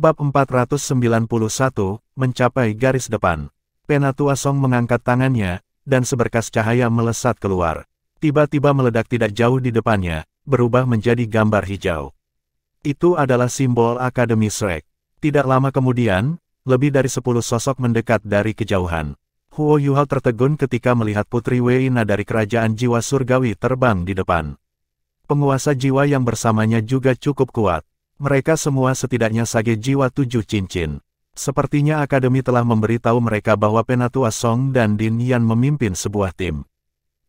Bab 491, mencapai garis depan. Penatua Song mengangkat tangannya, dan seberkas cahaya melesat keluar. Tiba-tiba meledak tidak jauh di depannya, berubah menjadi gambar hijau. Itu adalah simbol Akademi Shrek. Tidak lama kemudian, lebih dari 10 sosok mendekat dari kejauhan. Huo Yuhao tertegun ketika melihat Putri Weina dari Kerajaan Jiwa Surgawi terbang di depan. Penguasa jiwa yang bersamanya juga cukup kuat. Mereka semua setidaknya sage jiwa 7 cincin. Sepertinya Akademi telah memberitahu mereka bahwa Penatua Song dan Din Yan memimpin sebuah tim.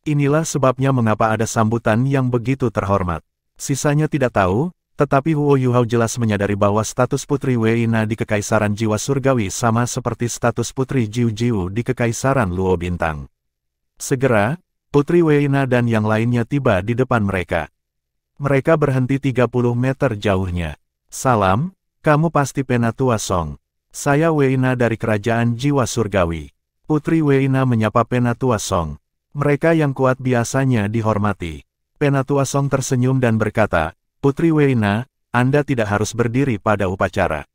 Inilah sebabnya mengapa ada sambutan yang begitu terhormat. Sisanya tidak tahu, tetapi Huo Yuhao jelas menyadari bahwa status Putri Weina di Kekaisaran Jiwa Surgawi sama seperti status Putri Jiu Jiu di Kekaisaran Luo Bintang. Segera, Putri Weina dan yang lainnya tiba di depan mereka. Mereka berhenti 30 meter jauhnya. Salam, kamu pasti Penatua Song. Saya Weina dari Kerajaan Jiwa Surgawi. Putri Weina menyapa Penatua Song. Mereka yang kuat biasanya dihormati. Penatua Song tersenyum dan berkata, Putri Weina, Anda tidak harus berdiri pada upacara.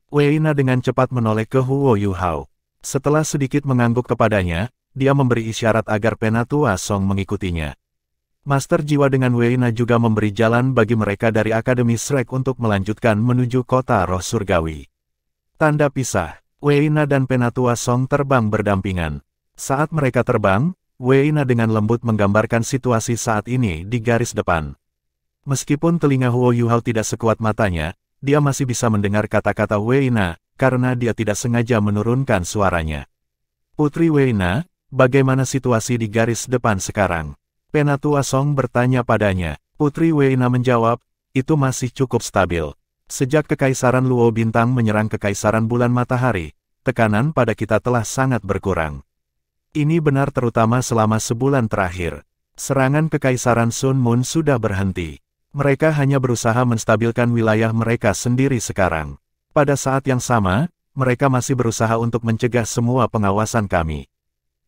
Weina dengan cepat menoleh ke Huo Yuhao. Setelah sedikit mengangguk kepadanya, dia memberi isyarat agar Penatua Song mengikutinya. Master Jiwa dengan Weina juga memberi jalan bagi mereka dari Akademi Shrek untuk melanjutkan menuju kota roh surgawi. Tanda pisah, Weina dan Penatua Song terbang berdampingan. Saat mereka terbang, Weina dengan lembut menggambarkan situasi saat ini di garis depan. Meskipun telinga Huo Yuhao tidak sekuat matanya, dia masih bisa mendengar kata-kata Weina, karena dia tidak sengaja menurunkan suaranya. Putri Weina, bagaimana situasi di garis depan sekarang? Penatua Song bertanya padanya. Putri Weina menjawab, itu masih cukup stabil. Sejak Kekaisaran Luo Bintang menyerang Kekaisaran Bulan Matahari, tekanan pada kita telah sangat berkurang. Ini benar terutama selama sebulan terakhir. Serangan Kekaisaran Sun Moon sudah berhenti. Mereka hanya berusaha menstabilkan wilayah mereka sendiri sekarang. Pada saat yang sama, mereka masih berusaha untuk mencegah semua pengawasan kami.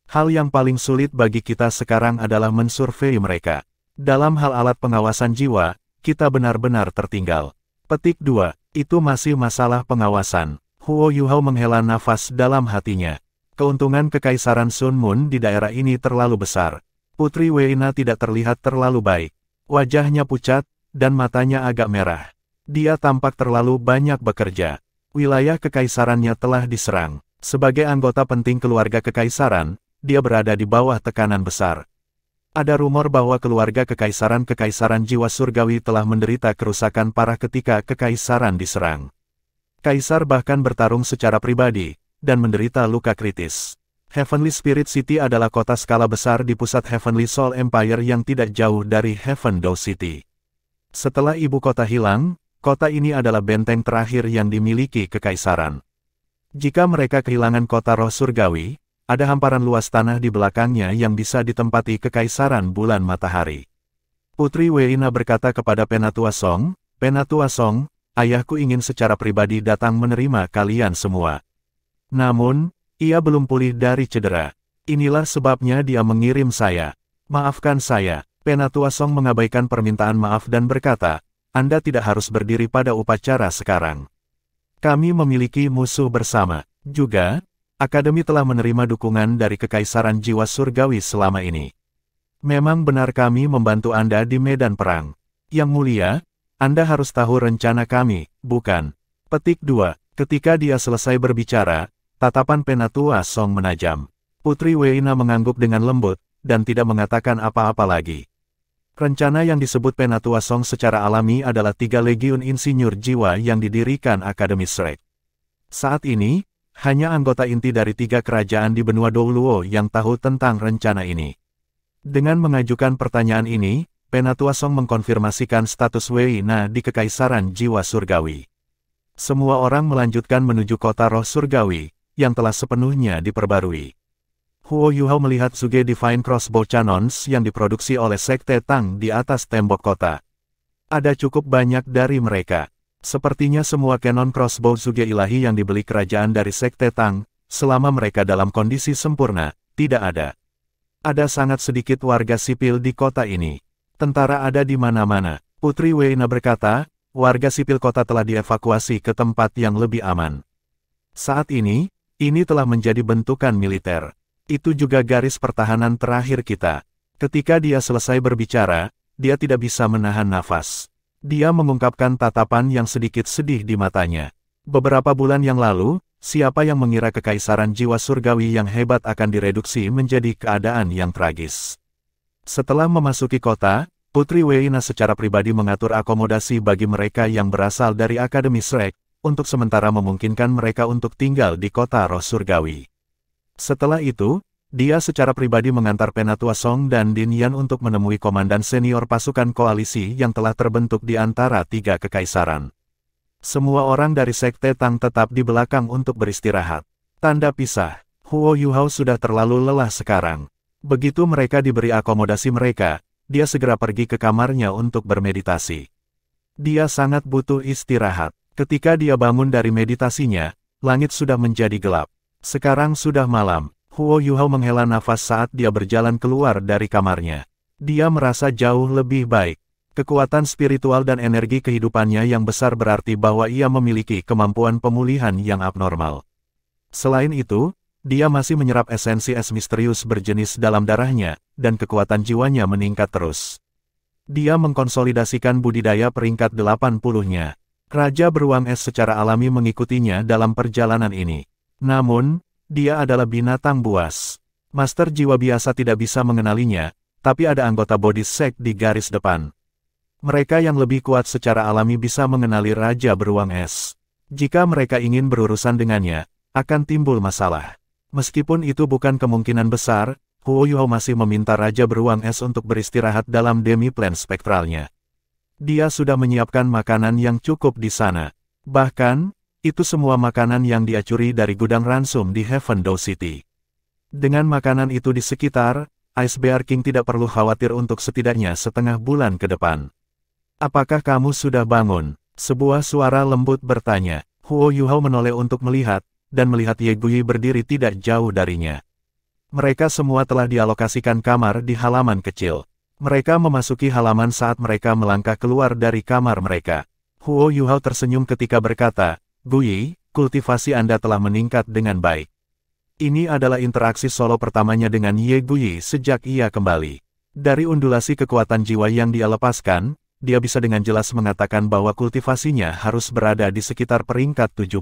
Hal yang paling sulit bagi kita sekarang adalah mensurvei mereka. Dalam hal alat pengawasan jiwa, kita benar-benar tertinggal. Petik 2. Itu masih masalah pengawasan. Huo Yuhao menghela nafas dalam hatinya. Keuntungan Kekaisaran Sun Moon di daerah ini terlalu besar. Putri Weina tidak terlihat terlalu baik. Wajahnya pucat, dan matanya agak merah. Dia tampak terlalu banyak bekerja. Wilayah Kekaisarannya telah diserang. Sebagai anggota penting keluarga Kekaisaran, dia berada di bawah tekanan besar. Ada rumor bahwa keluarga Kekaisaran Jiwa Surgawi telah menderita kerusakan parah ketika Kekaisaran diserang. Kaisar bahkan bertarung secara pribadi, dan menderita luka kritis. Heavenly Spirit City adalah kota skala besar di pusat Heavenly Soul Empire yang tidak jauh dari Heaven Dao City. Setelah ibu kota hilang, kota ini adalah benteng terakhir yang dimiliki Kekaisaran. Jika mereka kehilangan kota roh surgawi, ada hamparan luas tanah di belakangnya yang bisa ditempati Kekaisaran Bulan Matahari. Putri Weina berkata kepada Penatua Song, Penatua Song, ayahku ingin secara pribadi datang menerima kalian semua. Namun, ia belum pulih dari cedera. Inilah sebabnya dia mengirim saya. Maafkan saya. Penatua Song mengabaikan permintaan maaf dan berkata, Anda tidak harus berdiri pada upacara sekarang. Kami memiliki musuh bersama. Juga, Akademi telah menerima dukungan dari Kekaisaran Jiwa Surgawi selama ini. Memang benar kami membantu Anda di medan perang. Yang mulia, Anda harus tahu rencana kami, bukan? Petik 2. Ketika dia selesai berbicara, tatapan Penatua Song menajam. Putri Weina mengangguk dengan lembut, dan tidak mengatakan apa-apa lagi. Rencana yang disebut Penatua Song secara alami adalah 3 Legiun Insinyur Jiwa yang didirikan Akademi Shrek. Saat ini, hanya anggota inti dari 3 kerajaan di benua Douluo yang tahu tentang rencana ini. Dengan mengajukan pertanyaan ini, Penatua Song mengkonfirmasikan status Weina di Kekaisaran Jiwa Surgawi. Semua orang melanjutkan menuju kota roh surgawi, yang telah sepenuhnya diperbarui. Huo Yuhao melihat Suge Divine Crossbow Cannons yang diproduksi oleh Sekte Tang di atas tembok kota. Ada cukup banyak dari mereka. Sepertinya semua kanon crossbow Suge ilahi yang dibeli kerajaan dari Sekte Tang, selama mereka dalam kondisi sempurna, tidak ada. Ada sangat sedikit warga sipil di kota ini. Tentara ada di mana-mana. Putri Weina berkata, warga sipil kota telah dievakuasi ke tempat yang lebih aman. Saat ini telah menjadi bentukan militer. Itu juga garis pertahanan terakhir kita. Ketika dia selesai berbicara, dia tidak bisa menahan nafas. Dia mengungkapkan tatapan yang sedikit sedih di matanya. Beberapa bulan yang lalu, siapa yang mengira kekaisaran jiwa surgawi yang hebat akan direduksi menjadi keadaan yang tragis. Setelah memasuki kota, Putri Weina secara pribadi mengatur akomodasi bagi mereka yang berasal dari Akademi Shrek, untuk sementara memungkinkan mereka untuk tinggal di kota roh surgawi. Setelah itu, dia secara pribadi mengantar Penatua Song dan Din Yan untuk menemui komandan senior pasukan koalisi yang telah terbentuk di antara tiga kekaisaran. Semua orang dari Sekte Tang tetap di belakang untuk beristirahat. Tanda pisah, Huo Yuhao sudah terlalu lelah sekarang. Begitu mereka diberi akomodasi mereka, dia segera pergi ke kamarnya untuk bermeditasi. Dia sangat butuh istirahat. Ketika dia bangun dari meditasinya, langit sudah menjadi gelap. Sekarang sudah malam. Huo Yuhao menghela nafas saat dia berjalan keluar dari kamarnya. Dia merasa jauh lebih baik. Kekuatan spiritual dan energi kehidupannya yang besar berarti bahwa ia memiliki kemampuan pemulihan yang abnormal. Selain itu, dia masih menyerap esensi es misterius berjenis dalam darahnya, dan kekuatan jiwanya meningkat terus. Dia mengkonsolidasikan budidaya peringkat 80-nya. Raja beruang es secara alami mengikutinya dalam perjalanan ini. Namun, dia adalah binatang buas. Master jiwa biasa tidak bisa mengenalinya, tapi ada anggota body sect di garis depan. Mereka yang lebih kuat secara alami bisa mengenali Raja beruang es. Jika mereka ingin berurusan dengannya, akan timbul masalah. Meskipun itu bukan kemungkinan besar, Huo Yuhao masih meminta Raja beruang es untuk beristirahat dalam demi-plan spektralnya. Dia sudah menyiapkan makanan yang cukup di sana. Bahkan, itu semua makanan yang dia curi dari gudang ransum di Heaven Dow City. Dengan makanan itu di sekitar, Ice Bear King tidak perlu khawatir untuk setidaknya setengah bulan ke depan. Apakah kamu sudah bangun? Sebuah suara lembut bertanya. Huo Yuhao menoleh untuk melihat, dan melihat Ye Guyi berdiri tidak jauh darinya. Mereka semua telah dialokasikan kamar di halaman kecil. Mereka memasuki halaman saat mereka melangkah keluar dari kamar mereka. Huo Yuhao tersenyum ketika berkata, Guyi, kultivasi Anda telah meningkat dengan baik. Ini adalah interaksi solo pertamanya dengan Ye Guyi sejak ia kembali. Dari undulasi kekuatan jiwa yang dia lepaskan, dia bisa dengan jelas mengatakan bahwa kultivasinya harus berada di sekitar peringkat 70.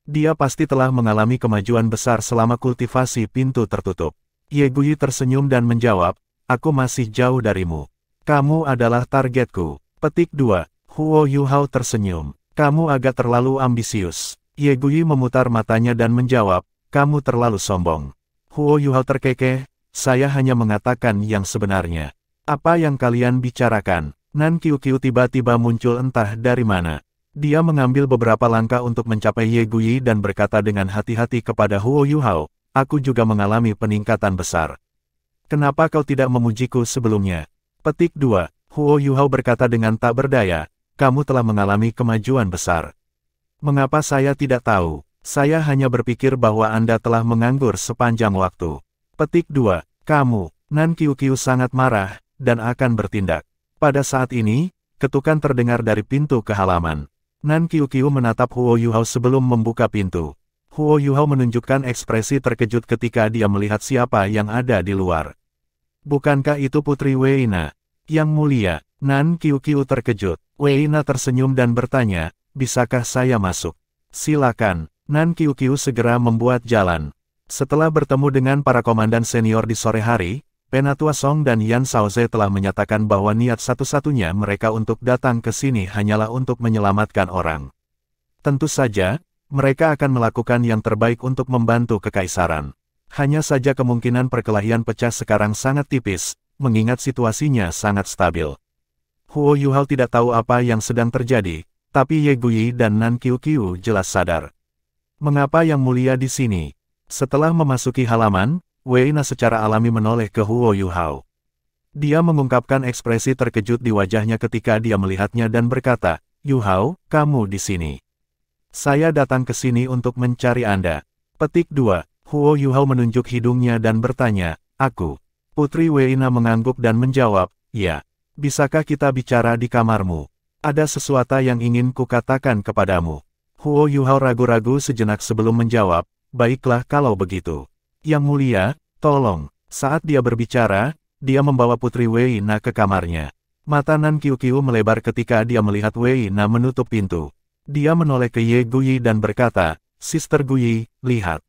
Dia pasti telah mengalami kemajuan besar selama kultivasi pintu tertutup. Ye Guyi tersenyum dan menjawab, aku masih jauh darimu. Kamu adalah targetku. Petik 2. Huo Yuhao tersenyum. Kamu agak terlalu ambisius. Ye Guyi memutar matanya dan menjawab, kamu terlalu sombong. Huo Yuhao terkekeh, saya hanya mengatakan yang sebenarnya. Apa yang kalian bicarakan? Nan Qiuqiu tiba-tiba muncul entah dari mana. Dia mengambil beberapa langkah untuk mencapai Ye Guyi dan berkata dengan hati-hati kepada Huo Yuhao, aku juga mengalami peningkatan besar. Kenapa kau tidak memujiku sebelumnya? Petik 2. Huo Yuhao berkata dengan tak berdaya, kamu telah mengalami kemajuan besar. Mengapa saya tidak tahu? Saya hanya berpikir bahwa Anda telah menganggur sepanjang waktu. Petik 2. Kamu, Nan Qiuqiu sangat marah, dan akan bertindak. Pada saat ini, ketukan terdengar dari pintu ke halaman. Nan Qiuqiu menatap Huo Yuhao sebelum membuka pintu. Huo Yuhao menunjukkan ekspresi terkejut ketika dia melihat siapa yang ada di luar. Bukankah itu Putri Weina? Yang mulia, Nan Qiuqiu terkejut. Weina tersenyum dan bertanya, bisakah saya masuk? Silakan. Nan Qiuqiu segera membuat jalan. Setelah bertemu dengan para komandan senior di sore hari, Penatua Song dan Yan Shaoze telah menyatakan bahwa niat satu-satunya mereka untuk datang ke sini hanyalah untuk menyelamatkan orang. Tentu saja, mereka akan melakukan yang terbaik untuk membantu kekaisaran. Hanya saja kemungkinan perkelahian pecah sekarang sangat tipis, mengingat situasinya sangat stabil. Huo Yuhao tidak tahu apa yang sedang terjadi, tapi Ye Guyi dan Nan Qiuqiu jelas sadar. Mengapa yang mulia di sini? Setelah memasuki halaman, Weina secara alami menoleh ke Huo Yuhao. Dia mengungkapkan ekspresi terkejut di wajahnya ketika dia melihatnya dan berkata, Yuhao, kamu di sini. Saya datang ke sini untuk mencari Anda. Petik 2. Huo Yuhao menunjuk hidungnya dan bertanya, aku. Putri Weina mengangguk dan menjawab, ya. Bisakah kita bicara di kamarmu? Ada sesuatu yang ingin kukatakan kepadamu. Huo Yuhao ragu-ragu sejenak sebelum menjawab, baiklah kalau begitu. Yang mulia, tolong. Saat dia berbicara, dia membawa Putri Wei Na ke kamarnya. Mata Nan Qiuqiu melebar ketika dia melihat Wei Na menutup pintu. Dia menoleh ke Ye Guyi dan berkata, Sister Guyi, lihat.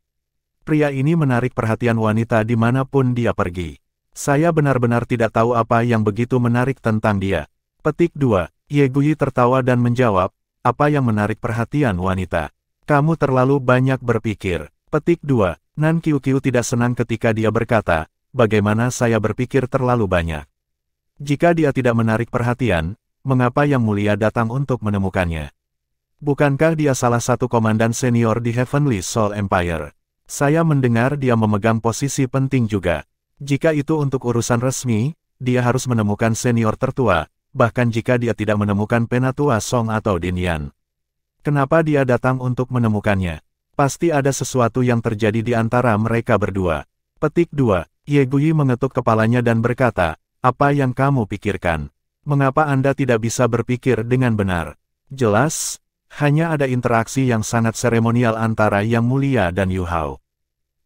Pria ini menarik perhatian wanita dimanapun dia pergi. Saya benar-benar tidak tahu apa yang begitu menarik tentang dia. Petik 2. Ye Guyi tertawa dan menjawab, apa yang menarik perhatian wanita? Kamu terlalu banyak berpikir. Petik 2. Nan Qiuqiu tidak senang ketika dia berkata, bagaimana saya berpikir terlalu banyak? Jika dia tidak menarik perhatian, mengapa Yang Mulia datang untuk menemukannya? Bukankah dia salah satu komandan senior di Heavenly Soul Empire? Saya mendengar dia memegang posisi penting juga. Jika itu untuk urusan resmi, dia harus menemukan senior tertua, bahkan jika dia tidak menemukan Penatua Song atau Din Yan. Kenapa dia datang untuk menemukannya? Pasti ada sesuatu yang terjadi di antara mereka berdua. Petik 2. Ye Guyi mengetuk kepalanya dan berkata, apa yang kamu pikirkan? Mengapa Anda tidak bisa berpikir dengan benar? Jelas, hanya ada interaksi yang sangat seremonial antara Yang Mulia dan Yu Hao.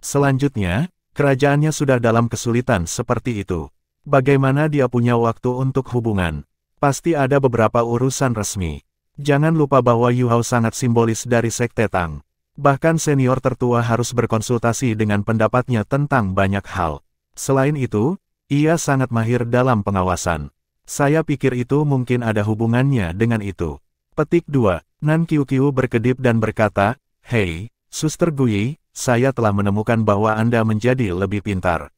Selanjutnya, kerajaannya sudah dalam kesulitan seperti itu. Bagaimana dia punya waktu untuk hubungan? Pasti ada beberapa urusan resmi. Jangan lupa bahwa Yu Hao sangat simbolis dari Sekte Tang. Bahkan senior tertua harus berkonsultasi dengan pendapatnya tentang banyak hal. Selain itu, ia sangat mahir dalam pengawasan. Saya pikir itu mungkin ada hubungannya dengan itu. Petik 2. Nan Qiuqiu berkedip dan berkata, hei, Suster Guyi, saya telah menemukan bahwa Anda menjadi lebih pintar.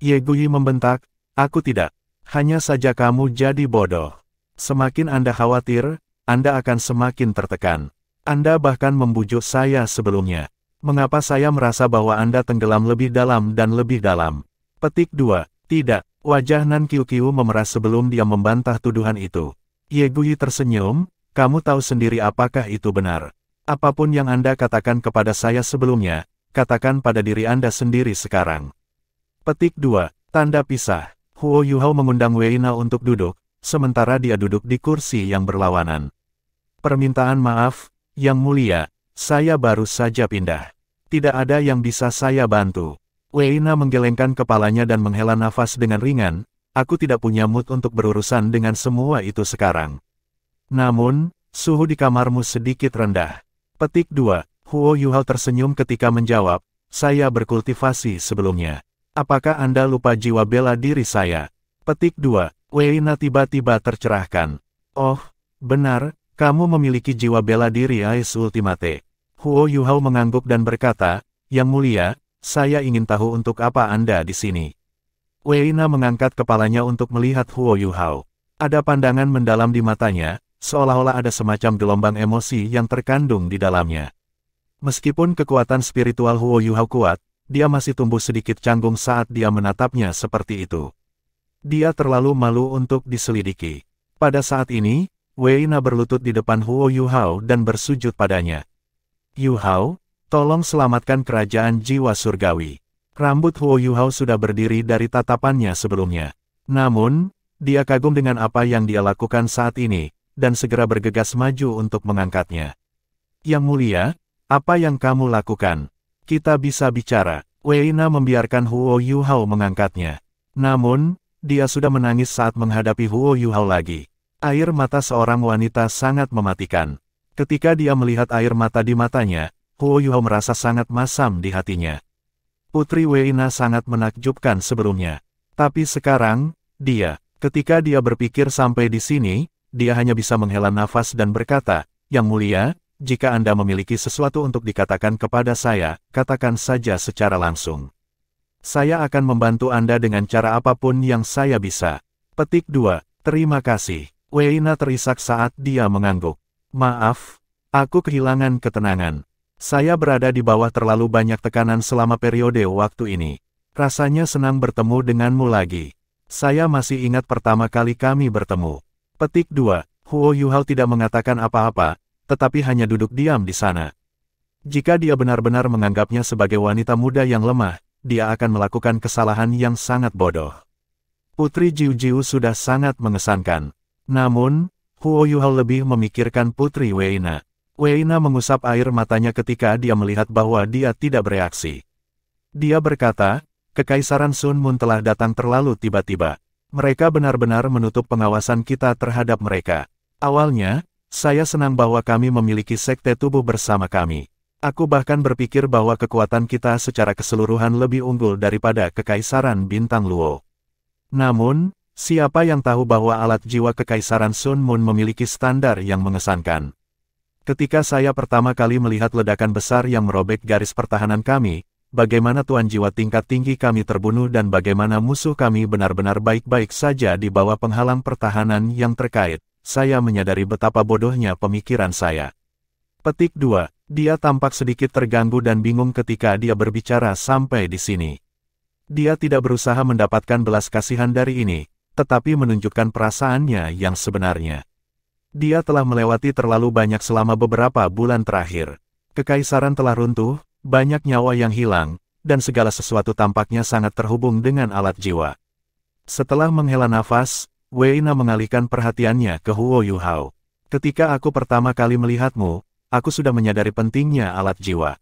Ye Guyi membentak, aku tidak. Hanya saja kamu jadi bodoh. Semakin Anda khawatir, Anda akan semakin tertekan. Anda bahkan membujuk saya sebelumnya. Mengapa saya merasa bahwa Anda tenggelam lebih dalam dan lebih dalam? Petik 2. Tidak. Wajah Nan Qiuqiu memeras sebelum dia membantah tuduhan itu. Ye Guyi tersenyum, kamu tahu sendiri apakah itu benar. Apapun yang Anda katakan kepada saya sebelumnya, katakan pada diri Anda sendiri sekarang. Petik 2. Tanda pisah. Huo Yuhao mengundang Wei Na untuk duduk, sementara dia duduk di kursi yang berlawanan. Permintaan maaf, Yang Mulia, saya baru saja pindah. Tidak ada yang bisa saya bantu. Wei Na menggelengkan kepalanya dan menghela nafas dengan ringan, aku tidak punya mood untuk berurusan dengan semua itu sekarang. Namun, suhu di kamarmu sedikit rendah. Petik 2. Huo Yuhao tersenyum ketika menjawab, saya berkultivasi sebelumnya. Apakah Anda lupa jiwa bela diri saya? Petik 2. Wei Na tiba-tiba tercerahkan. Oh, benar, kamu memiliki jiwa bela diri Ais Ultimate. Huo Yuhao mengangguk dan berkata, Yang Mulia, saya ingin tahu untuk apa Anda di sini. Wei Na mengangkat kepalanya untuk melihat Huo Yuhao. Ada pandangan mendalam di matanya, seolah-olah ada semacam gelombang emosi yang terkandung di dalamnya. Meskipun kekuatan spiritual Huo Yuhao kuat, dia masih tumbuh sedikit canggung saat dia menatapnya seperti itu. Dia terlalu malu untuk diselidiki. Pada saat ini, Wei Na berlutut di depan Huo Yuhao dan bersujud padanya. Yu Hao, tolong selamatkan kerajaan jiwa surgawi. Rambut Huo Yuhao sudah berdiri dari tatapannya sebelumnya. Namun, dia kagum dengan apa yang dia lakukan saat ini, dan segera bergegas maju untuk mengangkatnya. Yang Mulia, apa yang kamu lakukan? Kita bisa bicara. Wei Na membiarkan Huo Yuhao mengangkatnya. Namun, dia sudah menangis saat menghadapi Huo Yuhao lagi. Air mata seorang wanita sangat mematikan. Ketika dia melihat air mata di matanya, Huo Yuhao merasa sangat masam di hatinya. Putri Wei Na sangat menakjubkan sebelumnya. Tapi sekarang, ketika dia berpikir sampai di sini, dia hanya bisa menghela nafas dan berkata, Yang Mulia, jika Anda memiliki sesuatu untuk dikatakan kepada saya, katakan saja secara langsung. Saya akan membantu Anda dengan cara apapun yang saya bisa. Petik 2. Terima kasih. Wei Na terisak saat dia mengangguk. Maaf, aku kehilangan ketenangan. Saya berada di bawah terlalu banyak tekanan selama periode waktu ini. Rasanya senang bertemu denganmu lagi. Saya masih ingat pertama kali kami bertemu. Petik 2. Huo Yuhao tidak mengatakan apa-apa, tetapi hanya duduk diam di sana. Jika dia benar-benar menganggapnya sebagai wanita muda yang lemah, dia akan melakukan kesalahan yang sangat bodoh. Putri Jiu Jiu sudah sangat mengesankan. Namun, Huo Yuhao lebih memikirkan Putri Weina. Weina mengusap air matanya ketika dia melihat bahwa dia tidak bereaksi. Dia berkata, Kekaisaran Sun Moon telah datang terlalu tiba-tiba. Mereka benar-benar menutup pengawasan kita terhadap mereka. Awalnya, saya senang bahwa kami memiliki sekte tubuh bersama kami. Aku bahkan berpikir bahwa kekuatan kita secara keseluruhan lebih unggul daripada Kekaisaran Bintang Luo. Namun, siapa yang tahu bahwa alat jiwa Kekaisaran Sun Moon memiliki standar yang mengesankan. Ketika saya pertama kali melihat ledakan besar yang merobek garis pertahanan kami, bagaimana tuan jiwa tingkat tinggi kami terbunuh dan bagaimana musuh kami benar-benar baik-baik saja di bawah penghalang pertahanan yang terkait, saya menyadari betapa bodohnya pemikiran saya. Petik 2. Dia tampak sedikit terganggu dan bingung ketika dia berbicara sampai di sini. Dia tidak berusaha mendapatkan belas kasihan dari ini, tetapi menunjukkan perasaannya yang sebenarnya. Dia telah melewati terlalu banyak selama beberapa bulan terakhir. Kekaisaran telah runtuh, banyak nyawa yang hilang, dan segala sesuatu tampaknya sangat terhubung dengan alat jiwa. Setelah menghela nafas, Weina mengalihkan perhatiannya ke Huo Yuhao. Ketika aku pertama kali melihatmu, aku sudah menyadari pentingnya alat jiwa.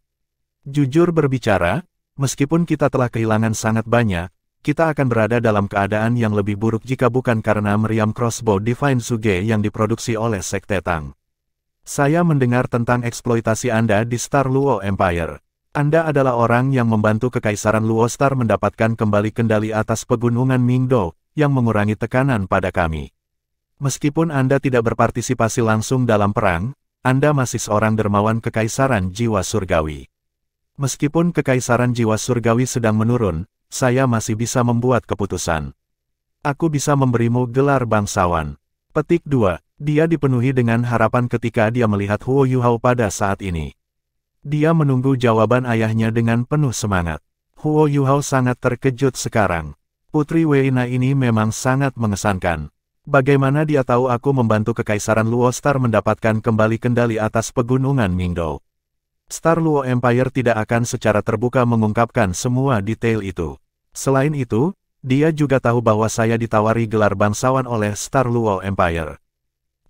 Jujur berbicara, meskipun kita telah kehilangan sangat banyak, kita akan berada dalam keadaan yang lebih buruk jika bukan karena meriam crossbow Divine Suge yang diproduksi oleh Sekte Tang. Saya mendengar tentang eksploitasi Anda di Star Luo Empire. Anda adalah orang yang membantu Kekaisaran Luo Star mendapatkan kembali kendali atas pegunungan Mingdo, yang mengurangi tekanan pada kami. Meskipun Anda tidak berpartisipasi langsung dalam perang, Anda masih seorang dermawan Kekaisaran Jiwa Surgawi. Meskipun Kekaisaran Jiwa Surgawi sedang menurun, saya masih bisa membuat keputusan. Aku bisa memberimu gelar bangsawan. Petik 2. Dia dipenuhi dengan harapan ketika dia melihat Huo Yuhao pada saat ini. Dia menunggu jawaban ayahnya dengan penuh semangat. Huo Yuhao sangat terkejut sekarang. Putri Weina ini memang sangat mengesankan. Bagaimana dia tahu aku membantu Kekaisaran Luo Star mendapatkan kembali kendali atas pegunungan Mingdo? Star Luo Empire tidak akan secara terbuka mengungkapkan semua detail itu. Selain itu, dia juga tahu bahwa saya ditawari gelar bangsawan oleh Star Luo Empire.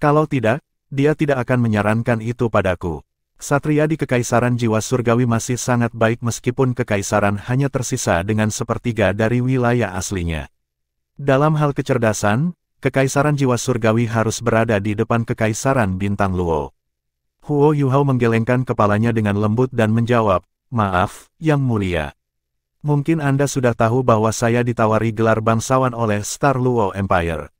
Kalau tidak, dia tidak akan menyarankan itu padaku. Ksatria di Kekaisaran Jiwa Surgawi masih sangat baik meskipun Kekaisaran hanya tersisa dengan sepertiga dari wilayah aslinya. Dalam hal kecerdasan, Kekaisaran Jiwa Surgawi harus berada di depan Kekaisaran Bintang Luo. Huo Yuhao menggelengkan kepalanya dengan lembut dan menjawab, "Maaf, Yang Mulia. Mungkin Anda sudah tahu bahwa saya ditawari gelar bangsawan oleh Star Luo Empire.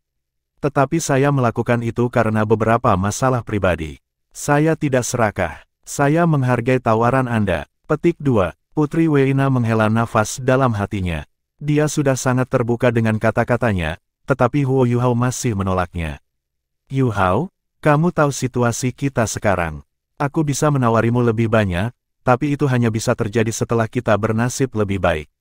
Tetapi saya melakukan itu karena beberapa masalah pribadi. Saya tidak serakah. Saya menghargai tawaran Anda." Petik 2. Putri Weina menghela nafas dalam hatinya. Dia sudah sangat terbuka dengan kata-katanya, tetapi Huo Yuhao masih menolaknya. "Yuhao, kamu tahu situasi kita sekarang. Aku bisa menawarimu lebih banyak, tapi itu hanya bisa terjadi setelah kita bernasib lebih baik.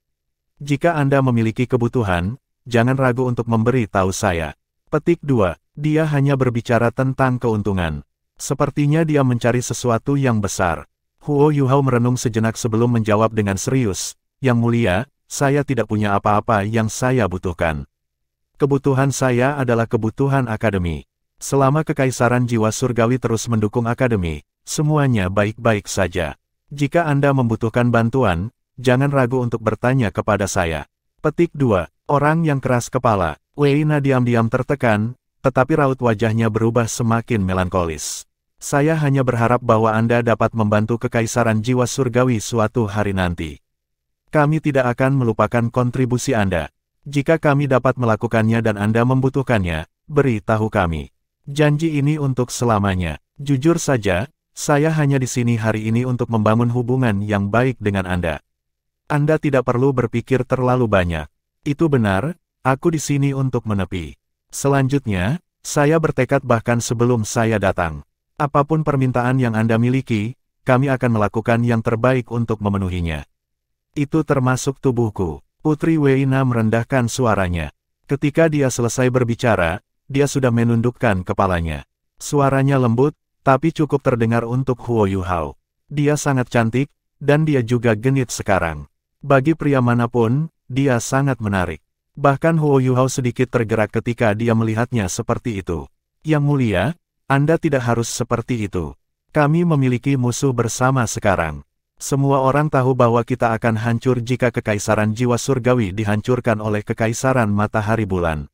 Jika Anda memiliki kebutuhan, jangan ragu untuk memberi tahu saya." Petik 2. Dia hanya berbicara tentang keuntungan. Sepertinya dia mencari sesuatu yang besar. Huo Yuhao merenung sejenak sebelum menjawab dengan serius, "Yang Mulia, saya tidak punya apa-apa yang saya butuhkan. Kebutuhan saya adalah kebutuhan akademi. Selama Kekaisaran Jiwa Surgawi terus mendukung akademi, semuanya baik-baik saja. Jika Anda membutuhkan bantuan, jangan ragu untuk bertanya kepada saya." Petik 2. Orang yang keras kepala. Weina diam-diam tertekan, tetapi raut wajahnya berubah semakin melankolis. "Saya hanya berharap bahwa Anda dapat membantu Kekaisaran Jiwa Surgawi suatu hari nanti. Kami tidak akan melupakan kontribusi Anda. Jika kami dapat melakukannya dan Anda membutuhkannya, beritahu kami. Janji ini untuk selamanya. Jujur saja, saya hanya di sini hari ini untuk membangun hubungan yang baik dengan Anda. Anda tidak perlu berpikir terlalu banyak. Itu benar, aku di sini untuk menepi. Selanjutnya, saya bertekad bahkan sebelum saya datang. Apapun permintaan yang Anda miliki, kami akan melakukan yang terbaik untuk memenuhinya. Itu termasuk tubuhku." Putri Weina merendahkan suaranya. Ketika dia selesai berbicara, dia sudah menundukkan kepalanya. Suaranya lembut, tapi cukup terdengar untuk Huo Yuhao. Dia sangat cantik, dan dia juga genit sekarang. Bagi pria manapun, dia sangat menarik. Bahkan Huo Yuhao sedikit tergerak ketika dia melihatnya seperti itu. Yang mulia, Anda tidak harus seperti itu. Kami memiliki musuh bersama sekarang. Semua orang tahu bahwa kita akan hancur jika kekaisaran jiwa surgawi dihancurkan oleh kekaisaran matahari bulan.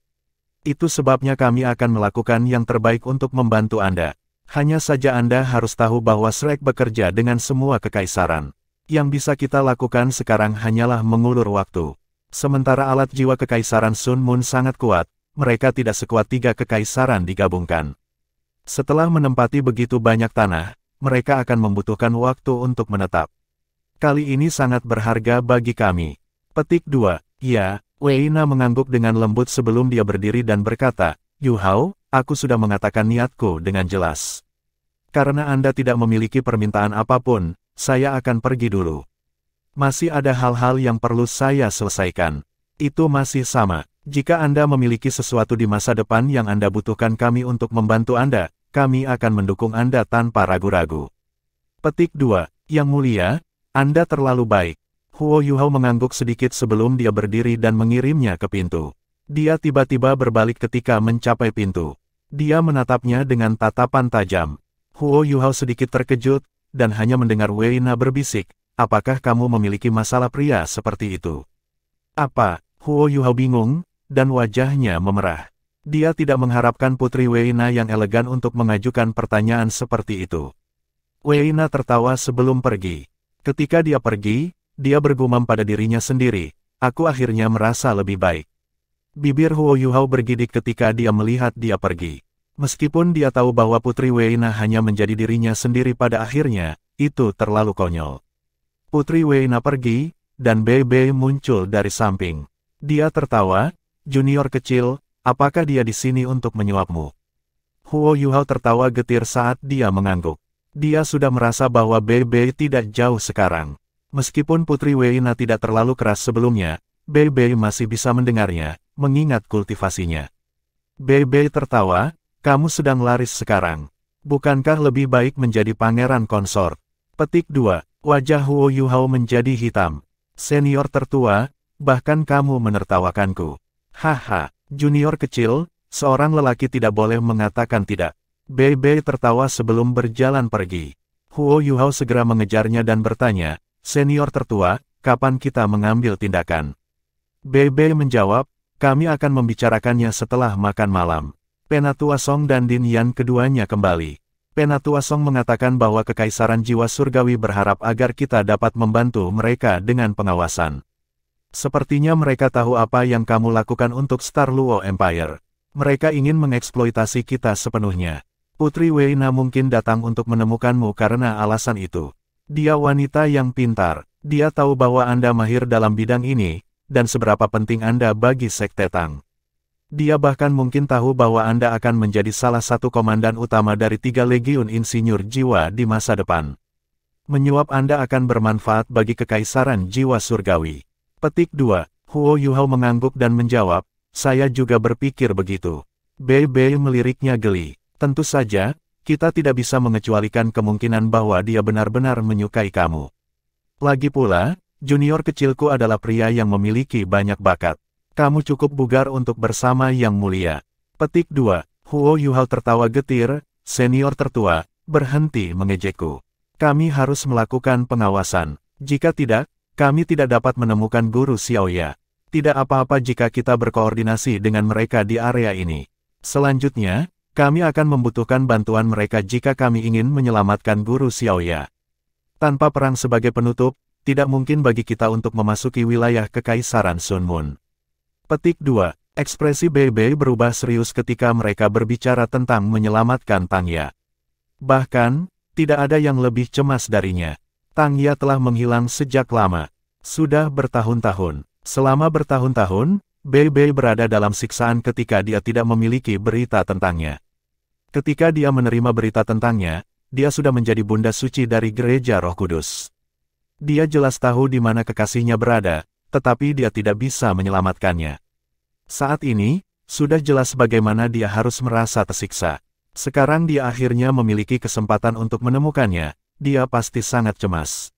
Itu sebabnya kami akan melakukan yang terbaik untuk membantu Anda. Hanya saja Anda harus tahu bahwa Shrek bekerja dengan semua kekaisaran. Yang bisa kita lakukan sekarang hanyalah mengulur waktu. Sementara alat jiwa kekaisaran Sun Moon sangat kuat, mereka tidak sekuat 3 kekaisaran digabungkan. Setelah menempati begitu banyak tanah, mereka akan membutuhkan waktu untuk menetap. Kali ini sangat berharga bagi kami. Petik 2. Ya, Wei Na mengangguk dengan lembut sebelum dia berdiri dan berkata, Yu Hao, aku sudah mengatakan niatku dengan jelas. Karena Anda tidak memiliki permintaan apapun, saya akan pergi dulu. Masih ada hal-hal yang perlu saya selesaikan. Itu masih sama. Jika Anda memiliki sesuatu di masa depan yang Anda butuhkan kami untuk membantu Anda, kami akan mendukung Anda tanpa ragu-ragu. Petik 2. Yang mulia, Anda terlalu baik. Huo Yuhao mengangguk sedikit sebelum dia berdiri dan mengirimnya ke pintu. Dia tiba-tiba berbalik ketika mencapai pintu. Dia menatapnya dengan tatapan tajam. Huo Yuhao sedikit terkejut, dan hanya mendengar Wei Na berbisik, apakah kamu memiliki masalah pria seperti itu? Apa? Huo Yuhao bingung, dan wajahnya memerah. Dia tidak mengharapkan Putri Wei Na yang elegan untuk mengajukan pertanyaan seperti itu. Wei Na tertawa sebelum pergi. Ketika dia pergi, dia bergumam pada dirinya sendiri, aku akhirnya merasa lebih baik. Bibir Huo Yuhao bergidik ketika dia melihat dia pergi. Meskipun dia tahu bahwa Putri Wei Na hanya menjadi dirinya sendiri pada akhirnya, itu terlalu konyol. Putri Wei Na pergi, dan Bei Bei muncul dari samping. Dia tertawa, junior kecil, apakah dia di sini untuk menyuapmu? Huo Yuhao tertawa getir saat dia mengangguk. Dia sudah merasa bahwa Bei Bei tidak jauh sekarang. Meskipun Putri Wei Na tidak terlalu keras sebelumnya, Bei Bei masih bisa mendengarnya, mengingat kultivasinya. Bei Bei tertawa, kamu sedang laris sekarang. Bukankah lebih baik menjadi pangeran konsort? Petik 2. Wajah Huo Yuhao menjadi hitam. Senior tertua, bahkan kamu menertawakanku. Haha, junior kecil, seorang lelaki tidak boleh mengatakan tidak. Bei Bei tertawa sebelum berjalan pergi. Huo Yuhao segera mengejarnya dan bertanya, senior tertua, kapan kita mengambil tindakan? Bei Bei menjawab, kami akan membicarakannya setelah makan malam. Penatua Song dan Din Yan keduanya kembali. Penatua Song mengatakan bahwa Kekaisaran Jiwa Surgawi berharap agar kita dapat membantu mereka dengan pengawasan. Sepertinya mereka tahu apa yang kamu lakukan untuk Star Luo Empire. Mereka ingin mengeksploitasi kita sepenuhnya. Putri Wei Na mungkin datang untuk menemukanmu karena alasan itu. Dia wanita yang pintar. Dia tahu bahwa Anda mahir dalam bidang ini, dan seberapa penting Anda bagi Sekte Tang. Dia bahkan mungkin tahu bahwa Anda akan menjadi salah satu komandan utama dari 3 legiun insinyur jiwa di masa depan. Menyuap Anda akan bermanfaat bagi Kekaisaran Jiwa Surgawi. Petik 2. Huo Yuhao mengangguk dan menjawab, saya juga berpikir begitu. Bei Bei meliriknya geli. Tentu saja, kita tidak bisa mengecualikan kemungkinan bahwa dia benar-benar menyukai kamu. Lagi pula, junior kecilku adalah pria yang memiliki banyak bakat. Kamu cukup bugar untuk bersama Yang Mulia. Petik 2. Huo Yuhao tertawa getir, senior tertua, berhenti mengejekku. Kami harus melakukan pengawasan. Jika tidak, kami tidak dapat menemukan Guru Xiaoya. Tidak apa-apa jika kita berkoordinasi dengan mereka di area ini. Selanjutnya, kami akan membutuhkan bantuan mereka jika kami ingin menyelamatkan Guru Xiaoya. Tanpa perang sebagai penutup, tidak mungkin bagi kita untuk memasuki wilayah Kekaisaran Sun Moon. Petik 2. Ekspresi Bei Bei berubah serius ketika mereka berbicara tentang menyelamatkan Tang Ya. Bahkan, tidak ada yang lebih cemas darinya. Tang Ya telah menghilang sejak lama. Sudah bertahun-tahun. Selama bertahun-tahun, Bei Bei berada dalam siksaan ketika dia tidak memiliki berita tentangnya. Ketika dia menerima berita tentangnya, dia sudah menjadi bunda suci dari Gereja Roh Kudus. Dia jelas tahu di mana kekasihnya berada, tetapi dia tidak bisa menyelamatkannya. Saat ini, sudah jelas bagaimana dia harus merasa tersiksa. Sekarang dia akhirnya memiliki kesempatan untuk menemukannya, dia pasti sangat cemas.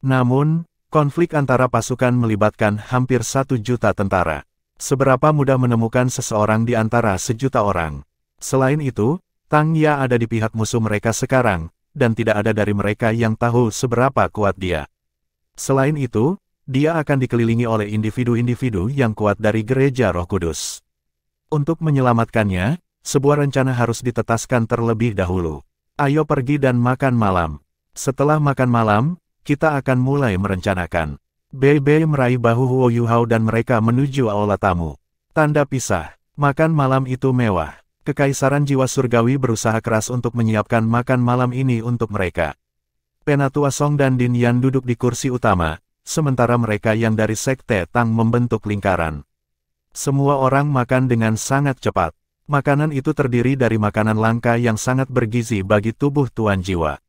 Namun, konflik antara pasukan melibatkan hampir 1 juta tentara. Seberapa mudah menemukan seseorang di antara 1 juta orang? Selain itu, Tang Ya ada di pihak musuh mereka sekarang, dan tidak ada dari mereka yang tahu seberapa kuat dia. Selain itu, dia akan dikelilingi oleh individu-individu yang kuat dari Gereja Roh Kudus. Untuk menyelamatkannya, sebuah rencana harus ditetaskan terlebih dahulu. Ayo pergi dan makan malam. Setelah makan malam, kita akan mulai merencanakan. Bei meraih bahu Huo Yuhao dan mereka menuju aula tamu. Tanda pisah. Makan malam itu mewah. Kekaisaran jiwa surgawi berusaha keras untuk menyiapkan makan malam ini untuk mereka. Penatua Song dan Din Yan duduk di kursi utama, sementara mereka yang dari Sekte Tang membentuk lingkaran. Semua orang makan dengan sangat cepat. Makanan itu terdiri dari makanan langka yang sangat bergizi bagi tubuh Tuan Jiwa.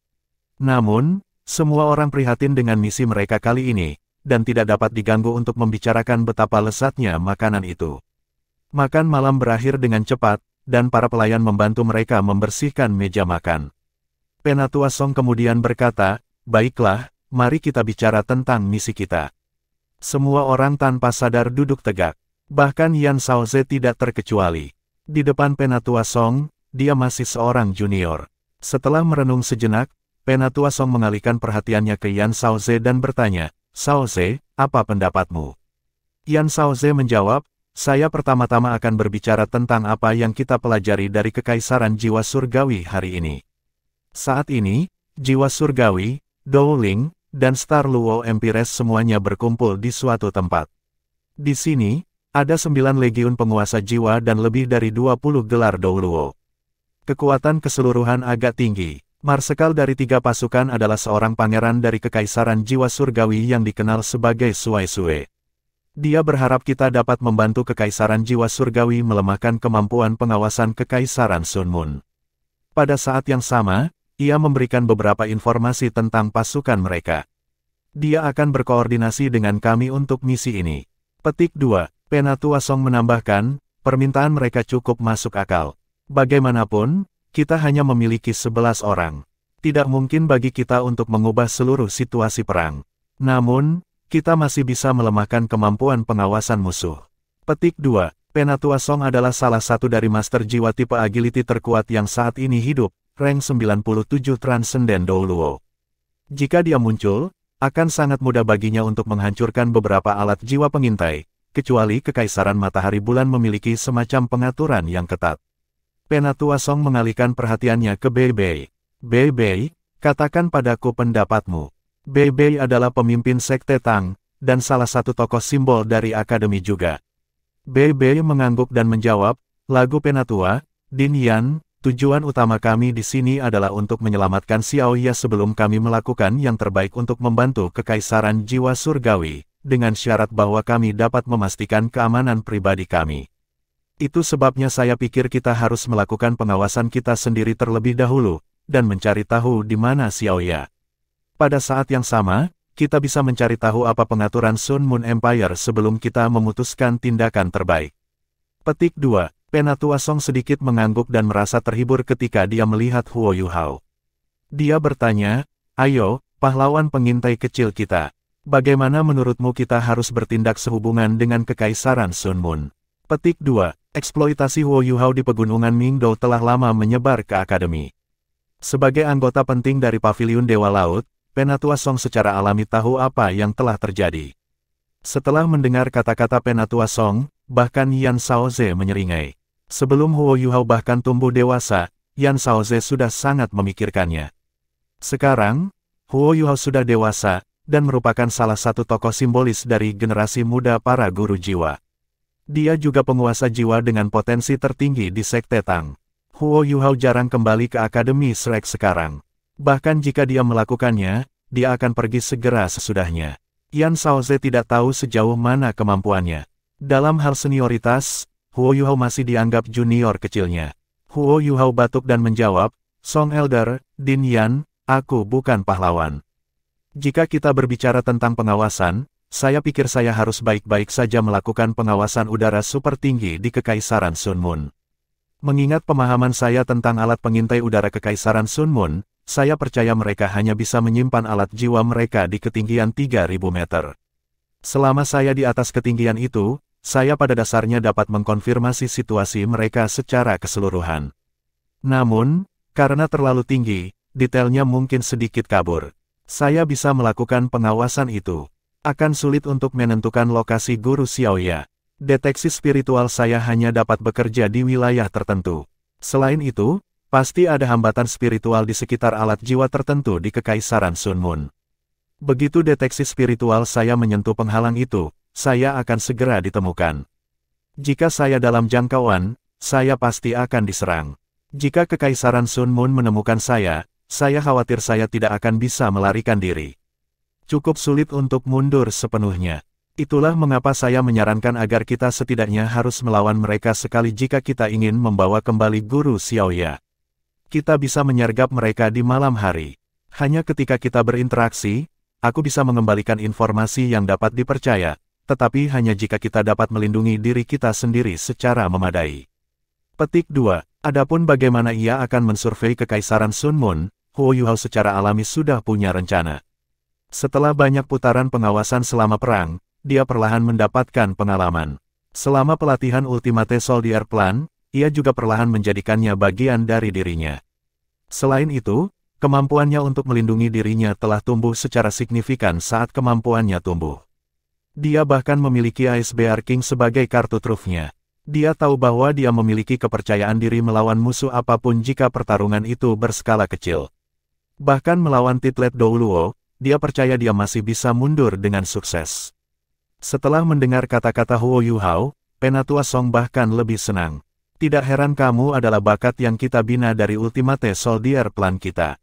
Namun, semua orang prihatin dengan misi mereka kali ini, dan tidak dapat diganggu untuk membicarakan betapa lezatnya makanan itu. Makan malam berakhir dengan cepat, dan para pelayan membantu mereka membersihkan meja makan. Penatua Song kemudian berkata, "Baiklah, mari kita bicara tentang misi kita." Semua orang tanpa sadar duduk tegak. Bahkan Yan Shaoze tidak terkecuali. Di depan Penatua Song, dia masih seorang junior. Setelah merenung sejenak, Penatua Song mengalihkan perhatiannya ke Yan Shaoze dan bertanya, "Shaoze, apa pendapatmu?" Yan Shaoze menjawab, "Saya pertama-tama akan berbicara tentang apa yang kita pelajari dari Kekaisaran Jiwa Surgawi hari ini." Saat ini, Jiwa Surgawi, Dowling, dan Star Luo Empires semuanya berkumpul di suatu tempat. Di sini, ada 9 legiun penguasa jiwa dan lebih dari 20 gelar Douluo. Kekuatan keseluruhan agak tinggi. Marsekal dari 3 pasukan adalah seorang pangeran dari Kekaisaran Jiwa Surgawi yang dikenal sebagai Sui Sue. Dia berharap kita dapat membantu Kekaisaran Jiwa Surgawi melemahkan kemampuan pengawasan Kekaisaran Sun Moon. Pada saat yang sama, ia memberikan beberapa informasi tentang pasukan mereka. Dia akan berkoordinasi dengan kami untuk misi ini. Petik 2. Penatua Song menambahkan, permintaan mereka cukup masuk akal. Bagaimanapun, kita hanya memiliki 11 orang. Tidak mungkin bagi kita untuk mengubah seluruh situasi perang. Namun, kita masih bisa melemahkan kemampuan pengawasan musuh. Petik 2. Penatua Song adalah salah satu dari master jiwa tipe agility terkuat yang saat ini hidup, rank 97 Transcendent Douluo. Jika dia muncul, akan sangat mudah baginya untuk menghancurkan beberapa alat jiwa pengintai, kecuali Kekaisaran Matahari Bulan memiliki semacam pengaturan yang ketat. Penatua Song mengalihkan perhatiannya ke Bei Bei. "Bei Bei, katakan padaku pendapatmu." Bei Bei adalah pemimpin Sekte Tang, dan salah satu tokoh simbol dari Akademi juga. Bei Bei mengangguk dan menjawab, "Lagu Penatua, Din Yan, tujuan utama kami di sini adalah untuk menyelamatkan Xiaoya sebelum kami melakukan yang terbaik untuk membantu Kekaisaran Jiwa Surgawi, dengan syarat bahwa kami dapat memastikan keamanan pribadi kami. Itu sebabnya saya pikir kita harus melakukan pengawasan kita sendiri terlebih dahulu, dan mencari tahu di mana Xiaoya. Pada saat yang sama, kita bisa mencari tahu apa pengaturan Sun Moon Empire sebelum kita memutuskan tindakan terbaik." Petik 2. Penatua Song sedikit mengangguk dan merasa terhibur ketika dia melihat Huo Yuhao. Dia bertanya, "Ayo, pahlawan pengintai kecil kita. Bagaimana menurutmu kita harus bertindak sehubungan dengan Kekaisaran Sun Moon?" Petik 2. Eksploitasi Huo Yuhao di pegunungan Mingdou telah lama menyebar ke Akademi. Sebagai anggota penting dari Paviliun Dewa Laut, Penatua Song secara alami tahu apa yang telah terjadi. Setelah mendengar kata-kata Penatua Song, bahkan Yan Shaoze menyeringai. Sebelum Huo Yuhao bahkan tumbuh dewasa, Yan Shaoze sudah sangat memikirkannya. Sekarang, Huo Yuhao sudah dewasa, dan merupakan salah satu tokoh simbolis dari generasi muda para guru jiwa. Dia juga penguasa jiwa dengan potensi tertinggi di Sekte Tang. Huo Yuhao jarang kembali ke Akademi Shrek sekarang. Bahkan jika dia melakukannya, dia akan pergi segera sesudahnya. Yan Shaoze tidak tahu sejauh mana kemampuannya. Dalam hal senioritas, Huo Yuhao masih dianggap junior kecilnya. Huo Yuhao batuk dan menjawab, "Song Elder, Din Yan, aku bukan pahlawan. Jika kita berbicara tentang pengawasan, saya pikir saya harus baik-baik saja melakukan pengawasan udara super tinggi di Kekaisaran Sun Moon. Mengingat pemahaman saya tentang alat pengintai udara Kekaisaran Sun Moon, saya percaya mereka hanya bisa menyimpan alat jiwa mereka di ketinggian 3.000 meter. Selama saya di atas ketinggian itu, saya pada dasarnya dapat mengkonfirmasi situasi mereka secara keseluruhan. Namun, karena terlalu tinggi, detailnya mungkin sedikit kabur. Saya bisa melakukan pengawasan itu. Akan sulit untuk menentukan lokasi Guru Xiaoya. Deteksi spiritual saya hanya dapat bekerja di wilayah tertentu. Selain itu, pasti ada hambatan spiritual di sekitar alat jiwa tertentu di Kekaisaran Sun Moon. Begitu deteksi spiritual saya menyentuh penghalang itu, saya akan segera ditemukan. Jika saya dalam jangkauan, saya pasti akan diserang. Jika Kekaisaran Sun Moon menemukan saya khawatir saya tidak akan bisa melarikan diri. Cukup sulit untuk mundur sepenuhnya. Itulah mengapa saya menyarankan agar kita setidaknya harus melawan mereka sekali jika kita ingin membawa kembali Guru Xiaoya. Kita bisa menyergap mereka di malam hari. Hanya ketika kita berinteraksi, aku bisa mengembalikan informasi yang dapat dipercaya, tetapi hanya jika kita dapat melindungi diri kita sendiri secara memadai. Petik 2. Adapun bagaimana ia akan mensurvei Kekaisaran Sun Moon, Huo Yuhao secara alami sudah punya rencana. Setelah banyak putaran pengawasan selama perang, dia perlahan mendapatkan pengalaman. Selama pelatihan Ultimate Soldier Plan, ia juga perlahan menjadikannya bagian dari dirinya. Selain itu, kemampuannya untuk melindungi dirinya telah tumbuh secara signifikan saat kemampuannya tumbuh. Dia bahkan memiliki ISBR King sebagai kartu trufnya. Dia tahu bahwa dia memiliki kepercayaan diri melawan musuh apapun jika pertarungan itu berskala kecil. Bahkan melawan Titlet Douluo, dia percaya dia masih bisa mundur dengan sukses. Setelah mendengar kata-kata Huo Yuhao, Penatua Song bahkan lebih senang. Tidak heran kamu adalah bakat yang kita bina dari Ultimate Soldier Plan kita.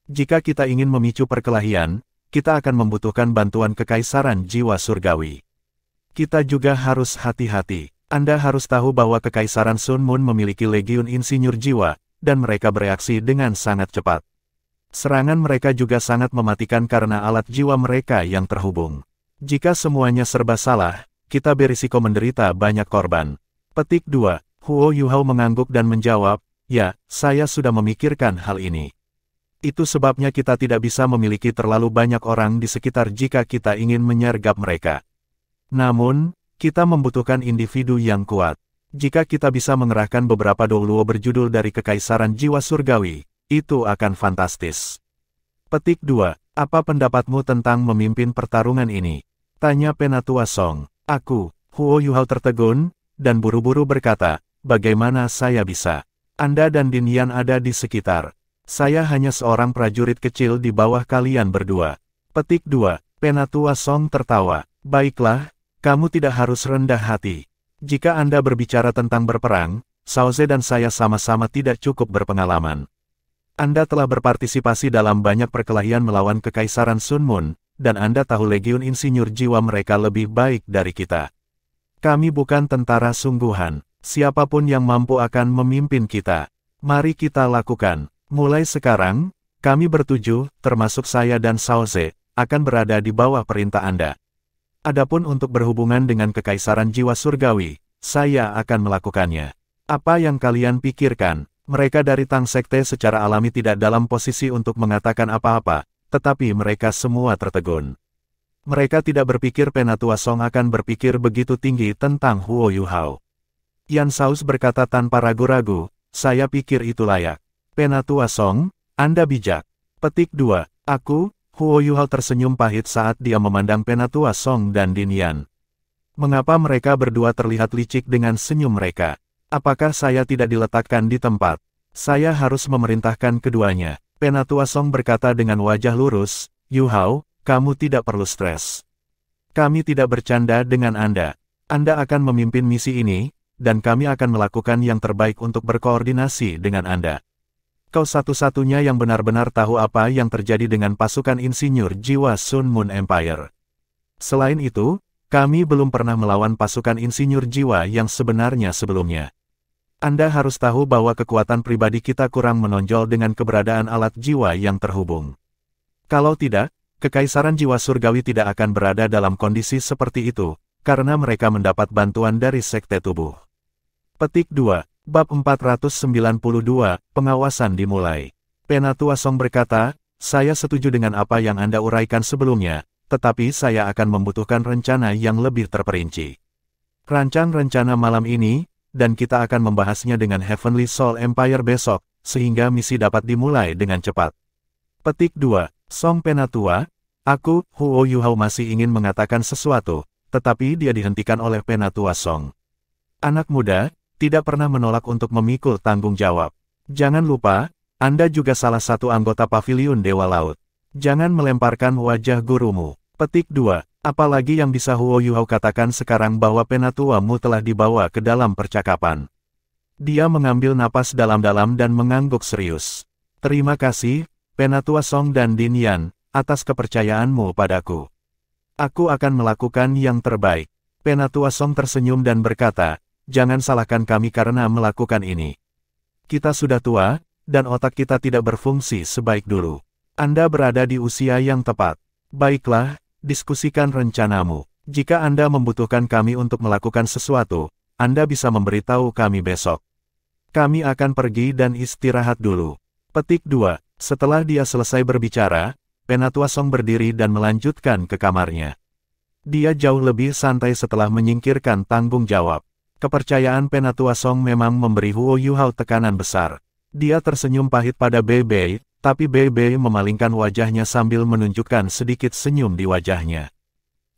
Jika kita ingin memicu perkelahian, kita akan membutuhkan bantuan Kekaisaran Jiwa Surgawi. Kita juga harus hati-hati. Anda harus tahu bahwa Kekaisaran Sun Moon memiliki legiun insinyur jiwa, dan mereka bereaksi dengan sangat cepat. Serangan mereka juga sangat mematikan karena alat jiwa mereka yang terhubung. Jika semuanya serba salah, kita berisiko menderita banyak korban. Petik 2. Huo Yuhao mengangguk dan menjawab, ya, saya sudah memikirkan hal ini. Itu sebabnya kita tidak bisa memiliki terlalu banyak orang di sekitar jika kita ingin menyergap mereka. Namun, kita membutuhkan individu yang kuat. Jika kita bisa mengerahkan beberapa Douluo berjudul dari Kekaisaran Jiwa Surgawi, itu akan fantastis. Petik 2. Apa pendapatmu tentang memimpin pertarungan ini? Tanya Penatua Song. Aku, Huo Yuhao tertegun, dan buru-buru berkata, bagaimana saya bisa? Anda dan Din Yan ada di sekitar. Saya hanya seorang prajurit kecil di bawah kalian berdua. Petik 2. Penatua Song tertawa. Baiklah, kamu tidak harus rendah hati. Jika Anda berbicara tentang berperang, Xiaoze dan saya sama-sama tidak cukup berpengalaman. Anda telah berpartisipasi dalam banyak perkelahian melawan Kekaisaran Sun Moon, dan Anda tahu legiun insinyur jiwa mereka lebih baik dari kita. Kami bukan tentara sungguhan. Siapapun yang mampu akan memimpin kita. Mari kita lakukan. Mulai sekarang, kami bertujuh, termasuk saya dan Xiaoze, akan berada di bawah perintah Anda. Adapun untuk berhubungan dengan Kekaisaran Jiwa Surgawi, saya akan melakukannya. Apa yang kalian pikirkan? Mereka dari Tang Sekte secara alami tidak dalam posisi untuk mengatakan apa-apa, tetapi mereka semua tertegun. Mereka tidak berpikir Penatua Song akan berpikir begitu tinggi tentang Huo Yuhao. Yan Saus berkata tanpa ragu-ragu, saya pikir itu layak. Penatua Song, Anda bijak. Petik 2. Aku, Huo Yuhao tersenyum pahit saat dia memandang Penatua Song dan Din Yan. Mengapa mereka berdua terlihat licik dengan senyum mereka? Apakah saya tidak diletakkan di tempat? Saya harus memerintahkan keduanya. Penatua Song berkata dengan wajah lurus, Yuhao, kamu tidak perlu stres. Kami tidak bercanda dengan Anda. Anda akan memimpin misi ini, dan kami akan melakukan yang terbaik untuk berkoordinasi dengan Anda. Kau satu-satunya yang benar-benar tahu apa yang terjadi dengan pasukan insinyur jiwa Sun Moon Empire. Selain itu, kami belum pernah melawan pasukan insinyur jiwa yang sebenarnya sebelumnya. Anda harus tahu bahwa kekuatan pribadi kita kurang menonjol dengan keberadaan alat jiwa yang terhubung. Kalau tidak, Kekaisaran Jiwa Surgawi tidak akan berada dalam kondisi seperti itu, karena mereka mendapat bantuan dari Sekte Tubuh. Petik 2. Bab 492, Pengawasan dimulai. Penatua Song berkata, saya setuju dengan apa yang Anda uraikan sebelumnya, tetapi saya akan membutuhkan rencana yang lebih terperinci. Rancang rencana malam ini, dan kita akan membahasnya dengan Heavenly Soul Empire besok, sehingga misi dapat dimulai dengan cepat. Petik 2. Song Penatua, aku, Huo Yuhao masih ingin mengatakan sesuatu, tetapi dia dihentikan oleh Penatua Song. Anak muda, tidak pernah menolak untuk memikul tanggung jawab. Jangan lupa, Anda juga salah satu anggota Paviliun Dewa Laut. Jangan melemparkan wajah gurumu. Petik 2. Apalagi yang bisa Huo Yuhao katakan sekarang bahwa Penatuamu telah dibawa ke dalam percakapan. Dia mengambil napas dalam-dalam dan mengangguk serius. Terima kasih, Penatua Song dan Din Yan, atas kepercayaanmu padaku. Aku akan melakukan yang terbaik. Penatua Song tersenyum dan berkata, jangan salahkan kami karena melakukan ini. Kita sudah tua, dan otak kita tidak berfungsi sebaik dulu. Anda berada di usia yang tepat. Baiklah, diskusikan rencanamu. Jika Anda membutuhkan kami untuk melakukan sesuatu, Anda bisa memberitahu kami besok. Kami akan pergi dan istirahat dulu. Petik 2. Setelah dia selesai berbicara, Penatua Song berdiri dan melanjutkan ke kamarnya. Dia jauh lebih santai setelah menyingkirkan tanggung jawab. Kepercayaan Penatua Song memang memberi Huo Yuhao tekanan besar. Dia tersenyum pahit pada Bei, tapi Bei memalingkan wajahnya sambil menunjukkan sedikit senyum di wajahnya.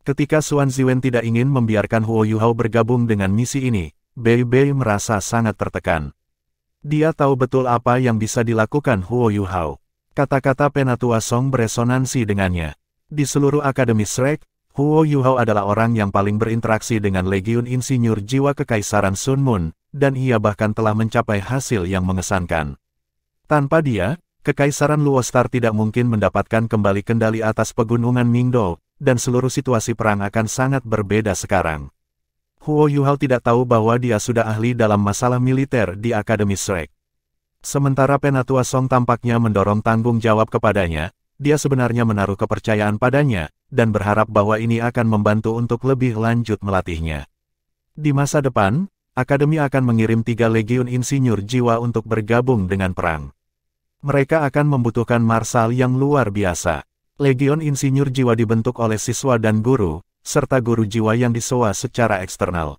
Ketika Xuan Ziwen tidak ingin membiarkan Huo Yuhao bergabung dengan misi ini, Bei merasa sangat tertekan. Dia tahu betul apa yang bisa dilakukan Huo Yuhao. Kata-kata Penatua Song beresonansi dengannya. Di seluruh Akademi Shrek, Huo Yuhao adalah orang yang paling berinteraksi dengan Legiun Insinyur Jiwa Kekaisaran Sun Moon, dan ia bahkan telah mencapai hasil yang mengesankan. Tanpa dia, Kekaisaran Luostar tidak mungkin mendapatkan kembali kendali atas pegunungan Mingdo, dan seluruh situasi perang akan sangat berbeda sekarang. Huo Yuhao tidak tahu bahwa dia sudah ahli dalam masalah militer di Akademi Shrek. Sementara Penatua Song tampaknya mendorong tanggung jawab kepadanya, dia sebenarnya menaruh kepercayaan padanya, dan berharap bahwa ini akan membantu untuk lebih lanjut melatihnya. Di masa depan, Akademi akan mengirim 3 Legiun Insinyur Jiwa untuk bergabung dengan perang. Mereka akan membutuhkan marsal yang luar biasa. Legiun Insinyur Jiwa dibentuk oleh siswa dan guru, serta guru jiwa yang disewa secara eksternal.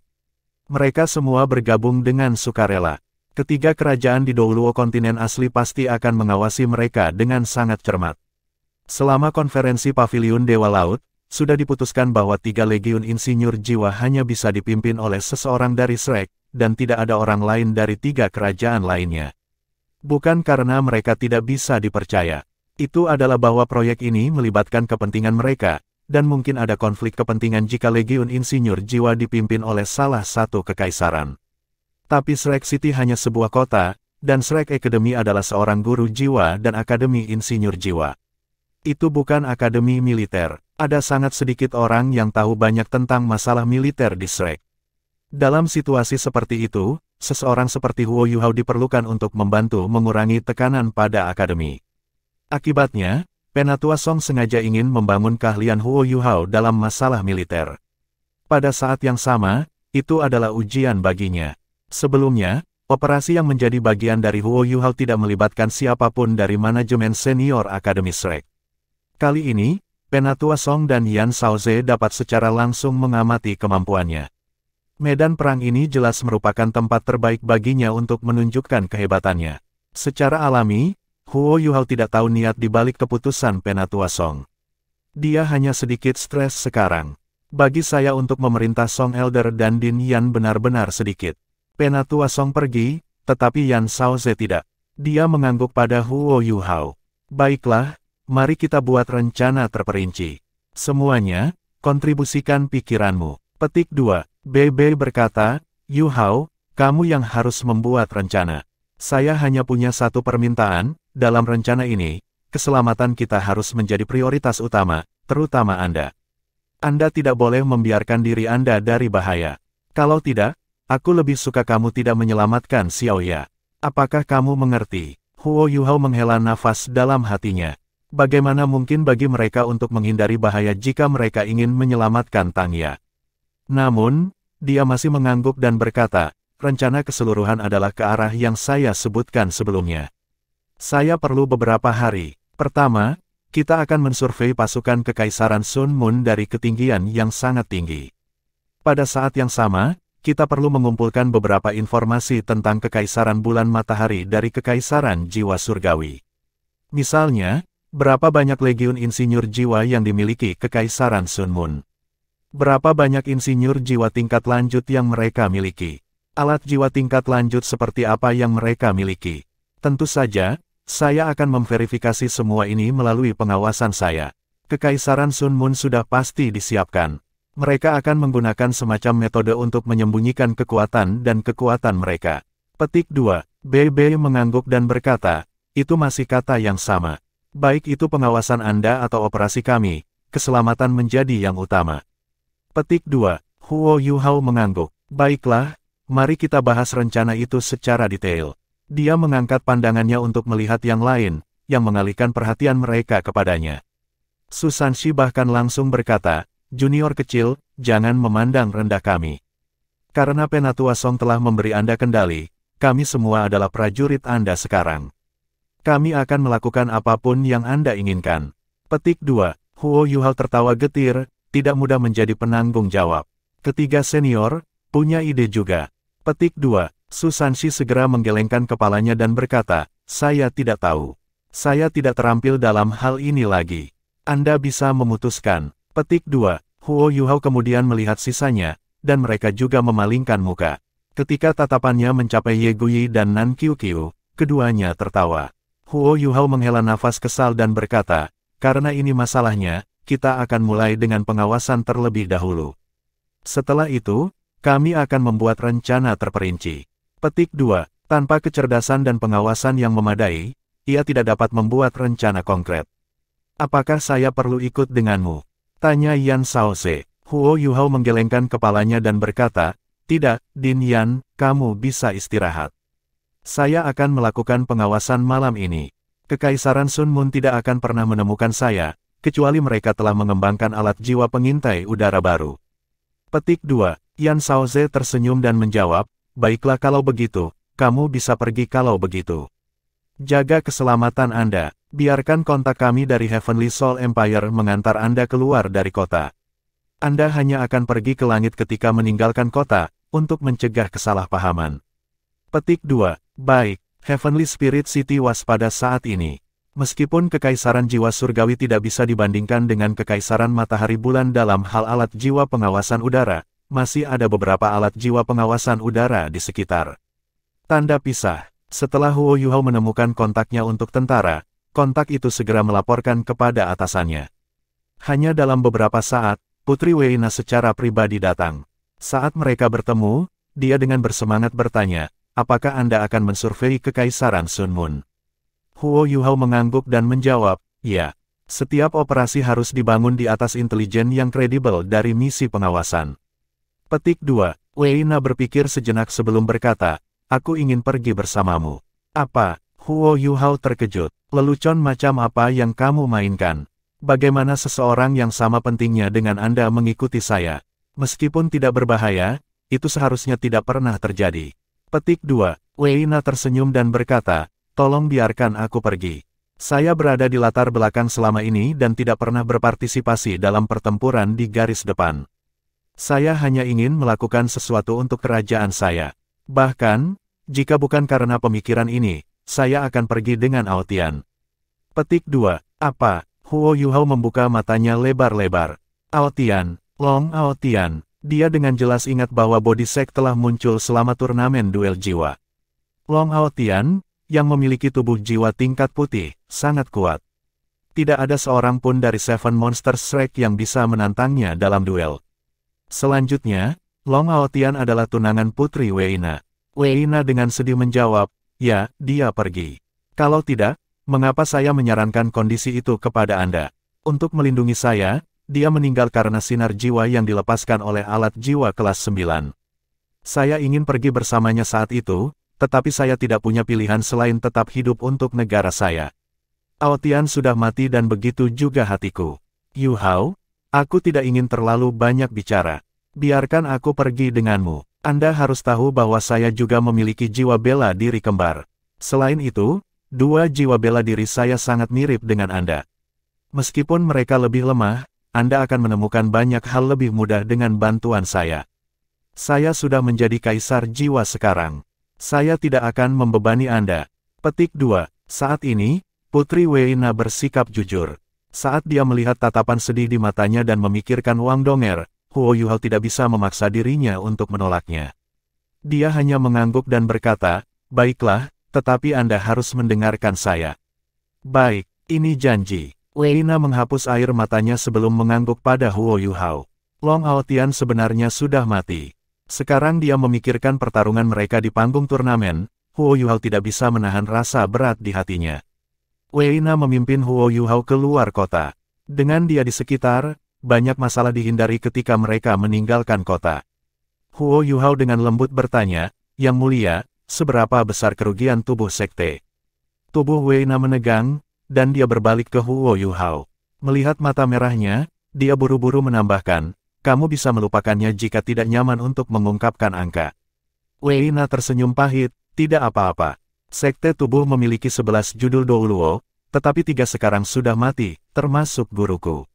Mereka semua bergabung dengan sukarela. Ketiga kerajaan di Douluo kontinen asli pasti akan mengawasi mereka dengan sangat cermat. Selama konferensi Paviliun Dewa Laut, sudah diputuskan bahwa 3 Legiun Insinyur Jiwa hanya bisa dipimpin oleh seseorang dari Shrek, dan tidak ada orang lain dari 3 kerajaan lainnya. Bukan karena mereka tidak bisa dipercaya. Itu adalah bahwa proyek ini melibatkan kepentingan mereka, dan mungkin ada konflik kepentingan jika Legiun Insinyur Jiwa dipimpin oleh salah satu kekaisaran. Tapi Shrek City hanya sebuah kota, dan Shrek Academy adalah seorang guru jiwa dan Akademi Insinyur Jiwa. Itu bukan akademi militer. Ada sangat sedikit orang yang tahu banyak tentang masalah militer di Shrek. Dalam situasi seperti itu, seseorang seperti Huo Yuhao diperlukan untuk membantu mengurangi tekanan pada akademi. Akibatnya, Penatua Song sengaja ingin membangun keahlian Huo Yuhao dalam masalah militer. Pada saat yang sama, itu adalah ujian baginya. Sebelumnya, operasi yang menjadi bagian dari Huo Yuhao tidak melibatkan siapapun dari manajemen senior Akademi Shrek. Kali ini, Penatua Song dan Yan Shaoze dapat secara langsung mengamati kemampuannya. Medan perang ini jelas merupakan tempat terbaik baginya untuk menunjukkan kehebatannya. Secara alami, Huo Yuhao tidak tahu niat di balik keputusan Penatua Song. Dia hanya sedikit stres sekarang. Bagi saya untuk memerintah Song Elder dan Din Yan benar-benar sedikit. Penatua Song pergi, tetapi Yan Shaoze tidak. Dia mengangguk pada Huo Yuhao. Baiklah, mari kita buat rencana terperinci. Semuanya, kontribusikan pikiranmu. Petik 2. Bei berkata, Yuhao, kamu yang harus membuat rencana. Saya hanya punya satu permintaan. Dalam rencana ini, keselamatan kita harus menjadi prioritas utama, terutama Anda. Anda tidak boleh membiarkan diri Anda dari bahaya. Kalau tidak, aku lebih suka kamu tidak menyelamatkan Xiaoya. Apakah kamu mengerti? Huo Yuhao menghela nafas dalam hatinya. Bagaimana mungkin bagi mereka untuk menghindari bahaya jika mereka ingin menyelamatkan Tang Ya? Namun, dia masih mengangguk dan berkata, rencana keseluruhan adalah ke arah yang saya sebutkan sebelumnya. Saya perlu beberapa hari. Pertama, kita akan mensurvei pasukan Kekaisaran Sun Moon dari ketinggian yang sangat tinggi. Pada saat yang sama, kita perlu mengumpulkan beberapa informasi tentang Kekaisaran Bulan Matahari dari Kekaisaran Jiwa Surgawi. Misalnya, berapa banyak legiun insinyur jiwa yang dimiliki Kekaisaran Sun Moon? Berapa banyak insinyur jiwa tingkat lanjut yang mereka miliki? Alat jiwa tingkat lanjut seperti apa yang mereka miliki? Tentu saja, saya akan memverifikasi semua ini melalui pengawasan saya. Kekaisaran Sun Moon sudah pasti disiapkan. Mereka akan menggunakan semacam metode untuk menyembunyikan kekuatan dan kekuatan mereka. Petik 2. BB mengangguk dan berkata, itu masih kata yang sama. Baik itu pengawasan Anda atau operasi kami, keselamatan menjadi yang utama. Petik 2. Huo Yuhao mengangguk. Baiklah, mari kita bahas rencana itu secara detail. Dia mengangkat pandangannya untuk melihat yang lain, yang mengalihkan perhatian mereka kepadanya. Susanshi bahkan langsung berkata, junior kecil, jangan memandang rendah kami. Karena Penatua Song telah memberi Anda kendali, kami semua adalah prajurit Anda sekarang. Kami akan melakukan apapun yang Anda inginkan. Petik 2. Huo Yuhao tertawa getir, tidak mudah menjadi penanggung jawab. Ketiga senior, punya ide juga. Petik 2. Susanshi segera menggelengkan kepalanya dan berkata, saya tidak tahu. Saya tidak terampil dalam hal ini lagi. Anda bisa memutuskan. Petik 2. Huo Yuhao kemudian melihat sisanya, dan mereka juga memalingkan muka. Ketika tatapannya mencapai Ye Guyi dan Nan Qiuqiu, keduanya tertawa. Huo Yuhao menghela nafas kesal dan berkata, karena ini masalahnya, kita akan mulai dengan pengawasan terlebih dahulu. Setelah itu, kami akan membuat rencana terperinci. Petik 2. Tanpa kecerdasan dan pengawasan yang memadai, ia tidak dapat membuat rencana konkret. Apakah saya perlu ikut denganmu? Tanya Yan Shaoze. Huo Yuhao menggelengkan kepalanya dan berkata, tidak, Din Yan, kamu bisa istirahat. Saya akan melakukan pengawasan malam ini. Kekaisaran Sun Moon tidak akan pernah menemukan saya, kecuali mereka telah mengembangkan alat jiwa pengintai udara baru. Petik 2. Yan Shaoze tersenyum dan menjawab, baiklah kalau begitu, kamu bisa pergi kalau begitu. Jaga keselamatan Anda. Biarkan kontak kami dari Heavenly Soul Empire mengantar Anda keluar dari kota. Anda hanya akan pergi ke langit ketika meninggalkan kota, untuk mencegah kesalahpahaman. Petik 2. Baik, Heavenly Spirit City waspada saat ini. Meskipun Kekaisaran Jiwa Surgawi tidak bisa dibandingkan dengan Kekaisaran Matahari Bulan dalam hal alat jiwa pengawasan udara, masih ada beberapa alat jiwa pengawasan udara di sekitar. Tanda pisah. Setelah Huo Yuhao menemukan kontaknya untuk tentara, kontak itu segera melaporkan kepada atasannya. Hanya dalam beberapa saat, Putri Weina secara pribadi datang. Saat mereka bertemu, dia dengan bersemangat bertanya, apakah Anda akan mensurvei Kekaisaran Sun Moon? Huo Yuhao mengangguk dan menjawab, ya. Setiap operasi harus dibangun di atas intelijen yang kredibel dari misi pengawasan. Petik 2. Weina berpikir sejenak sebelum berkata, aku ingin pergi bersamamu. Apa? Huo Yuhao terkejut. Lelucon macam apa yang kamu mainkan? Bagaimana seseorang yang sama pentingnya dengan Anda mengikuti saya? Meskipun tidak berbahaya, itu seharusnya tidak pernah terjadi. Petik 2. Weina tersenyum dan berkata, tolong biarkan aku pergi. Saya berada di latar belakang selama ini dan tidak pernah berpartisipasi dalam pertempuran di garis depan. Saya hanya ingin melakukan sesuatu untuk kerajaan saya. Bahkan, jika bukan karena pemikiran ini, saya akan pergi dengan Aotian. Petik 2. Apa? Huo Yuhao membuka matanya lebar-lebar. Aotian, Long Aotian. Dia dengan jelas ingat bahwa Body Sect telah muncul selama turnamen duel jiwa. Long Aotian, yang memiliki tubuh jiwa tingkat putih, sangat kuat. Tidak ada seorang pun dari Seven Monsters Shrek yang bisa menantangnya dalam duel. Selanjutnya, Long Aotian adalah tunangan Putri Weina. Weina dengan sedih menjawab, ya, dia pergi. Kalau tidak, mengapa saya menyarankan kondisi itu kepada Anda? Untuk melindungi saya, dia meninggal karena sinar jiwa yang dilepaskan oleh alat jiwa kelas 9. Saya ingin pergi bersamanya saat itu, tetapi saya tidak punya pilihan selain tetap hidup untuk negara saya. Aotian sudah mati dan begitu juga hatiku. Yuhao, aku tidak ingin terlalu banyak bicara. Biarkan aku pergi denganmu. Anda harus tahu bahwa saya juga memiliki jiwa bela diri kembar. Selain itu, dua jiwa bela diri saya sangat mirip dengan Anda. Meskipun mereka lebih lemah, Anda akan menemukan banyak hal lebih mudah dengan bantuan saya. Saya sudah menjadi kaisar jiwa sekarang. Saya tidak akan membebani Anda. Petik 2. Saat ini, Putri Weina bersikap jujur. Saat dia melihat tatapan sedih di matanya dan memikirkan Wang Donger, Huo Yuhao tidak bisa memaksa dirinya untuk menolaknya. Dia hanya mengangguk dan berkata, "Baiklah, tetapi Anda harus mendengarkan saya." "Baik, ini janji." Weina menghapus air matanya sebelum mengangguk pada Huo Yuhao. Long Aotian sebenarnya sudah mati. Sekarang dia memikirkan pertarungan mereka di panggung turnamen, Huo Yuhao tidak bisa menahan rasa berat di hatinya. Weina memimpin Huo Yuhao keluar kota. Dengan dia di sekitar, banyak masalah dihindari ketika mereka meninggalkan kota. Huo Yuhao dengan lembut bertanya, "Yang mulia, seberapa besar kerugian tubuh sekte?" Tubuh Weina menegang, dan dia berbalik ke Huo Yuhao. Melihat mata merahnya, dia buru-buru menambahkan, "Kamu bisa melupakannya jika tidak nyaman untuk mengungkapkan angka." Weina tersenyum pahit, "Tidak apa-apa. Sekte tubuh memiliki 11 judul Douluo, tetapi 3 sekarang sudah mati, termasuk guruku.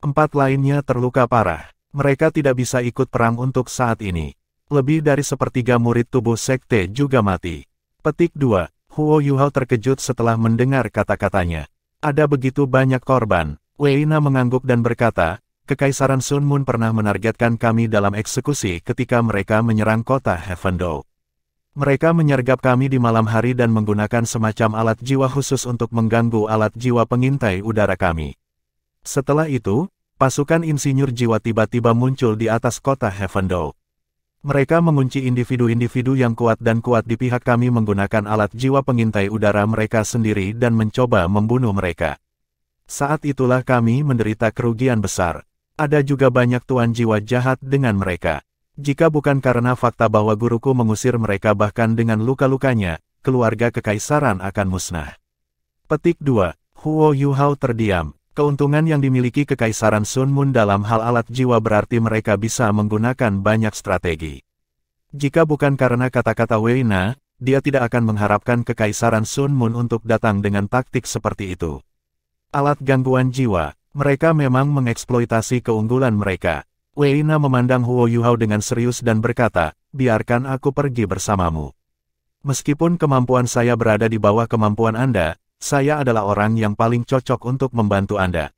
4 lainnya terluka parah. Mereka tidak bisa ikut perang untuk saat ini. Lebih dari sepertiga murid tubuh sekte juga mati." Petik 2. Huo Yuhao terkejut setelah mendengar kata-katanya. Ada begitu banyak korban. Weina mengangguk dan berkata, "Kekaisaran Sun Moon pernah menargetkan kami dalam eksekusi ketika mereka menyerang kota Heavendou. Mereka menyergap kami di malam hari dan menggunakan semacam alat jiwa khusus untuk mengganggu alat jiwa pengintai udara kami. Setelah itu, pasukan insinyur jiwa tiba-tiba muncul di atas kota Heavendou. Mereka mengunci individu-individu yang kuat dan kuat di pihak kami menggunakan alat jiwa pengintai udara mereka sendiri dan mencoba membunuh mereka. Saat itulah kami menderita kerugian besar. Ada juga banyak tuan jiwa jahat dengan mereka. Jika bukan karena fakta bahwa guruku mengusir mereka bahkan dengan luka-lukanya, keluarga kekaisaran akan musnah." Petik 2. Huo Yuhao terdiam. Keuntungan yang dimiliki kekaisaran Sun Moon dalam hal alat jiwa berarti mereka bisa menggunakan banyak strategi. Jika bukan karena kata-kata Weina, dia tidak akan mengharapkan kekaisaran Sun Moon untuk datang dengan taktik seperti itu. Alat gangguan jiwa. Mereka memang mengeksploitasi keunggulan mereka. Weina memandang Huo Yuhao dengan serius dan berkata, "Biarkan aku pergi bersamamu. Meskipun kemampuan saya berada di bawah kemampuan Anda, saya adalah orang yang paling cocok untuk membantu Anda.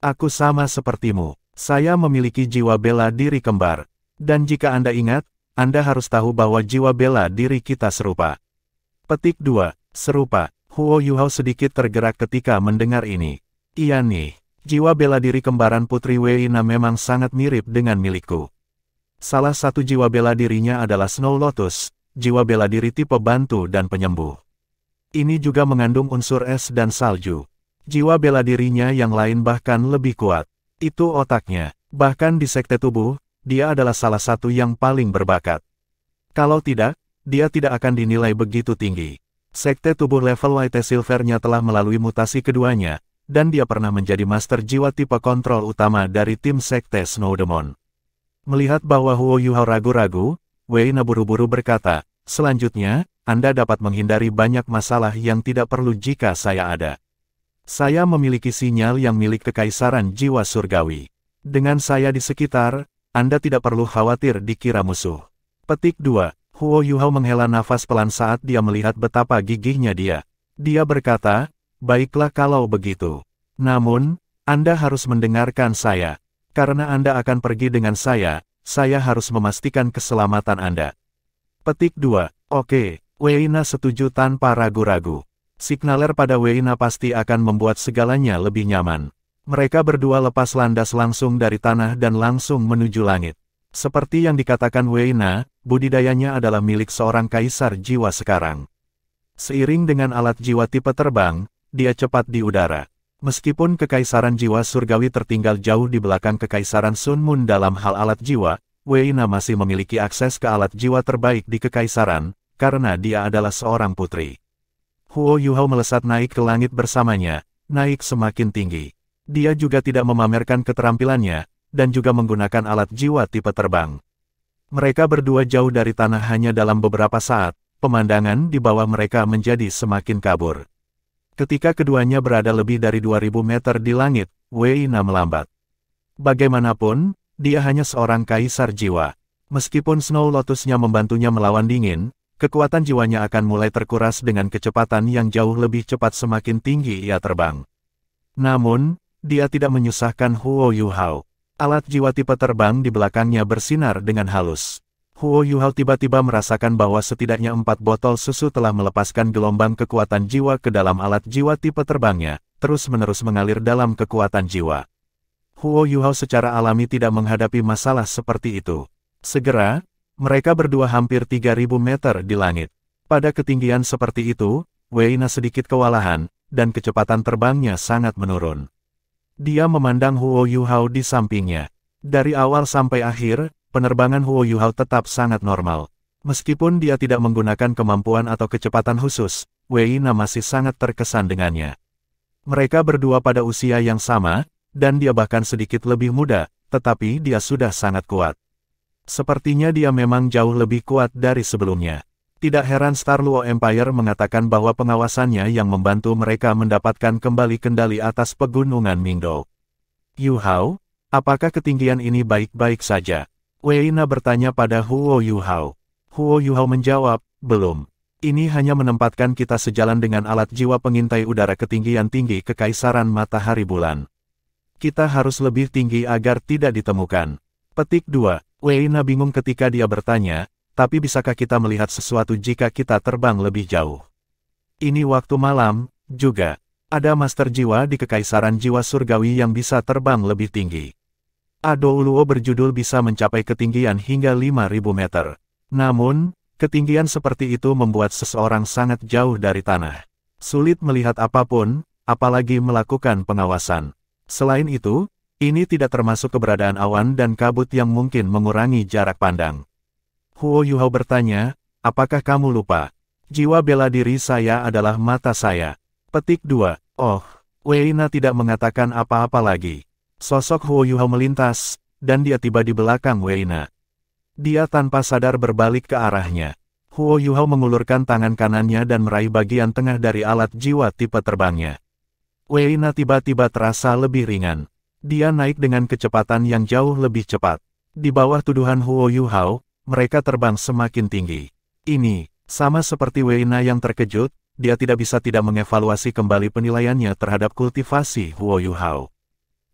Aku sama sepertimu. Saya memiliki jiwa bela diri kembar. Dan jika Anda ingat, Anda harus tahu bahwa jiwa bela diri kita serupa." Petik 2. Serupa. Huo Yuhao sedikit tergerak ketika mendengar ini. "Iya nih. Jiwa bela diri kembaran Putri Weina memang sangat mirip dengan milikku. Salah satu jiwa bela dirinya adalah Snow Lotus, jiwa bela diri tipe bantu dan penyembuh. Ini juga mengandung unsur es dan salju. Jiwa bela dirinya yang lain bahkan lebih kuat. Itu otaknya. Bahkan di sekte tubuh, dia adalah salah satu yang paling berbakat. Kalau tidak, dia tidak akan dinilai begitu tinggi. Sekte tubuh level White Silvernya telah melalui mutasi keduanya, dan dia pernah menjadi master jiwa tipe kontrol utama dari tim sekte Snow Demon." Melihat bahwa Huo Yuhao ragu-ragu, Weina buru-buru berkata, "Selanjutnya, Anda dapat menghindari banyak masalah yang tidak perlu jika saya ada. Saya memiliki sinyal yang milik kekaisaran jiwa surgawi. Dengan saya di sekitar, Anda tidak perlu khawatir dikira musuh." Petik 2. Huo Yuhao menghela nafas pelan saat dia melihat betapa gigihnya dia. Dia berkata, "Baiklah kalau begitu. Namun, Anda harus mendengarkan saya. Karena Anda akan pergi dengan saya harus memastikan keselamatan Anda." Petik 2. Oke, Weina setuju tanpa ragu-ragu. Signaler pada Weina pasti akan membuat segalanya lebih nyaman. Mereka berdua lepas landas langsung dari tanah dan langsung menuju langit. Seperti yang dikatakan Weina, budidayanya adalah milik seorang kaisar jiwa sekarang. Seiring dengan alat jiwa tipe terbang, dia cepat di udara. Meskipun kekaisaran jiwa surgawi tertinggal jauh di belakang kekaisaran Sun Moon dalam hal alat jiwa, Weina masih memiliki akses ke alat jiwa terbaik di kekaisaran, karena dia adalah seorang putri. Huo Yuhao melesat naik ke langit bersamanya, naik semakin tinggi. Dia juga tidak memamerkan keterampilannya, dan juga menggunakan alat jiwa tipe terbang. Mereka berdua jauh dari tanah hanya dalam beberapa saat, pemandangan di bawah mereka menjadi semakin kabur. Ketika keduanya berada lebih dari 2000 meter di langit, Weina melambat. Bagaimanapun, dia hanya seorang kaisar jiwa. Meskipun Snow Lotus-nya membantunya melawan dingin, kekuatan jiwanya akan mulai terkuras dengan kecepatan yang jauh lebih cepat semakin tinggi ia terbang. Namun, dia tidak menyusahkan Huo Yuhao. Alat jiwa tipe terbang di belakangnya bersinar dengan halus. Huo Yuhao tiba-tiba merasakan bahwa setidaknya 4 botol susu telah melepaskan gelombang kekuatan jiwa ke dalam alat jiwa tipe terbangnya, terus-menerus mengalir dalam kekuatan jiwa. Huo Yuhao secara alami tidak menghadapi masalah seperti itu. Segera, mereka berdua hampir 3.000 meter di langit. Pada ketinggian seperti itu, Wei Na sedikit kewalahan, dan kecepatan terbangnya sangat menurun. Dia memandang Huo Yuhao di sampingnya. Dari awal sampai akhir, penerbangan Huo Yuhao tetap sangat normal. Meskipun dia tidak menggunakan kemampuan atau kecepatan khusus, Wei Na masih sangat terkesan dengannya. Mereka berdua pada usia yang sama, dan dia bahkan sedikit lebih muda, tetapi dia sudah sangat kuat. Sepertinya dia memang jauh lebih kuat dari sebelumnya. Tidak heran Star Luo Empire mengatakan bahwa pengawasannya yang membantu mereka mendapatkan kembali kendali atas pegunungan Mingdou. Yuhao, apakah ketinggian ini baik-baik saja? Wei Na bertanya pada Huo Yuhao. Huo Yuhao menjawab, belum. Ini hanya menempatkan kita sejalan dengan alat jiwa pengintai udara ketinggian tinggi Kekaisaran Matahari Bulan. Kita harus lebih tinggi agar tidak ditemukan. Petik 2. Wei Na bingung ketika dia bertanya, tapi bisakah kita melihat sesuatu jika kita terbang lebih jauh? Ini waktu malam, juga. Ada master jiwa di Kekaisaran Jiwa Surgawi yang bisa terbang lebih tinggi. Ado Luo berjudul bisa mencapai ketinggian hingga 5.000 meter. Namun, ketinggian seperti itu membuat seseorang sangat jauh dari tanah. Sulit melihat apapun, apalagi melakukan pengawasan. Selain itu, ini tidak termasuk keberadaan awan dan kabut yang mungkin mengurangi jarak pandang. Huo Yuhao bertanya, apakah kamu lupa? Jiwa bela diri saya adalah mata saya. Petik 2. Oh, Wei Na tidak mengatakan apa-apa lagi. Sosok Huo Yuhao melintas, dan dia tiba di belakang Wei Na. Dia tanpa sadar berbalik ke arahnya. Huo Yuhao mengulurkan tangan kanannya dan meraih bagian tengah dari alat jiwa tipe terbangnya. Wei Na tiba-tiba terasa lebih ringan. Dia naik dengan kecepatan yang jauh lebih cepat. Di bawah tuduhan Huo Yuhao, mereka terbang semakin tinggi. Ini, sama seperti Wei Na yang terkejut, dia tidak bisa tidak mengevaluasi kembali penilaiannya terhadap kultivasi Huo Yuhao.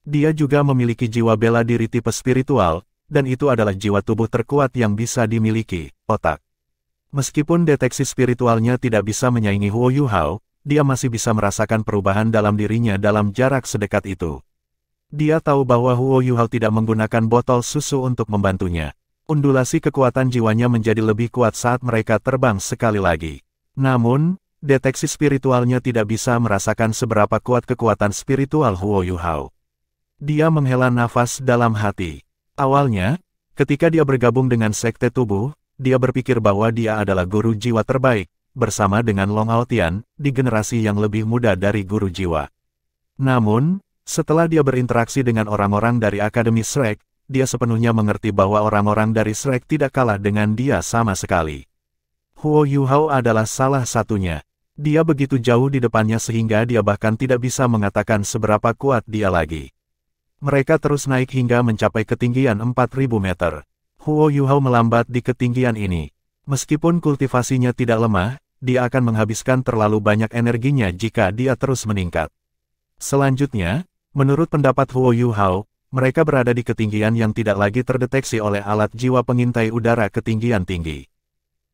Dia juga memiliki jiwa bela diri tipe spiritual, dan itu adalah jiwa tubuh terkuat yang bisa dimiliki, otak. Meskipun deteksi spiritualnya tidak bisa menyaingi Huo Yuhao, dia masih bisa merasakan perubahan dalam dirinya dalam jarak sedekat itu. Dia tahu bahwa Huo Yuhao tidak menggunakan botol susu untuk membantunya. Undulasi kekuatan jiwanya menjadi lebih kuat saat mereka terbang sekali lagi. Namun, deteksi spiritualnya tidak bisa merasakan seberapa kuat kekuatan spiritual Huo Yuhao. Dia menghela nafas dalam hati. Awalnya, ketika dia bergabung dengan Sekte Tubuh, dia berpikir bahwa dia adalah guru jiwa terbaik, bersama dengan Long Aotian, di generasi yang lebih muda dari guru jiwa. Namun, setelah dia berinteraksi dengan orang-orang dari Akademi Shrek, dia sepenuhnya mengerti bahwa orang-orang dari Shrek tidak kalah dengan dia sama sekali. Huo Yuhao adalah salah satunya. Dia begitu jauh di depannya sehingga dia bahkan tidak bisa mengatakan seberapa kuat dia lagi. Mereka terus naik hingga mencapai ketinggian 4.000 meter. Huo Yuhao melambat di ketinggian ini. Meskipun kultivasinya tidak lemah, dia akan menghabiskan terlalu banyak energinya jika dia terus meningkat. Selanjutnya, menurut pendapat Huo Yuhao, mereka berada di ketinggian yang tidak lagi terdeteksi oleh alat jiwa pengintai udara ketinggian tinggi.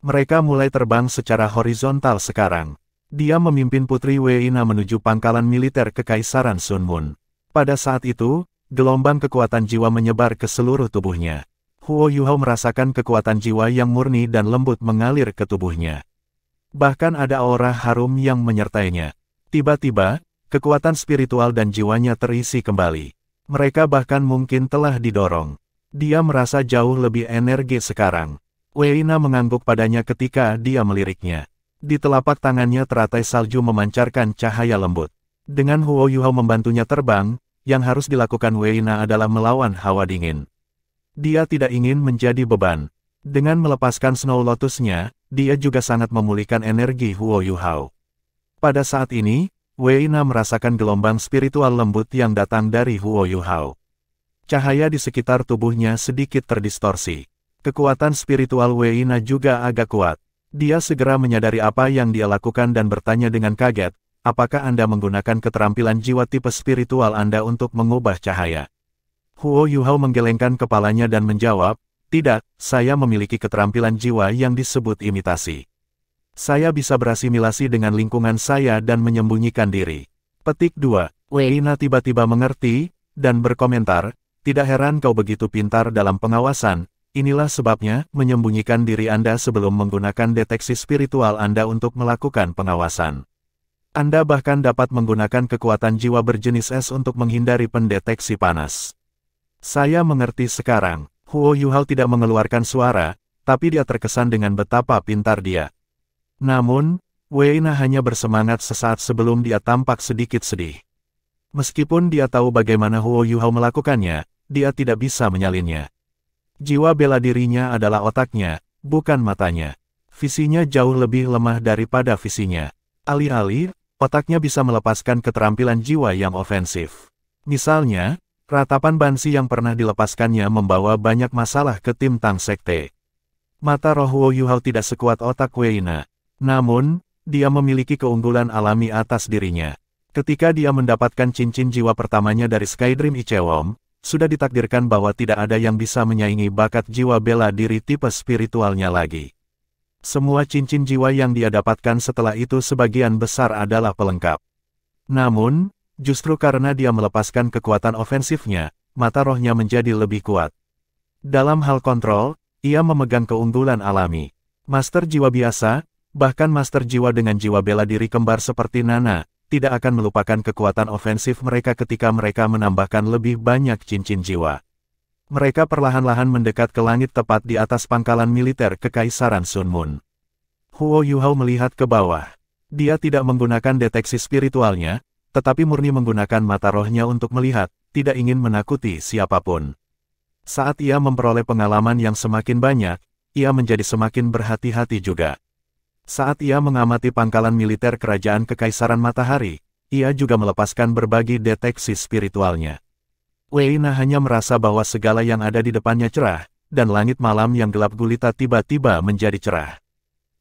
Mereka mulai terbang secara horizontal sekarang. Dia memimpin Putri Wei Na menuju pangkalan militer Kekaisaran Sun Moon. Pada saat itu, gelombang kekuatan jiwa menyebar ke seluruh tubuhnya. Huo Yuhao merasakan kekuatan jiwa yang murni dan lembut mengalir ke tubuhnya. Bahkan ada aura harum yang menyertainya. Tiba-tiba, kekuatan spiritual dan jiwanya terisi kembali. Mereka bahkan mungkin telah didorong. Dia merasa jauh lebih energi sekarang. Wei Na mengangguk padanya ketika dia meliriknya. Di telapak tangannya teratai salju memancarkan cahaya lembut. Dengan Huo Yuhao membantunya terbang, yang harus dilakukan Wei Na adalah melawan hawa dingin. Dia tidak ingin menjadi beban. Dengan melepaskan Snow Lotus-nya, dia juga sangat memulihkan energi Huo Yuhao. Pada saat ini, Wei Na merasakan gelombang spiritual lembut yang datang dari Huo Yuhao. Cahaya di sekitar tubuhnya sedikit terdistorsi. Kekuatan spiritual Wei Na juga agak kuat. Dia segera menyadari apa yang dia lakukan dan bertanya dengan kaget, apakah Anda menggunakan keterampilan jiwa tipe spiritual Anda untuk mengubah cahaya? Huo Yuhao menggelengkan kepalanya dan menjawab, tidak, saya memiliki keterampilan jiwa yang disebut imitasi. Saya bisa berasimilasi dengan lingkungan saya dan menyembunyikan diri. Petik 2. Wei Na tiba-tiba mengerti, dan berkomentar, tidak heran kau begitu pintar dalam pengawasan, inilah sebabnya menyembunyikan diri Anda sebelum menggunakan deteksi spiritual Anda untuk melakukan pengawasan. Anda bahkan dapat menggunakan kekuatan jiwa berjenis es untuk menghindari pendeteksi panas. Saya mengerti sekarang. Huo Yuhao tidak mengeluarkan suara, tapi dia terkesan dengan betapa pintar dia. Namun, Wei Na hanya bersemangat sesaat sebelum dia tampak sedikit sedih. Meskipun dia tahu bagaimana Huo Yuhao melakukannya, dia tidak bisa menyalinnya. Jiwa bela dirinya adalah otaknya, bukan matanya. Visinya jauh lebih lemah daripada visinya. Alih-alih, otaknya bisa melepaskan keterampilan jiwa yang ofensif. Misalnya, ratapan Bansi yang pernah dilepaskannya membawa banyak masalah ke tim Tang Sekte. Mata roh Huo Yuhao tidak sekuat otak Wei Na. Namun, dia memiliki keunggulan alami atas dirinya. Ketika dia mendapatkan cincin jiwa pertamanya dari Skydream Ichewom, sudah ditakdirkan bahwa tidak ada yang bisa menyaingi bakat jiwa bela diri tipe spiritualnya lagi. Semua cincin jiwa yang dia dapatkan setelah itu sebagian besar adalah pelengkap. Namun, justru karena dia melepaskan kekuatan ofensifnya, mata rohnya menjadi lebih kuat. Dalam hal kontrol, ia memegang keunggulan alami. Master jiwa biasa, bahkan master jiwa dengan jiwa bela diri kembar seperti Nana, tidak akan melupakan kekuatan ofensif mereka ketika mereka menambahkan lebih banyak cincin jiwa. Mereka perlahan-lahan mendekat ke langit tepat di atas pangkalan militer Kekaisaran Sun Moon. Huo Yuhao melihat ke bawah. Dia tidak menggunakan deteksi spiritualnya, tetapi murni menggunakan mata rohnya untuk melihat, tidak ingin menakuti siapapun. Saat ia memperoleh pengalaman yang semakin banyak, ia menjadi semakin berhati-hati juga. Saat ia mengamati pangkalan militer Kerajaan Kekaisaran Matahari, ia juga melepaskan berbagai deteksi spiritualnya. Wei Na hanya merasa bahwa segala yang ada di depannya cerah, dan langit malam yang gelap gulita tiba-tiba menjadi cerah.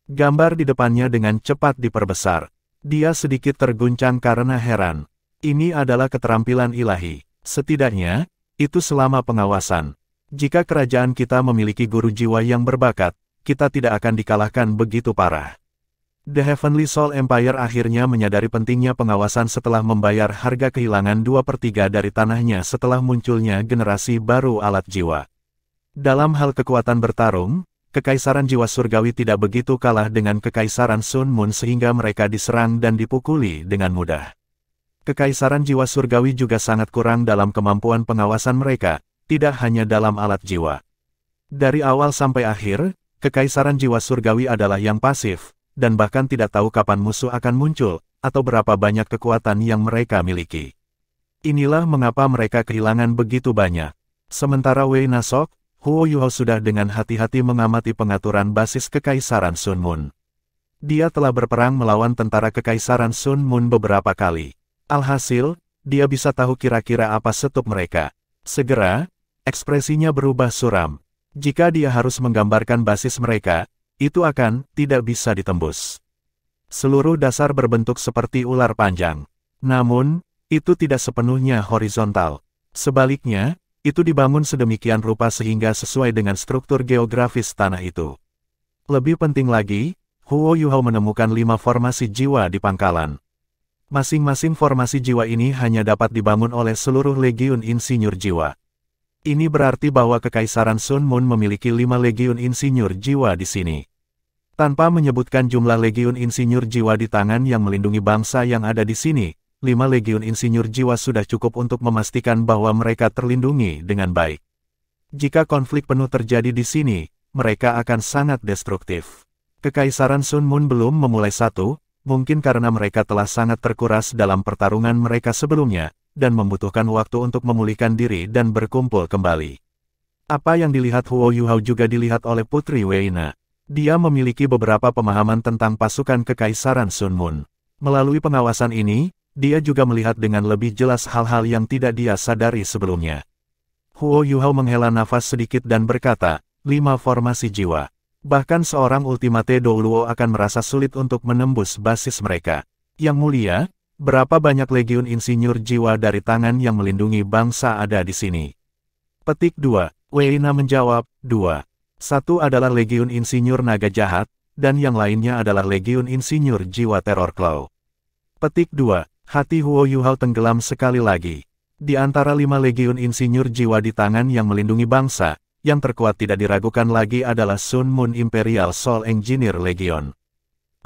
Gambar di depannya dengan cepat diperbesar. Dia sedikit terguncang karena heran. Ini adalah keterampilan ilahi. Setidaknya, itu selama pengawasan. Jika kerajaan kita memiliki guru jiwa yang berbakat, kita tidak akan dikalahkan begitu parah. The Heavenly Soul Empire akhirnya menyadari pentingnya pengawasan setelah membayar harga kehilangan 2/3 dari tanahnya setelah munculnya generasi baru alat jiwa. Dalam hal kekuatan bertarung, Kekaisaran Jiwa Surgawi tidak begitu kalah dengan Kekaisaran Sun Moon sehingga mereka diserang dan dipukuli dengan mudah. Kekaisaran Jiwa Surgawi juga sangat kurang dalam kemampuan pengawasan mereka, tidak hanya dalam alat jiwa. Dari awal sampai akhir, Kekaisaran Jiwa Surgawi adalah yang pasif, dan bahkan tidak tahu kapan musuh akan muncul, atau berapa banyak kekuatan yang mereka miliki. Inilah mengapa mereka kehilangan begitu banyak. Sementara Wei Na Sok, Huo Yuhao sudah dengan hati-hati mengamati pengaturan basis Kekaisaran Sun Moon. Dia telah berperang melawan tentara Kekaisaran Sun Moon beberapa kali. Alhasil, dia bisa tahu kira-kira apa setup mereka. Segera, ekspresinya berubah suram. Jika dia harus menggambarkan basis mereka, itu akan tidak bisa ditembus. Seluruh dasar berbentuk seperti ular panjang. Namun, itu tidak sepenuhnya horizontal. Sebaliknya, itu dibangun sedemikian rupa sehingga sesuai dengan struktur geografis tanah itu. Lebih penting lagi, Huo Yuhao menemukan 5 formasi jiwa di pangkalan. Masing-masing formasi jiwa ini hanya dapat dibangun oleh seluruh legiun insinyur jiwa. Ini berarti bahwa Kekaisaran Sun Moon memiliki 5 legiun insinyur jiwa di sini. Tanpa menyebutkan jumlah legiun insinyur jiwa di tangan yang melindungi bangsa yang ada di sini, 5 legiun insinyur jiwa sudah cukup untuk memastikan bahwa mereka terlindungi dengan baik. Jika konflik penuh terjadi di sini, mereka akan sangat destruktif. Kekaisaran Sun Moon belum memulai satu, mungkin karena mereka telah sangat terkuras dalam pertarungan mereka sebelumnya, dan membutuhkan waktu untuk memulihkan diri dan berkumpul kembali. Apa yang dilihat Huo Yuhao juga dilihat oleh Putri Wei Na. Dia memiliki beberapa pemahaman tentang pasukan Kekaisaran Sun Moon. Melalui pengawasan ini, dia juga melihat dengan lebih jelas hal-hal yang tidak dia sadari sebelumnya. Huo Yuhao menghela nafas sedikit dan berkata, 5 formasi jiwa. Bahkan seorang Ultimate Douluo akan merasa sulit untuk menembus basis mereka. Yang mulia, berapa banyak legiun insinyur jiwa dari tangan yang melindungi bangsa ada di sini? Petik 2. Weina menjawab, 2. Satu adalah legiun insinyur naga jahat, dan yang lainnya adalah legiun insinyur jiwa teror Claw. Petik 2. Hati Huo Yuhao tenggelam sekali lagi. Di antara 5 legiun insinyur jiwa di tangan yang melindungi bangsa, yang terkuat tidak diragukan lagi adalah Sun Moon Imperial Soul Engineer Legion.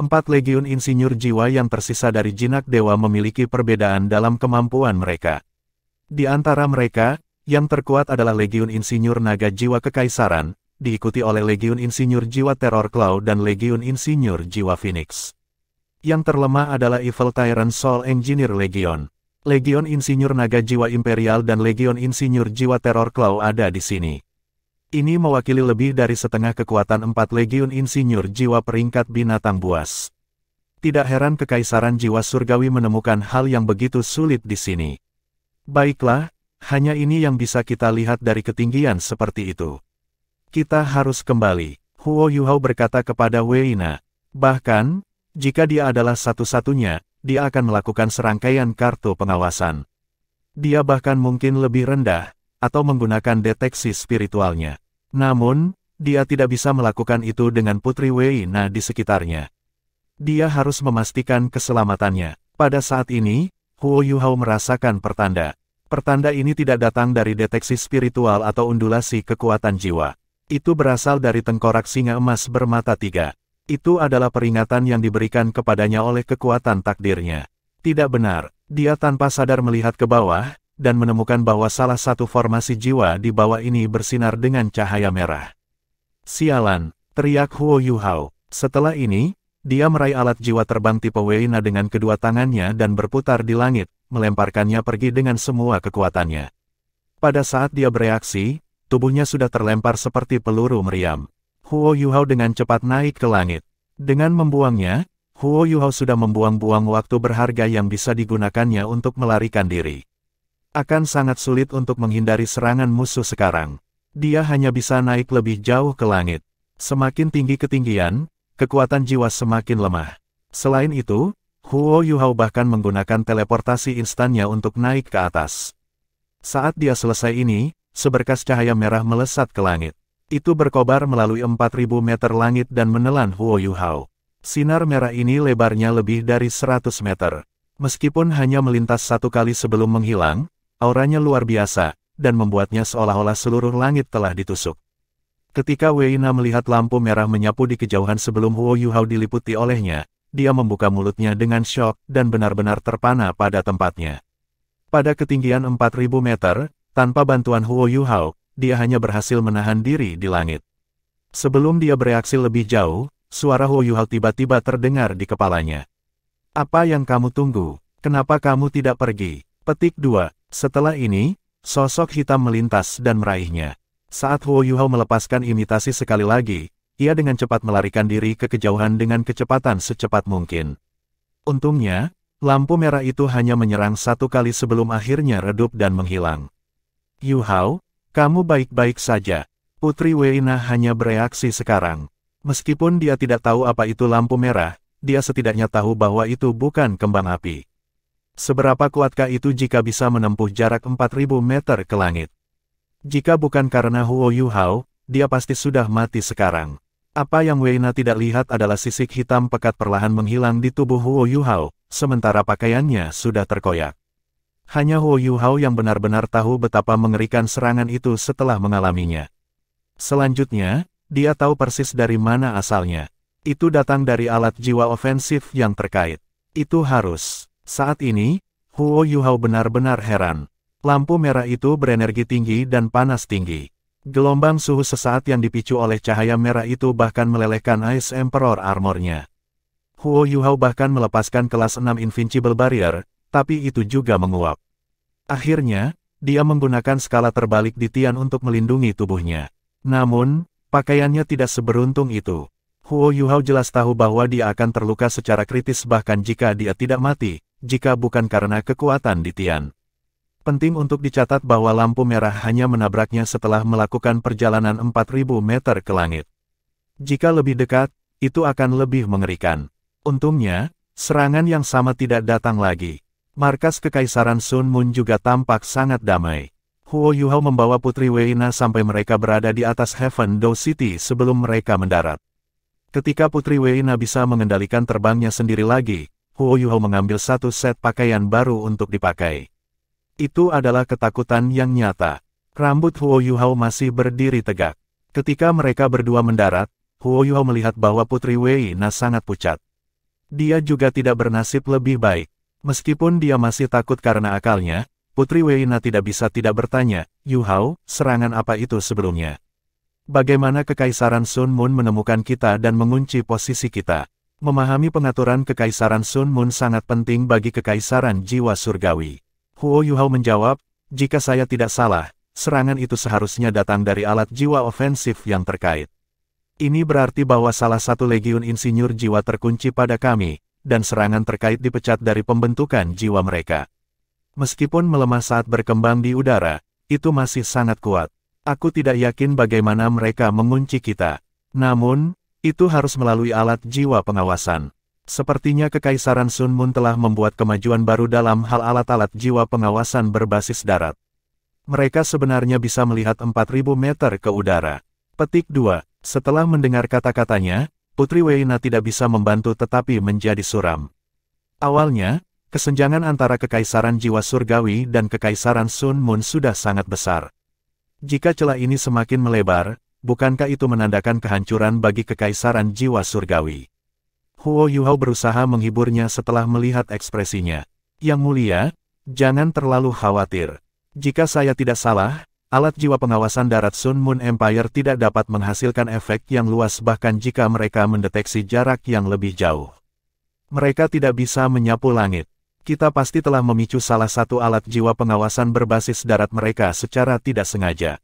4 legiun insinyur jiwa yang tersisa dari jinak dewa memiliki perbedaan dalam kemampuan mereka. Di antara mereka, yang terkuat adalah legiun insinyur naga jiwa kekaisaran, diikuti oleh legiun insinyur jiwa teror Claw dan legiun insinyur jiwa Phoenix. Yang terlemah adalah Evil Tyrant Soul Engineer Legion. Legion insinyur naga jiwa imperial dan legion insinyur jiwa teror Claw ada di sini. Ini mewakili lebih dari setengah kekuatan 4 legiun insinyur jiwa peringkat binatang buas. Tidak heran kekaisaran jiwa surgawi menemukan hal yang begitu sulit di sini. Baiklah, hanya ini yang bisa kita lihat dari ketinggian seperti itu. Kita harus kembali, Huo Yuhao berkata kepada Weina. Bahkan, jika dia adalah satu-satunya, dia akan melakukan serangkaian kartu pengawasan. Dia bahkan mungkin lebih rendah, atau menggunakan deteksi spiritualnya. Namun, dia tidak bisa melakukan itu dengan Putri Weina di sekitarnya. Dia harus memastikan keselamatannya. Pada saat ini, Huo Yuhao merasakan pertanda. Pertanda ini tidak datang dari deteksi spiritual atau undulasi kekuatan jiwa. Itu berasal dari tengkorak singa emas bermata 3. Itu adalah peringatan yang diberikan kepadanya oleh kekuatan takdirnya. Tidak benar, dia tanpa sadar melihat ke bawah, dan menemukan bahwa salah satu formasi jiwa di bawah ini bersinar dengan cahaya merah. Sialan, teriak Huo Yuhao. Setelah ini, dia meraih alat jiwa terbang tipe Weina dengan kedua tangannya dan berputar di langit, melemparkannya pergi dengan semua kekuatannya. Pada saat dia bereaksi, tubuhnya sudah terlempar seperti peluru meriam. Huo Yuhao dengan cepat naik ke langit. Dengan membuangnya, Huo Yuhao sudah membuang-buang waktu berharga yang bisa digunakannya untuk melarikan diri. Akan sangat sulit untuk menghindari serangan musuh sekarang. Dia hanya bisa naik lebih jauh ke langit. Semakin tinggi ketinggian, kekuatan jiwa semakin lemah. Selain itu, Huo Yuhao bahkan menggunakan teleportasi instannya untuk naik ke atas. Saat dia selesai ini, seberkas cahaya merah melesat ke langit. Itu berkobar melalui 4.000 meter langit dan menelan Huo Yuhao. Sinar merah ini lebarnya lebih dari 100 meter. Meskipun hanya melintas satu kali sebelum menghilang, auranya luar biasa, dan membuatnya seolah-olah seluruh langit telah ditusuk. Ketika Weina melihat lampu merah menyapu di kejauhan sebelum Huo Yuhao diliputi olehnya, dia membuka mulutnya dengan syok dan benar-benar terpana pada tempatnya. Pada ketinggian 4.000 meter, tanpa bantuan Huo Yuhao, dia hanya berhasil menahan diri di langit. Sebelum dia bereaksi lebih jauh, suara Huo Yuhao tiba-tiba terdengar di kepalanya. Apa yang kamu tunggu? Kenapa kamu tidak pergi? Petik 2. Setelah ini, sosok hitam melintas dan meraihnya. Saat Huo Yuhao melepaskan imitasi sekali lagi, ia dengan cepat melarikan diri ke kejauhan dengan kecepatan secepat mungkin. Untungnya, lampu merah itu hanya menyerang satu kali sebelum akhirnya redup dan menghilang. Yuhao, kamu baik-baik saja. Putri Weina hanya bereaksi sekarang. Meskipun dia tidak tahu apa itu lampu merah, dia setidaknya tahu bahwa itu bukan kembang api. Seberapa kuatkah itu jika bisa menempuh jarak 4.000 meter ke langit? Jika bukan karena Huo Yuhao, dia pasti sudah mati sekarang. Apa yang Weina tidak lihat adalah sisik hitam pekat perlahan menghilang di tubuh Huo Yuhao, sementara pakaiannya sudah terkoyak. Hanya Huo Yuhao yang benar-benar tahu betapa mengerikan serangan itu setelah mengalaminya. Selanjutnya, dia tahu persis dari mana asalnya. Itu datang dari alat jiwa ofensif yang terkait. Itu harus. Saat ini, Huo Yuhao benar-benar heran. Lampu merah itu berenergi tinggi dan panas tinggi. Gelombang suhu sesaat yang dipicu oleh cahaya merah itu bahkan melelehkan Ice Emperor Armor-nya. Huo Yuhao bahkan melepaskan kelas 6 Invincible Barrier, tapi itu juga menguap. Akhirnya, dia menggunakan skala terbalik di Tian untuk melindungi tubuhnya. Namun, pakaiannya tidak seberuntung itu. Huo Yuhao jelas tahu bahwa dia akan terluka secara kritis bahkan jika dia tidak mati, jika bukan karena kekuatan di Tian. Penting untuk dicatat bahwa lampu merah hanya menabraknya setelah melakukan perjalanan 4.000 meter ke langit. Jika lebih dekat, itu akan lebih mengerikan. Untungnya, serangan yang sama tidak datang lagi. Markas Kekaisaran Sun Moon juga tampak sangat damai. Huo Yuhao membawa Putri Weina sampai mereka berada di atas Heaven Door City sebelum mereka mendarat. Ketika Putri Weina bisa mengendalikan terbangnya sendiri lagi, Huo Yuhao mengambil satu set pakaian baru untuk dipakai. Itu adalah ketakutan yang nyata. Rambut Huo Yuhao masih berdiri tegak. Ketika mereka berdua mendarat, Huo Yuhao melihat bahwa Putri Weina sangat pucat. Dia juga tidak bernasib lebih baik. Meskipun dia masih takut karena akalnya, Putri Weina tidak bisa tidak bertanya, "Yuhao, serangan apa itu sebelumnya? Bagaimana Kekaisaran Sun Moon menemukan kita dan mengunci posisi kita?" Memahami pengaturan Kekaisaran Sun Moon sangat penting bagi Kekaisaran Jiwa Surgawi. Huo Yuhao menjawab, "Jika saya tidak salah, serangan itu seharusnya datang dari alat jiwa ofensif yang terkait. Ini berarti bahwa salah satu legiun insinyur jiwa terkunci pada kami, dan serangan terkait dipecat dari pembentukan jiwa mereka. Meskipun melemah saat berkembang di udara, itu masih sangat kuat. Aku tidak yakin bagaimana mereka mengunci kita. Namun, itu harus melalui alat jiwa pengawasan. Sepertinya Kekaisaran Sun Moon telah membuat kemajuan baru dalam hal alat-alat jiwa pengawasan berbasis darat. Mereka sebenarnya bisa melihat 4.000 meter ke udara." Petik 2. Setelah mendengar kata-katanya, Putri Weina tidak bisa membantu tetapi menjadi suram. Awalnya, kesenjangan antara Kekaisaran Jiwa Surgawi dan Kekaisaran Sun Moon sudah sangat besar. Jika celah ini semakin melebar, bukankah itu menandakan kehancuran bagi Kekaisaran Jiwa Surgawi? Huo Yuhao berusaha menghiburnya setelah melihat ekspresinya. "Yang mulia, jangan terlalu khawatir. Jika saya tidak salah, alat jiwa pengawasan darat Sun Moon Empire tidak dapat menghasilkan efek yang luas bahkan jika mereka mendeteksi jarak yang lebih jauh. Mereka tidak bisa menyapu langit. Kita pasti telah memicu salah satu alat jiwa pengawasan berbasis darat mereka secara tidak sengaja.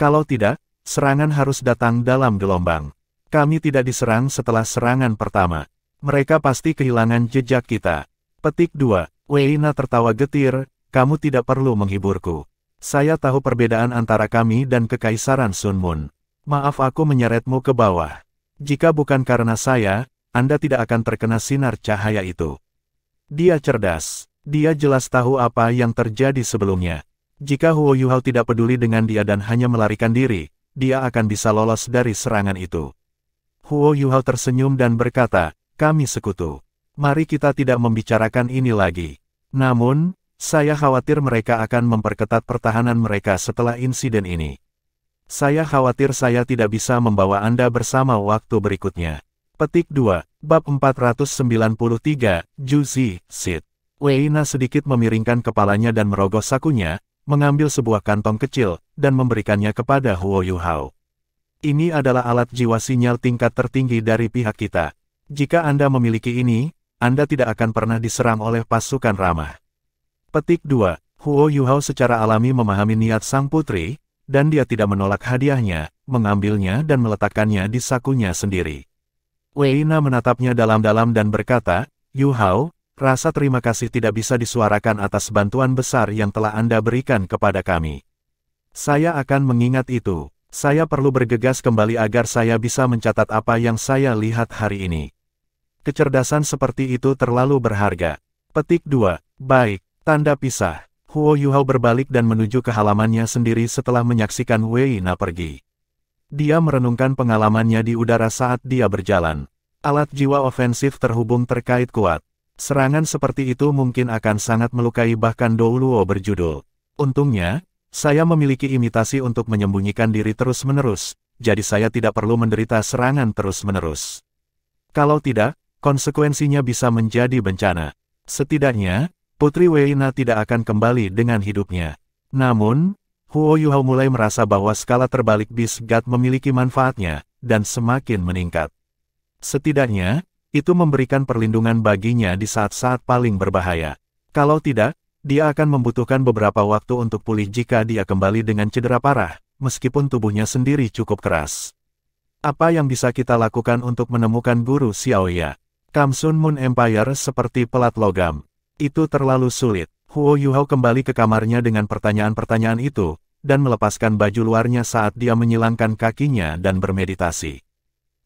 Kalau tidak, serangan harus datang dalam gelombang. Kami tidak diserang setelah serangan pertama. Mereka pasti kehilangan jejak kita." Petik 2. Weina tertawa getir, "Kamu tidak perlu menghiburku. Saya tahu perbedaan antara kami dan Kekaisaran Sun Moon. Maaf aku menyeretmu ke bawah. Jika bukan karena saya, Anda tidak akan terkena sinar cahaya itu." Dia cerdas. Dia jelas tahu apa yang terjadi sebelumnya. Jika Huo Yuhao tidak peduli dengan dia dan hanya melarikan diri, dia akan bisa lolos dari serangan itu. Huo Yuhao tersenyum dan berkata, "Kami sekutu. Mari kita tidak membicarakan ini lagi. Namun, saya khawatir mereka akan memperketat pertahanan mereka setelah insiden ini. Saya khawatir saya tidak bisa membawa Anda bersama waktu berikutnya." Petik 2. Bab 493, Juzi, Sid. Weina sedikit memiringkan kepalanya dan merogoh sakunya, mengambil sebuah kantong kecil, dan memberikannya kepada Huo Yuhao. "Ini adalah alat jiwa sinyal tingkat tertinggi dari pihak kita. Jika Anda memiliki ini, Anda tidak akan pernah diserang oleh pasukan ramah." Petik 2. Huo Yuhao secara alami memahami niat sang putri, dan dia tidak menolak hadiahnya, mengambilnya dan meletakkannya di sakunya sendiri. Weina menatapnya dalam-dalam dan berkata, "Yuhao, rasa terima kasih tidak bisa disuarakan atas bantuan besar yang telah Anda berikan kepada kami. Saya akan mengingat itu. Saya perlu bergegas kembali agar saya bisa mencatat apa yang saya lihat hari ini. Kecerdasan seperti itu terlalu berharga." Petik 2. Baik, tanda pisah. Huo Yuhao berbalik dan menuju ke halamannya sendiri setelah menyaksikan Weina pergi. Dia merenungkan pengalamannya di udara saat dia berjalan. Alat jiwa ofensif terhubung terkait kuat. Serangan seperti itu mungkin akan sangat melukai bahkan Douluo berjudul. Untungnya, saya memiliki imitasi untuk menyembunyikan diri terus-menerus, jadi saya tidak perlu menderita serangan terus-menerus. Kalau tidak, konsekuensinya bisa menjadi bencana. Setidaknya, Putri Weina tidak akan kembali dengan hidupnya. Namun, Huo Yuhao mulai merasa bahwa skala terbalik Beast God memiliki manfaatnya, dan semakin meningkat. Setidaknya, itu memberikan perlindungan baginya di saat-saat paling berbahaya. Kalau tidak, dia akan membutuhkan beberapa waktu untuk pulih jika dia kembali dengan cedera parah, meskipun tubuhnya sendiri cukup keras. Apa yang bisa kita lakukan untuk menemukan guru Xiaoya? Kam Sun Moon Empire seperti pelat logam. Itu terlalu sulit. Huo Yuhao kembali ke kamarnya dengan pertanyaan-pertanyaan itu, dan melepaskan baju luarnya saat dia menyilangkan kakinya dan bermeditasi.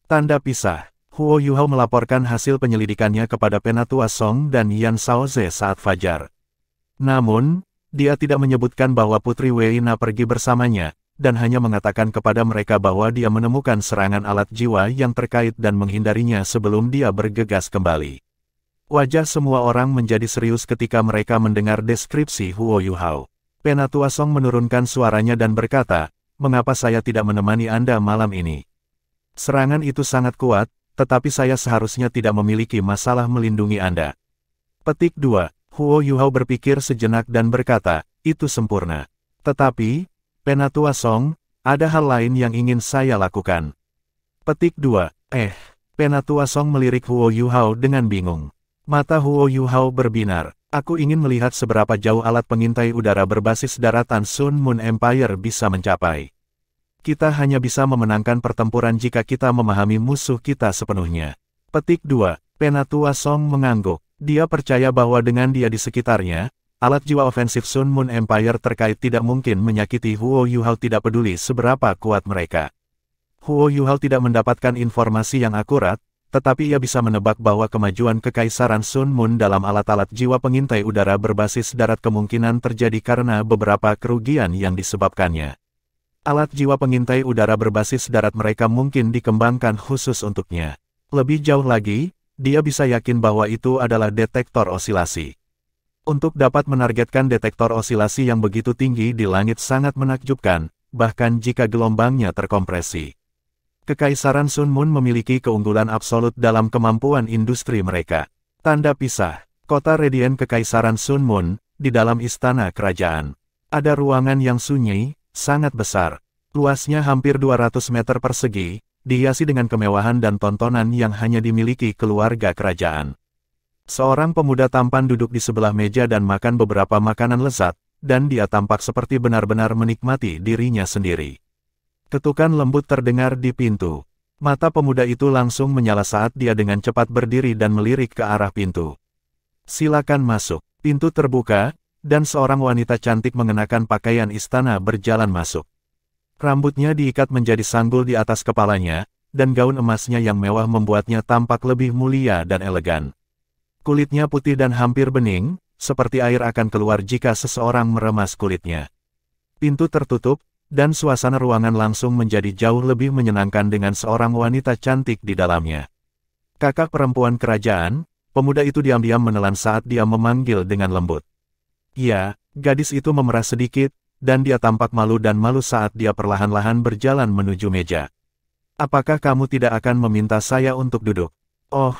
Tanda pisah. Huo Yuhao melaporkan hasil penyelidikannya kepada Penatua Song dan Yan Shaoze saat fajar. Namun, dia tidak menyebutkan bahwa Putri Weina pergi bersamanya, dan hanya mengatakan kepada mereka bahwa dia menemukan serangan alat jiwa yang terkait dan menghindarinya sebelum dia bergegas kembali. Wajah semua orang menjadi serius ketika mereka mendengar deskripsi Huo Yuhao. Penatua Song menurunkan suaranya dan berkata, "Mengapa saya tidak menemani Anda malam ini? Serangan itu sangat kuat, tetapi saya seharusnya tidak memiliki masalah melindungi Anda." Petik 2. Huo Yuhao berpikir sejenak dan berkata, "Itu sempurna. Tetapi, Penatua Song, ada hal lain yang ingin saya lakukan." Petik 2. Penatua Song melirik Huo Yuhao dengan bingung. Mata Huo Yuhao berbinar. "Aku ingin melihat seberapa jauh alat pengintai udara berbasis daratan Sun Moon Empire bisa mencapai. Kita hanya bisa memenangkan pertempuran jika kita memahami musuh kita sepenuhnya." Petik 2. Penatua Song mengangguk. Dia percaya bahwa dengan dia di sekitarnya, alat jiwa ofensif Sun Moon Empire terkait tidak mungkin menyakiti Huo Yuhao tidak peduli seberapa kuat mereka. Huo Yuhao tidak mendapatkan informasi yang akurat, tetapi ia bisa menebak bahwa kemajuan Kekaisaran Sun Moon dalam alat-alat jiwa pengintai udara berbasis darat kemungkinan terjadi karena beberapa kerugian yang disebabkannya. Alat jiwa pengintai udara berbasis darat mereka mungkin dikembangkan khusus untuknya. Lebih jauh lagi, dia bisa yakin bahwa itu adalah detektor osilasi. Untuk dapat menargetkan detektor osilasi yang begitu tinggi di langit sangat menakjubkan, bahkan jika gelombangnya terkompresi. Kekaisaran Sun Moon memiliki keunggulan absolut dalam kemampuan industri mereka. Tanda pisah. Kota Radiant Kekaisaran Sun Moon, di dalam istana kerajaan. Ada ruangan yang sunyi, sangat besar. Luasnya hampir 200 meter persegi, dihiasi dengan kemewahan dan tontonan yang hanya dimiliki keluarga kerajaan. Seorang pemuda tampan duduk di sebelah meja dan makan beberapa makanan lezat, dan dia tampak seperti benar-benar menikmati dirinya sendiri. Ketukan lembut terdengar di pintu. Mata pemuda itu langsung menyala saat dia dengan cepat berdiri dan melirik ke arah pintu. "Silakan masuk." Pintu terbuka, dan seorang wanita cantik mengenakan pakaian istana berjalan masuk. Rambutnya diikat menjadi sanggul di atas kepalanya, dan gaun emasnya yang mewah membuatnya tampak lebih mulia dan elegan. Kulitnya putih dan hampir bening, seperti air akan keluar jika seseorang meremas kulitnya. Pintu tertutup, dan suasana ruangan langsung menjadi jauh lebih menyenangkan dengan seorang wanita cantik di dalamnya. "Kakak perempuan kerajaan," pemuda itu diam-diam menelan saat dia memanggil dengan lembut. "Ya," gadis itu memerah sedikit, dan dia tampak malu dan malu saat dia perlahan-lahan berjalan menuju meja. "Apakah kamu tidak akan meminta saya untuk duduk?" Oh,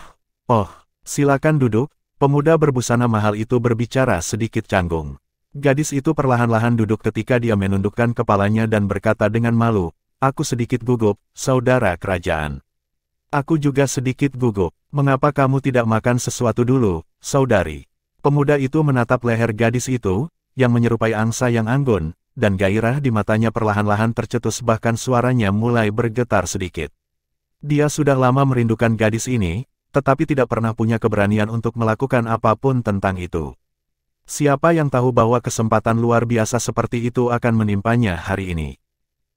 silakan duduk." Pemuda berbusana mahal itu berbicara sedikit canggung. Gadis itu perlahan-lahan duduk ketika dia menundukkan kepalanya dan berkata dengan malu, "Aku sedikit gugup, saudara kerajaan." "Aku juga sedikit gugup. Mengapa kamu tidak makan sesuatu dulu, saudari?" Pemuda itu menatap leher gadis itu, yang menyerupai angsa yang anggun, dan gairah di matanya perlahan-lahan tercetus bahkan suaranya mulai bergetar sedikit. Dia sudah lama merindukan gadis ini, tetapi tidak pernah punya keberanian untuk melakukan apapun tentang itu. Siapa yang tahu bahwa kesempatan luar biasa seperti itu akan menimpanya hari ini.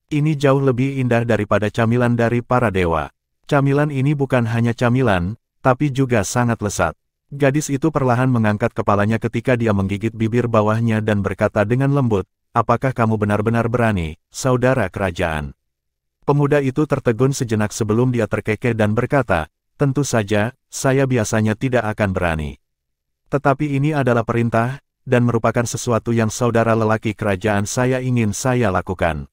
Ini jauh lebih indah daripada camilan dari para dewa. Camilan ini bukan hanya camilan, tapi juga sangat lezat. Gadis itu perlahan mengangkat kepalanya ketika dia menggigit bibir bawahnya dan berkata dengan lembut, "Apakah kamu benar-benar berani, saudara kerajaan?" Pemuda itu tertegun sejenak sebelum dia terkekeh dan berkata, "Tentu saja, saya biasanya tidak akan berani. Tetapi ini adalah perintah, dan merupakan sesuatu yang saudara lelaki kerajaan saya ingin saya lakukan.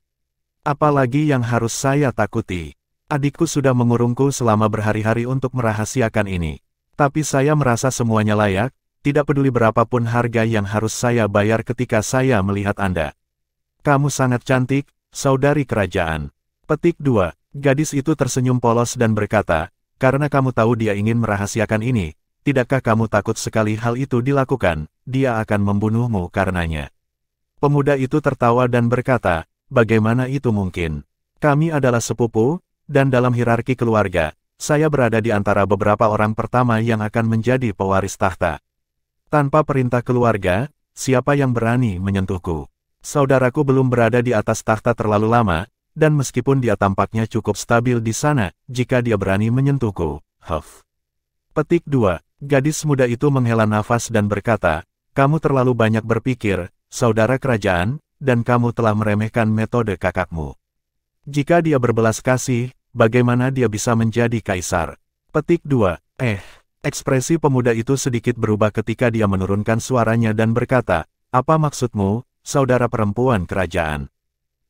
Apalagi yang harus saya takuti? Adikku sudah mengurungku selama berhari-hari untuk merahasiakan ini. Tapi saya merasa semuanya layak, tidak peduli berapapun harga yang harus saya bayar ketika saya melihat Anda. Kamu sangat cantik, saudari kerajaan." Petik 2. Gadis itu tersenyum polos dan berkata, "Karena kamu tahu dia ingin merahasiakan ini, tidakkah kamu takut sekali hal itu dilakukan, dia akan membunuhmu karenanya?" Pemuda itu tertawa dan berkata, "Bagaimana itu mungkin? Kami adalah sepupu, dan dalam hierarki keluarga, saya berada di antara beberapa orang pertama yang akan menjadi pewaris tahta. Tanpa perintah keluarga, siapa yang berani menyentuhku? Saudaraku belum berada di atas takhta terlalu lama, dan meskipun dia tampaknya cukup stabil di sana, jika dia berani menyentuhku, Huff. Petik 2. Gadis muda itu menghela nafas dan berkata, kamu terlalu banyak berpikir, saudara kerajaan, dan kamu telah meremehkan metode kakakmu. Jika dia berbelas kasih, bagaimana dia bisa menjadi kaisar? Petik 2. Ekspresi pemuda itu sedikit berubah ketika dia menurunkan suaranya dan berkata, apa maksudmu, saudara perempuan kerajaan?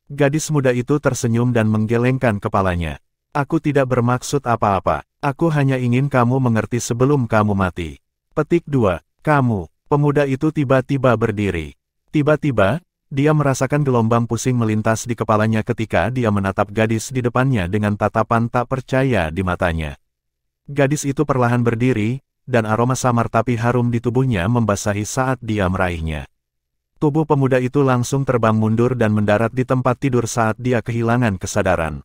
Gadis muda itu tersenyum dan menggelengkan kepalanya. Aku tidak bermaksud apa-apa, aku hanya ingin kamu mengerti sebelum kamu mati. Petik 2. Kamu, pemuda itu tiba-tiba berdiri. Tiba-tiba, dia merasakan gelombang pusing melintas di kepalanya ketika dia menatap gadis di depannya dengan tatapan tak percaya di matanya. Gadis itu perlahan berdiri, dan aroma samar tapi harum di tubuhnya membasahi saat dia meraihnya. Tubuh pemuda itu langsung terbang mundur dan mendarat di tempat tidur saat dia kehilangan kesadaran.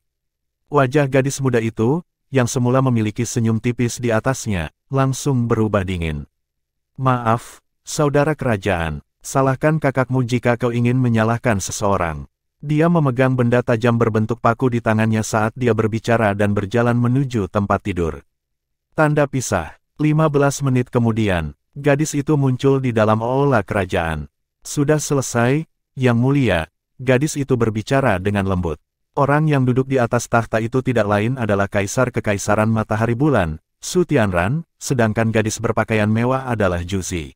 Wajah gadis muda itu, yang semula memiliki senyum tipis di atasnya, langsung berubah dingin. Maaf, saudara kerajaan, salahkan kakakmu jika kau ingin menyalahkan seseorang. Dia memegang benda tajam berbentuk paku di tangannya saat dia berbicara dan berjalan menuju tempat tidur. Tanda pisah. 15 menit kemudian, gadis itu muncul di dalam aula kerajaan. Sudah selesai, Yang Mulia, gadis itu berbicara dengan lembut. Orang yang duduk di atas takhta itu tidak lain adalah Kaisar Kekaisaran Matahari Bulan, Su Tianran, sedangkan gadis berpakaian mewah adalah Juzi.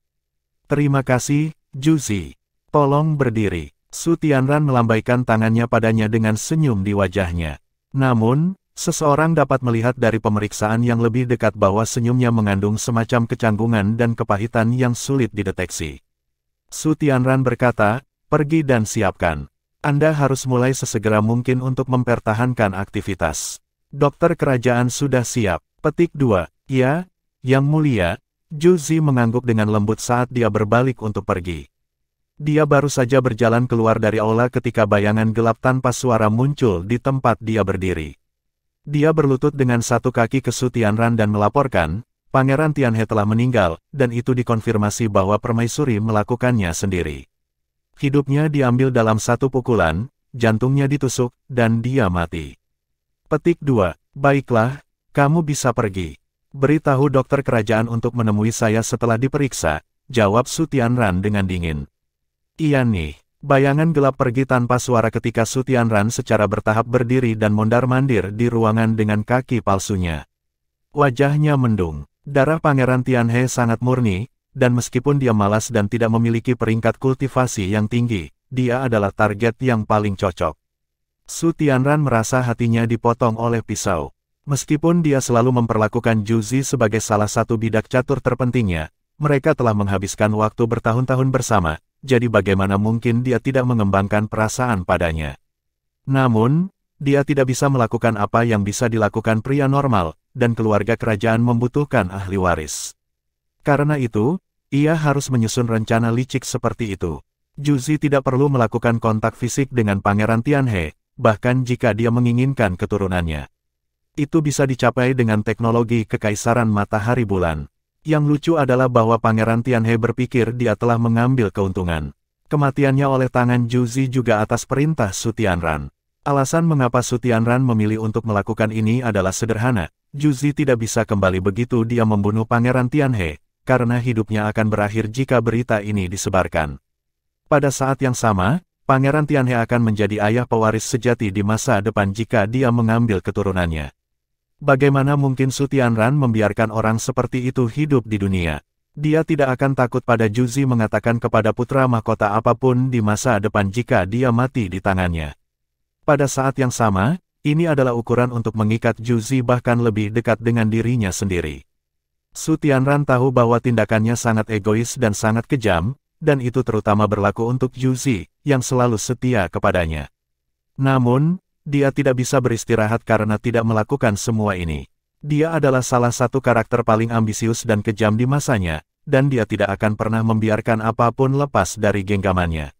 Terima kasih, Juzi. Tolong berdiri. Su Tianran melambaikan tangannya padanya dengan senyum di wajahnya. Namun, seseorang dapat melihat dari pemeriksaan yang lebih dekat bahwa senyumnya mengandung semacam kecanggungan dan kepahitan yang sulit dideteksi. Su Tianran berkata, pergi dan siapkan. Anda harus mulai sesegera mungkin untuk mempertahankan aktivitas. Dokter kerajaan sudah siap. Petik 2. Ya, Yang Mulia. Juzi mengangguk dengan lembut saat dia berbalik untuk pergi. Dia baru saja berjalan keluar dari aula ketika bayangan gelap tanpa suara muncul di tempat dia berdiri. Dia berlutut dengan satu kaki ke Su Tianran dan melaporkan, Pangeran Tianhe telah meninggal, dan itu dikonfirmasi bahwa permaisuri melakukannya sendiri. Hidupnya diambil dalam satu pukulan, jantungnya ditusuk, dan dia mati. Petik 2. Baiklah, kamu bisa pergi. Beritahu dokter kerajaan untuk menemui saya setelah diperiksa, jawab Su Tianran dengan dingin. Iya nih. Bayangan gelap pergi tanpa suara ketika Su Tianran secara bertahap berdiri dan mondar-mandir di ruangan dengan kaki palsunya. Wajahnya mendung. Darah Pangeran Tianhe sangat murni, dan meskipun dia malas dan tidak memiliki peringkat kultivasi yang tinggi, dia adalah target yang paling cocok. Su Tianran merasa hatinya dipotong oleh pisau. Meskipun dia selalu memperlakukan Juzi sebagai salah satu bidak catur terpentingnya, mereka telah menghabiskan waktu bertahun-tahun bersama. Jadi bagaimana mungkin dia tidak mengembangkan perasaan padanya? Namun, dia tidak bisa melakukan apa yang bisa dilakukan pria normal, dan keluarga kerajaan membutuhkan ahli waris. Karena itu, ia harus menyusun rencana licik seperti itu. Juzi tidak perlu melakukan kontak fisik dengan Pangeran Tianhe, bahkan jika dia menginginkan keturunannya. Itu bisa dicapai dengan teknologi Kekaisaran Matahari Bulan. Yang lucu adalah bahwa Pangeran Tianhe berpikir dia telah mengambil keuntungan. Kematiannya oleh tangan Juzi juga atas perintah Su Tianran. Alasan mengapa Su Tianran memilih untuk melakukan ini adalah sederhana. Juzi tidak bisa kembali begitu dia membunuh Pangeran Tianhe, karena hidupnya akan berakhir jika berita ini disebarkan. Pada saat yang sama, Pangeran Tianhe akan menjadi ayah pewaris sejati di masa depan jika dia mengambil keturunannya. Bagaimana mungkin Su Tianran membiarkan orang seperti itu hidup di dunia? Dia tidak akan takut pada Juzi mengatakan kepada putra mahkota apapun di masa depan jika dia mati di tangannya. Pada saat yang sama, ini adalah ukuran untuk mengikat Juzi bahkan lebih dekat dengan dirinya sendiri. Su Tianran tahu bahwa tindakannya sangat egois dan sangat kejam, dan itu terutama berlaku untuk Juzi, yang selalu setia kepadanya. Namun, dia tidak bisa beristirahat karena tidak melakukan semua ini. Dia adalah salah satu karakter paling ambisius dan kejam di masanya, dan dia tidak akan pernah membiarkan apapun lepas dari genggamannya.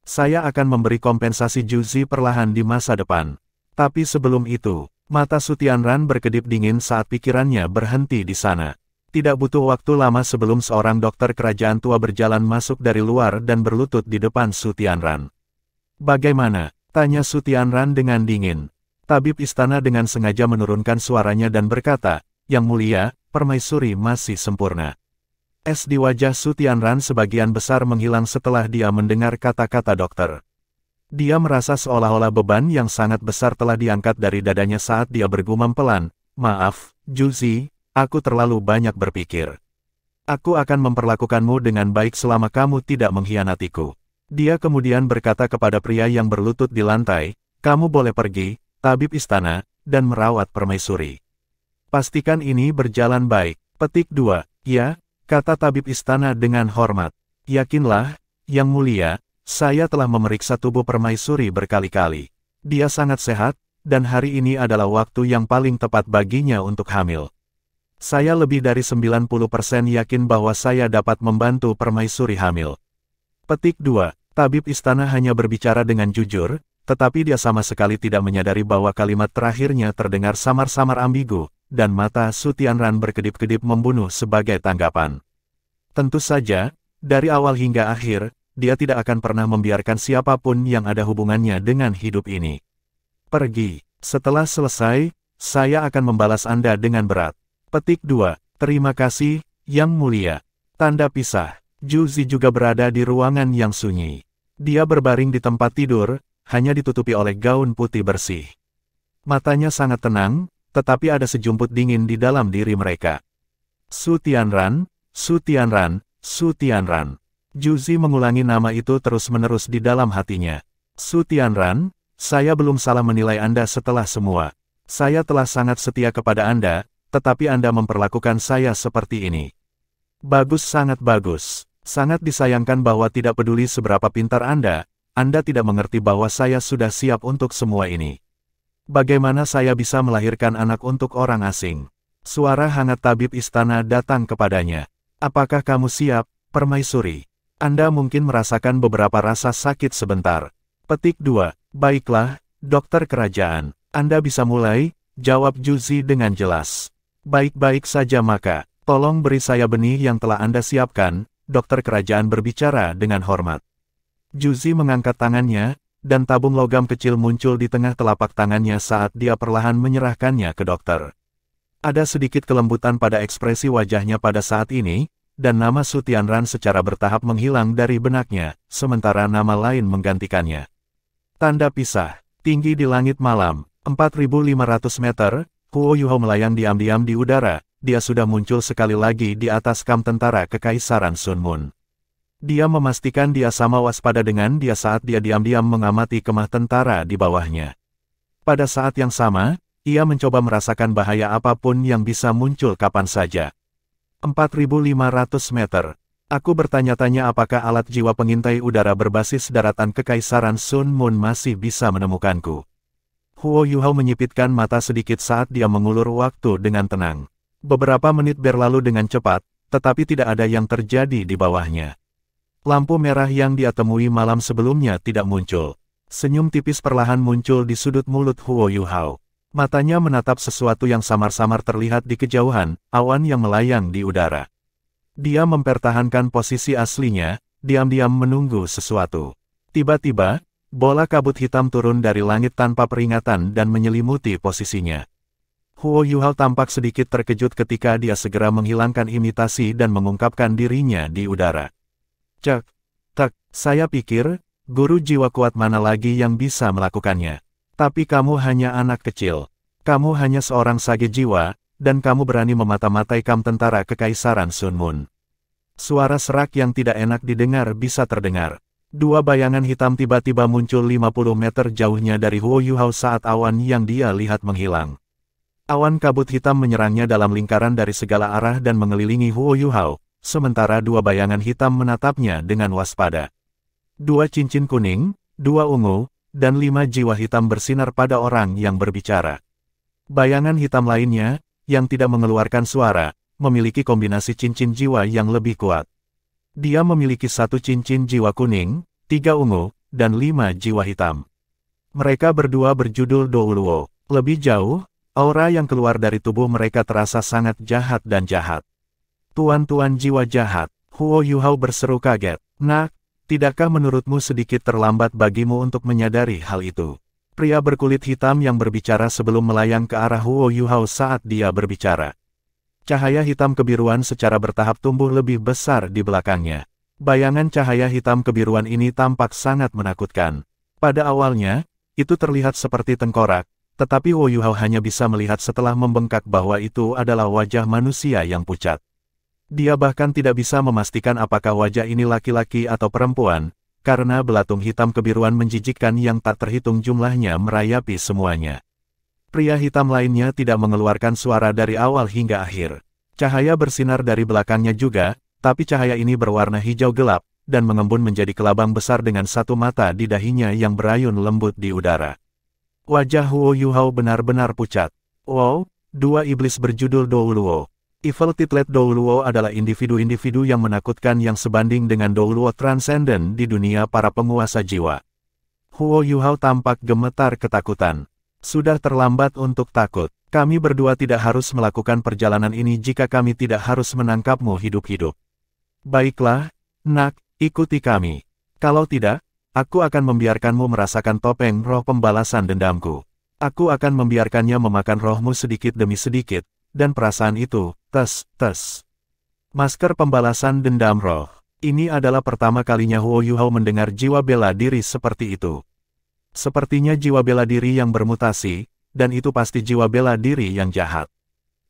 Saya akan memberi kompensasi Juzi perlahan di masa depan. Tapi sebelum itu, mata Su Tianran berkedip dingin saat pikirannya berhenti di sana. Tidak butuh waktu lama sebelum seorang dokter kerajaan tua berjalan masuk dari luar dan berlutut di depan Su Tianran. "Bagaimana?" tanya Su Tianran dengan dingin. Tabib istana dengan sengaja menurunkan suaranya dan berkata, "Yang mulia, permaisuri masih sempurna." Es di wajah Su Tianran sebagian besar menghilang setelah dia mendengar kata-kata dokter. Dia merasa seolah-olah beban yang sangat besar telah diangkat dari dadanya saat dia bergumam pelan, "Maaf, Juzi, aku terlalu banyak berpikir. Aku akan memperlakukanmu dengan baik selama kamu tidak mengkhianatiku." Dia kemudian berkata kepada pria yang berlutut di lantai, "Kamu boleh pergi, tabib istana, dan merawat permaisuri. Pastikan ini berjalan baik." Petik 2. "Ya," kata tabib istana dengan hormat. "Yakinlah, Yang Mulia, saya telah memeriksa tubuh permaisuri berkali-kali. Dia sangat sehat, dan hari ini adalah waktu yang paling tepat baginya untuk hamil. Saya lebih dari 90% yakin bahwa saya dapat membantu permaisuri hamil." Petik 2. Tabib istana hanya berbicara dengan jujur, tetapi dia sama sekali tidak menyadari bahwa kalimat terakhirnya terdengar samar-samar ambigu, dan mata Su Tianran berkedip-kedip membunuh sebagai tanggapan. Tentu saja, dari awal hingga akhir, dia tidak akan pernah membiarkan siapapun yang ada hubungannya dengan hidup ini. "Pergi. Setelah selesai, saya akan membalas Anda dengan berat." Petik 2. "Terima kasih, Yang Mulia." Tanda pisah. Juzi juga berada di ruangan yang sunyi. Dia berbaring di tempat tidur, hanya ditutupi oleh gaun putih bersih. Matanya sangat tenang, tetapi ada sejumput dingin di dalam diri mereka. "Su Tianran, Su Tianran, Su Tianran." Juzi mengulangi nama itu terus-menerus di dalam hatinya. "Su Tianran, saya belum salah menilai Anda setelah semua. Saya telah sangat setia kepada Anda, tetapi Anda memperlakukan saya seperti ini. Bagus, sangat bagus. Sangat disayangkan bahwa tidak peduli seberapa pintar Anda tidak mengerti bahwa saya sudah siap untuk semua ini. Bagaimana saya bisa melahirkan anak untuk orang asing?" Suara hangat tabib istana datang kepadanya. "Apakah kamu siap, permaisuri? Anda mungkin merasakan beberapa rasa sakit sebentar." Petik 2. "Baiklah, dokter kerajaan. Anda bisa mulai," jawab Juzi dengan jelas. "Baik-baik saja, maka tolong beri saya benih yang telah Anda siapkan," dokter kerajaan berbicara dengan hormat. Juzi mengangkat tangannya, dan tabung logam kecil muncul di tengah telapak tangannya saat dia perlahan menyerahkannya ke dokter. Ada sedikit kelembutan pada ekspresi wajahnya pada saat ini, dan nama Su Tianran secara bertahap menghilang dari benaknya, sementara nama lain menggantikannya. Tanda pisah. Tinggi di langit malam, 4.500 meter, Huo Yuhao melayang diam-diam di udara. Dia sudah muncul sekali lagi di atas kam tentara Kekaisaran Sun Mun. Dia memastikan dia sama waspada dengan dia saat dia diam-diam mengamati kemah tentara di bawahnya. Pada saat yang sama, ia mencoba merasakan bahaya apapun yang bisa muncul kapan saja. 4.500 meter. Aku bertanya-tanya apakah alat jiwa pengintai udara berbasis daratan Kekaisaran Sun Mun masih bisa menemukanku. Huo Yuhao menyipitkan mata sedikit saat dia mengulur waktu dengan tenang. Beberapa menit berlalu dengan cepat, tetapi tidak ada yang terjadi di bawahnya. Lampu merah yang dia temui malam sebelumnya tidak muncul. Senyum tipis perlahan muncul di sudut mulut Huo Yuhao. Matanya menatap sesuatu yang samar-samar terlihat di kejauhan, awan yang melayang di udara. Dia mempertahankan posisi aslinya, diam-diam menunggu sesuatu. Tiba-tiba, bola kabut hitam turun dari langit tanpa peringatan dan menyelimuti posisinya. Huo Yuhao tampak sedikit terkejut ketika dia segera menghilangkan imitasi dan mengungkapkan dirinya di udara. "Cek, tak, saya pikir, guru jiwa kuat mana lagi yang bisa melakukannya. Tapi kamu hanya anak kecil. Kamu hanya seorang sage jiwa, dan kamu berani memata-matai kam tentara Kekaisaran Sun Mun." Suara serak yang tidak enak didengar bisa terdengar. Dua bayangan hitam tiba-tiba muncul 50 meter jauhnya dari Huo Yuhao saat awan yang dia lihat menghilang. Awan kabut hitam menyerangnya dalam lingkaran dari segala arah dan mengelilingi Huo Yuhao, sementara dua bayangan hitam menatapnya dengan waspada. 2 cincin kuning, 2 ungu, dan 5 jiwa hitam bersinar pada orang yang berbicara. Bayangan hitam lainnya, yang tidak mengeluarkan suara, memiliki kombinasi cincin jiwa yang lebih kuat. Dia memiliki 1 cincin jiwa kuning, 3 ungu, dan 5 jiwa hitam. Mereka berdua berjudul Douluo. Lebih jauh, aura yang keluar dari tubuh mereka terasa sangat jahat dan jahat. Tuan-tuan jiwa jahat, Huo Yuhao berseru kaget. Nak, tidakkah menurutmu sedikit terlambat bagimu untuk menyadari hal itu? Pria berkulit hitam yang berbicara sebelum melayang ke arah Huo Yuhao saat dia berbicara. Cahaya hitam kebiruan secara bertahap tumbuh lebih besar di belakangnya. Bayangan cahaya hitam kebiruan ini tampak sangat menakutkan. Pada awalnya, itu terlihat seperti tengkorak, tetapi Huo Yuhao hanya bisa melihat setelah membengkak bahwa itu adalah wajah manusia yang pucat. Dia bahkan tidak bisa memastikan apakah wajah ini laki-laki atau perempuan, karena belatung hitam kebiruan menjijikkan yang tak terhitung jumlahnya merayapi semuanya. Pria hitam lainnya tidak mengeluarkan suara dari awal hingga akhir. Cahaya bersinar dari belakangnya juga, tapi cahaya ini berwarna hijau gelap, dan mengembun menjadi kelabang besar dengan satu mata di dahinya yang berayun lembut di udara. Wajah Huo Yuhao benar-benar pucat. Wow, dua iblis berjudul Douluo. Evil Titlet Douluo adalah individu-individu yang menakutkan yang sebanding dengan Douluo Transcendent di dunia para penguasa jiwa. Huo Yuhao tampak gemetar ketakutan. Sudah terlambat untuk takut. Kami berdua tidak harus melakukan perjalanan ini jika kami tidak harus menangkapmu hidup-hidup. Baiklah, nak, ikuti kami. Kalau tidak, aku akan membiarkanmu merasakan topeng roh pembalasan dendamku. Aku akan membiarkannya memakan rohmu sedikit demi sedikit, dan perasaan itu, tes. Masker pembalasan dendam roh. Ini adalah pertama kalinya Huo Yuhao mendengar jiwa bela diri seperti itu. Sepertinya jiwa bela diri yang bermutasi, dan itu pasti jiwa bela diri yang jahat.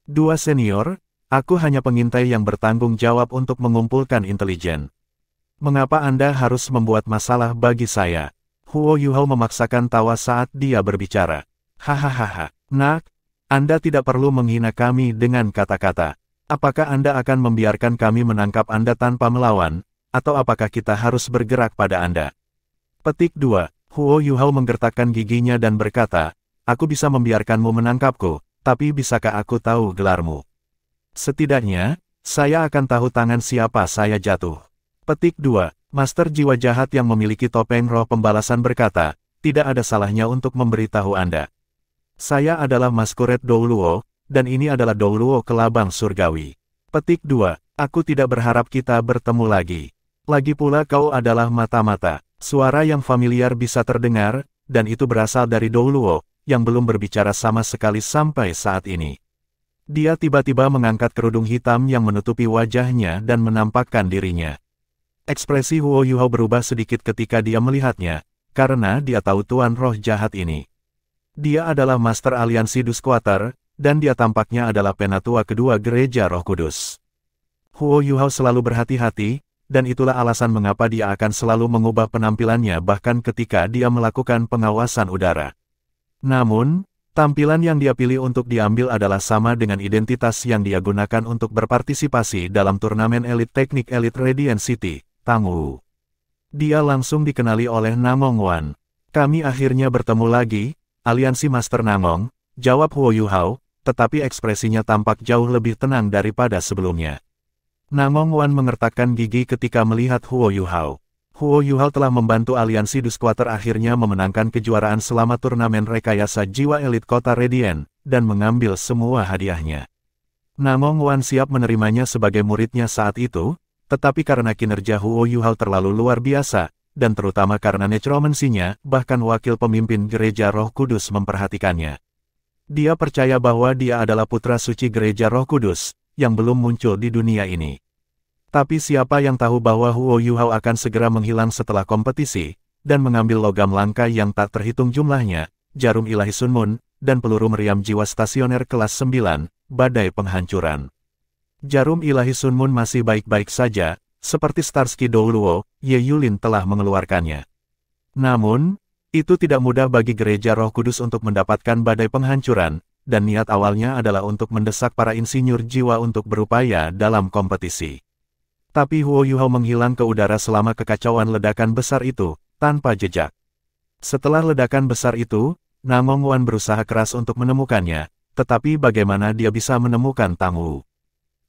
Dua senior, aku hanya pengintai yang bertanggung jawab untuk mengumpulkan intelijen. Mengapa Anda harus membuat masalah bagi saya? Huo Yuhao memaksakan tawa saat dia berbicara. Hahaha, nak, Anda tidak perlu menghina kami dengan kata-kata. Apakah Anda akan membiarkan kami menangkap Anda tanpa melawan, atau apakah kita harus bergerak pada Anda? Petik 2. Huo Yuhao menggertakkan giginya dan berkata, aku bisa membiarkanmu menangkapku, tapi bisakah aku tahu gelarmu? Setidaknya, saya akan tahu tangan siapa saya jatuh. Petik 2. Master jiwa jahat yang memiliki topeng roh pembalasan berkata, tidak ada salahnya untuk memberitahu Anda. Saya adalah Masquerade Douluo, dan ini adalah Douluo kelabang surgawi. Petik 2. Aku tidak berharap kita bertemu lagi. Lagi pula kau adalah mata-mata. Suara yang familiar bisa terdengar, dan itu berasal dari Douluo, yang belum berbicara sama sekali sampai saat ini. Dia tiba-tiba mengangkat kerudung hitam yang menutupi wajahnya dan menampakkan dirinya. Ekspresi Huo Yuhao berubah sedikit ketika dia melihatnya, karena dia tahu tuan roh jahat ini. Dia adalah Master Aliansi Duskwater, dan dia tampaknya adalah penatua kedua Gereja Roh Kudus. Huo Yuhao selalu berhati-hati, dan itulah alasan mengapa dia akan selalu mengubah penampilannya bahkan ketika dia melakukan pengawasan udara. Namun, tampilan yang dia pilih untuk diambil adalah sama dengan identitas yang dia gunakan untuk berpartisipasi dalam turnamen elit teknik elit Radiant City, Tangwu. Dia langsung dikenali oleh Namong Wan. Kami akhirnya bertemu lagi, Aliansi Master Namong, jawab Huo Yuhao, tetapi ekspresinya tampak jauh lebih tenang daripada sebelumnya. Namong Wan mengertakkan gigi ketika melihat Huo Yuhao. Huo Yuhao telah membantu Aliansi Duskwater akhirnya memenangkan kejuaraan selama turnamen rekayasa jiwa elit kota Radiant, dan mengambil semua hadiahnya. Namong Wan siap menerimanya sebagai muridnya saat itu, tetapi karena kinerja Huo Yuhao terlalu luar biasa, dan terutama karena necromancy-nya, bahkan wakil pemimpin Gereja Roh Kudus memperhatikannya. Dia percaya bahwa dia adalah putra suci Gereja Roh Kudus, yang belum muncul di dunia ini. Tapi siapa yang tahu bahwa Huo Yuhao akan segera menghilang setelah kompetisi, dan mengambil logam langka yang tak terhitung jumlahnya, jarum ilahi Sunmun, dan peluru meriam jiwa stasioner kelas 9, badai penghancuran. Jarum ilahi Sunmun masih baik-baik saja, seperti Starsky Douluo, Ye Yulin telah mengeluarkannya. Namun, itu tidak mudah bagi Gereja Roh Kudus untuk mendapatkan badai penghancuran, dan niat awalnya adalah untuk mendesak para insinyur jiwa untuk berupaya dalam kompetisi. Tapi Huo Yuhao menghilang ke udara selama kekacauan ledakan besar itu, tanpa jejak. Setelah ledakan besar itu, Namong Wan berusaha keras untuk menemukannya, tetapi bagaimana dia bisa menemukan Tangwu?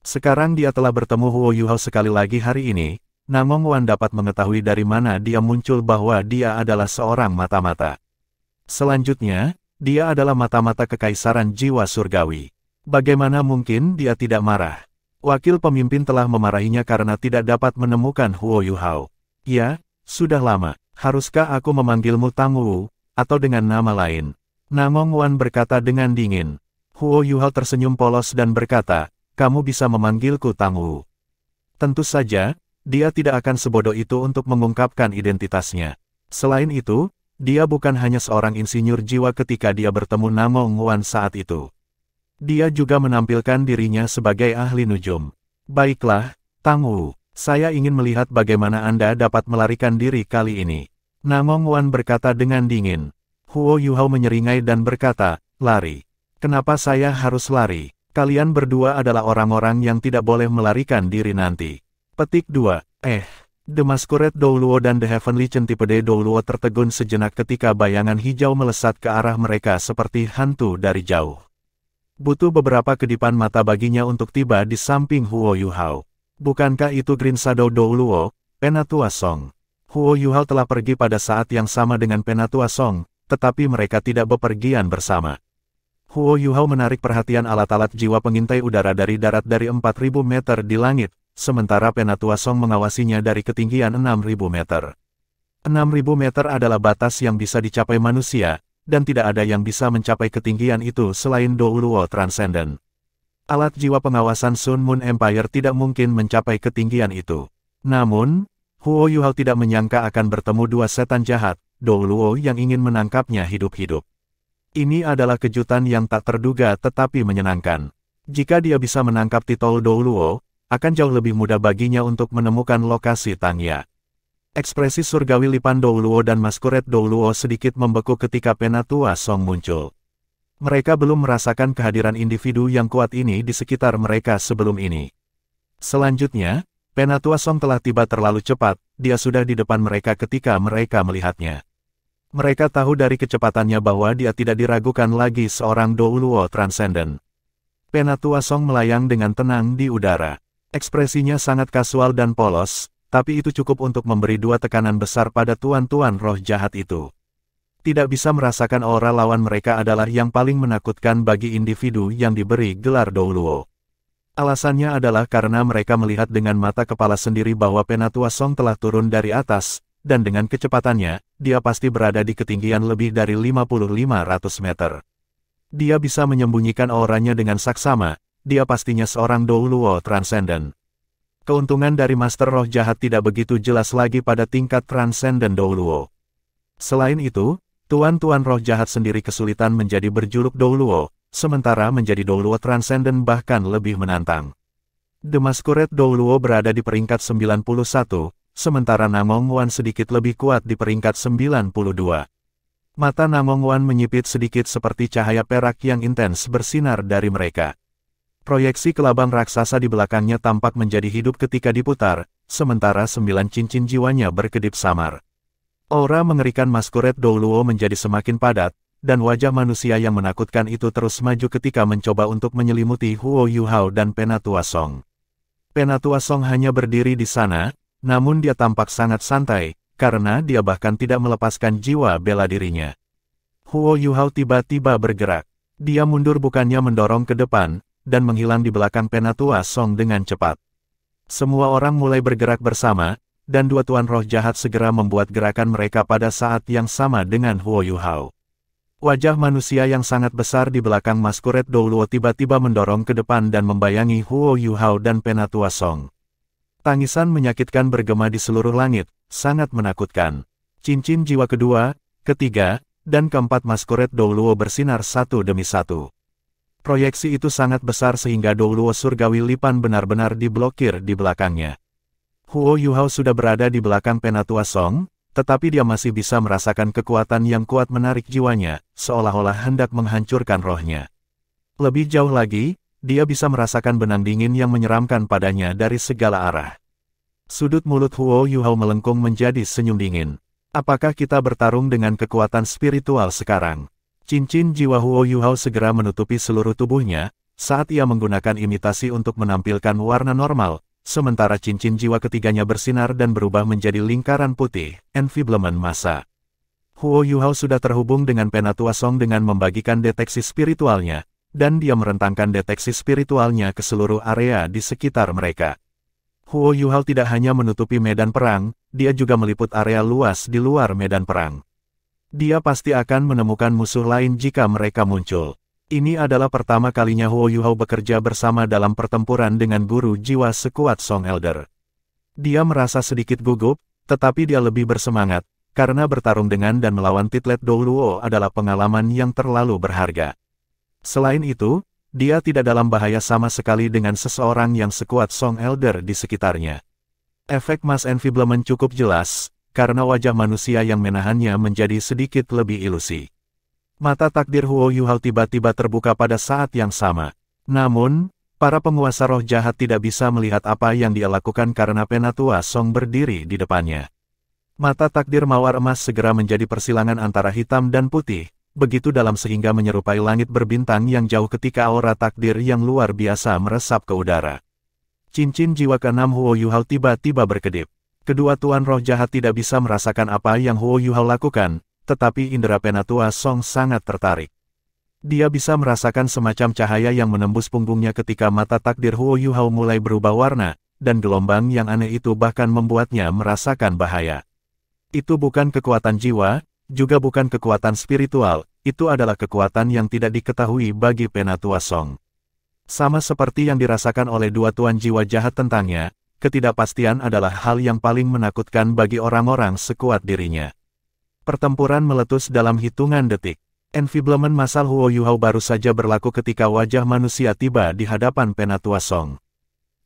Sekarang dia telah bertemu Huo Yuhao sekali lagi hari ini, Namong Wan dapat mengetahui dari mana dia muncul bahwa dia adalah seorang mata-mata. Selanjutnya, dia adalah mata-mata kekaisaran jiwa surgawi. Bagaimana mungkin dia tidak marah? Wakil pemimpin telah memarahinya karena tidak dapat menemukan Huo Yuhao. Ya, sudah lama. Haruskah aku memanggilmu Tang Wu, atau dengan nama lain? Namong Wan berkata dengan dingin. Huo Yuhao tersenyum polos dan berkata, kamu bisa memanggilku Tang Wu. Tentu saja, dia tidak akan sebodoh itu untuk mengungkapkan identitasnya. Selain itu, dia bukan hanya seorang insinyur jiwa ketika dia bertemu Namong Wan saat itu. Dia juga menampilkan dirinya sebagai ahli nujum. Baiklah, Tang Wu, saya ingin melihat bagaimana Anda dapat melarikan diri kali ini. Namong Wan berkata dengan dingin. Huo Yuhao menyeringai dan berkata, lari. Kenapa saya harus lari? Kalian berdua adalah orang-orang yang tidak boleh melarikan diri nanti. Petik 2. The Masquerade Douluo dan The Heavenly Centipede Douluo tertegun sejenak ketika bayangan hijau melesat ke arah mereka seperti hantu dari jauh. Butuh beberapa kedipan mata baginya untuk tiba di samping Huo Yuhao. Bukankah itu Green Shadow Douluo, Penatua Song? Huo Yuhao telah pergi pada saat yang sama dengan Penatua Song, tetapi mereka tidak bepergian bersama. Huo Yuhao menarik perhatian alat-alat jiwa pengintai udara dari darat dari 4.000 meter di langit, sementara Penatua Song mengawasinya dari ketinggian 6.000 meter. 6.000 meter adalah batas yang bisa dicapai manusia, dan tidak ada yang bisa mencapai ketinggian itu selain Douluo Transcendent. Alat jiwa pengawasan Sun Moon Empire tidak mungkin mencapai ketinggian itu. Namun, Huo Yuhao tidak menyangka akan bertemu dua setan jahat, Douluo yang ingin menangkapnya hidup-hidup. Ini adalah kejutan yang tak terduga tetapi menyenangkan. Jika dia bisa menangkap titol Douluo, akan jauh lebih mudah baginya untuk menemukan lokasi Tangya. Ekspresi surgawi Lipan Douluo dan Masquerade Douluo sedikit membeku ketika Penatua Song muncul. Mereka belum merasakan kehadiran individu yang kuat ini di sekitar mereka sebelum ini. Selanjutnya, Penatua Song telah tiba terlalu cepat, dia sudah di depan mereka ketika mereka melihatnya. Mereka tahu dari kecepatannya bahwa dia tidak diragukan lagi seorang Douluo Transcendent. Penatua Song melayang dengan tenang di udara. Ekspresinya sangat kasual dan polos, tapi itu cukup untuk memberi dua tekanan besar pada tuan-tuan roh jahat itu. Tidak bisa merasakan aura lawan mereka adalah yang paling menakutkan bagi individu yang diberi gelar Douluo. Alasannya adalah karena mereka melihat dengan mata kepala sendiri bahwa Penatua Song telah turun dari atas, dan dengan kecepatannya, dia pasti berada di ketinggian lebih dari 5.500 meter. Dia bisa menyembunyikan auranya dengan saksama, dia pastinya seorang Douluo Transcendent. Keuntungan dari Master Roh Jahat tidak begitu jelas lagi pada tingkat Transcendent Douluo. Selain itu, tuan-tuan roh jahat sendiri kesulitan menjadi berjuluk Douluo, sementara menjadi Douluo Transcendent bahkan lebih menantang. The Masquerade Douluo berada di peringkat 91, sementara Namong Wan sedikit lebih kuat di peringkat 92. Mata Namong Wan menyipit sedikit seperti cahaya perak yang intens bersinar dari mereka. Proyeksi kelabang raksasa di belakangnya tampak menjadi hidup ketika diputar, sementara 9 cincin jiwanya berkedip samar. Aura mengerikan Masquerade Douluo menjadi semakin padat, dan wajah manusia yang menakutkan itu terus maju ketika mencoba untuk menyelimuti Huo Yuhao dan Penatua Song. Penatua Song hanya berdiri di sana, namun dia tampak sangat santai, karena dia bahkan tidak melepaskan jiwa bela dirinya. Huo Yuhao tiba-tiba bergerak. Dia mundur bukannya mendorong ke depan, dan menghilang di belakang Penatua Song dengan cepat. Semua orang mulai bergerak bersama, dan dua tuan roh jahat segera membuat gerakan mereka pada saat yang sama dengan Huo Yuhao. Wajah manusia yang sangat besar di belakang Masquerade Douluo tiba-tiba mendorong ke depan dan membayangi Huo Yuhao dan Penatua Song. Tangisan menyakitkan bergema di seluruh langit, sangat menakutkan. Cincin jiwa kedua, ketiga, dan keempat Masquerade Douluo bersinar satu demi satu. Proyeksi itu sangat besar sehingga Douluo surgawi Lipan benar-benar diblokir di belakangnya. Huo Yuhao sudah berada di belakang Penatua Song, tetapi dia masih bisa merasakan kekuatan yang kuat menarik jiwanya, seolah-olah hendak menghancurkan rohnya. Lebih jauh lagi, dia bisa merasakan benang dingin yang menyeramkan padanya dari segala arah. Sudut mulut Huo Yuhao melengkung menjadi senyum dingin. Apakah kita bertarung dengan kekuatan spiritual sekarang? Cincin jiwa Huo Yuhao segera menutupi seluruh tubuhnya, saat ia menggunakan imitasi untuk menampilkan warna normal, sementara cincin jiwa ketiganya bersinar dan berubah menjadi lingkaran putih, enfiblement massa. Huo Yuhao sudah terhubung dengan Penatua Song dengan membagikan deteksi spiritualnya, dan dia merentangkan deteksi spiritualnya ke seluruh area di sekitar mereka. Huo Yuhao tidak hanya menutupi medan perang, dia juga meliput area luas di luar medan perang. Dia pasti akan menemukan musuh lain jika mereka muncul. Ini adalah pertama kalinya Huo Yuhao bekerja bersama dalam pertempuran dengan guru jiwa sekuat Song Elder. Dia merasa sedikit gugup, tetapi dia lebih bersemangat, karena bertarung dengan dan melawan Titlet Douluo adalah pengalaman yang terlalu berharga. Selain itu, dia tidak dalam bahaya sama sekali dengan seseorang yang sekuat Song Elder di sekitarnya. Efek mass enfeeblement cukup jelas, karena wajah manusia yang menahannya menjadi sedikit lebih ilusi. Mata takdir Huo Yuhao tiba-tiba terbuka pada saat yang sama. Namun, para penguasa roh jahat tidak bisa melihat apa yang dia lakukan karena Penatua Song berdiri di depannya. Mata takdir mawar emas segera menjadi persilangan antara hitam dan putih, begitu dalam sehingga menyerupai langit berbintang yang jauh ketika aura takdir yang luar biasa meresap ke udara. Cincin jiwa ke-6 Huo Yuhao tiba-tiba berkedip. Kedua tuan roh jahat tidak bisa merasakan apa yang Huo Yuhao lakukan, tetapi indera Penatua Song sangat tertarik. Dia bisa merasakan semacam cahaya yang menembus punggungnya ketika mata takdir Huo Yuhao mulai berubah warna, dan gelombang yang aneh itu bahkan membuatnya merasakan bahaya. Itu bukan kekuatan jiwa, juga bukan kekuatan spiritual, itu adalah kekuatan yang tidak diketahui bagi Penatua Song. Sama seperti yang dirasakan oleh dua tuan jiwa jahat tentangnya, ketidakpastian adalah hal yang paling menakutkan bagi orang-orang sekuat dirinya. Pertempuran meletus dalam hitungan detik. Enfeeblement massal Huo Yuhao baru saja berlaku ketika wajah manusia tiba di hadapan Penatua Song.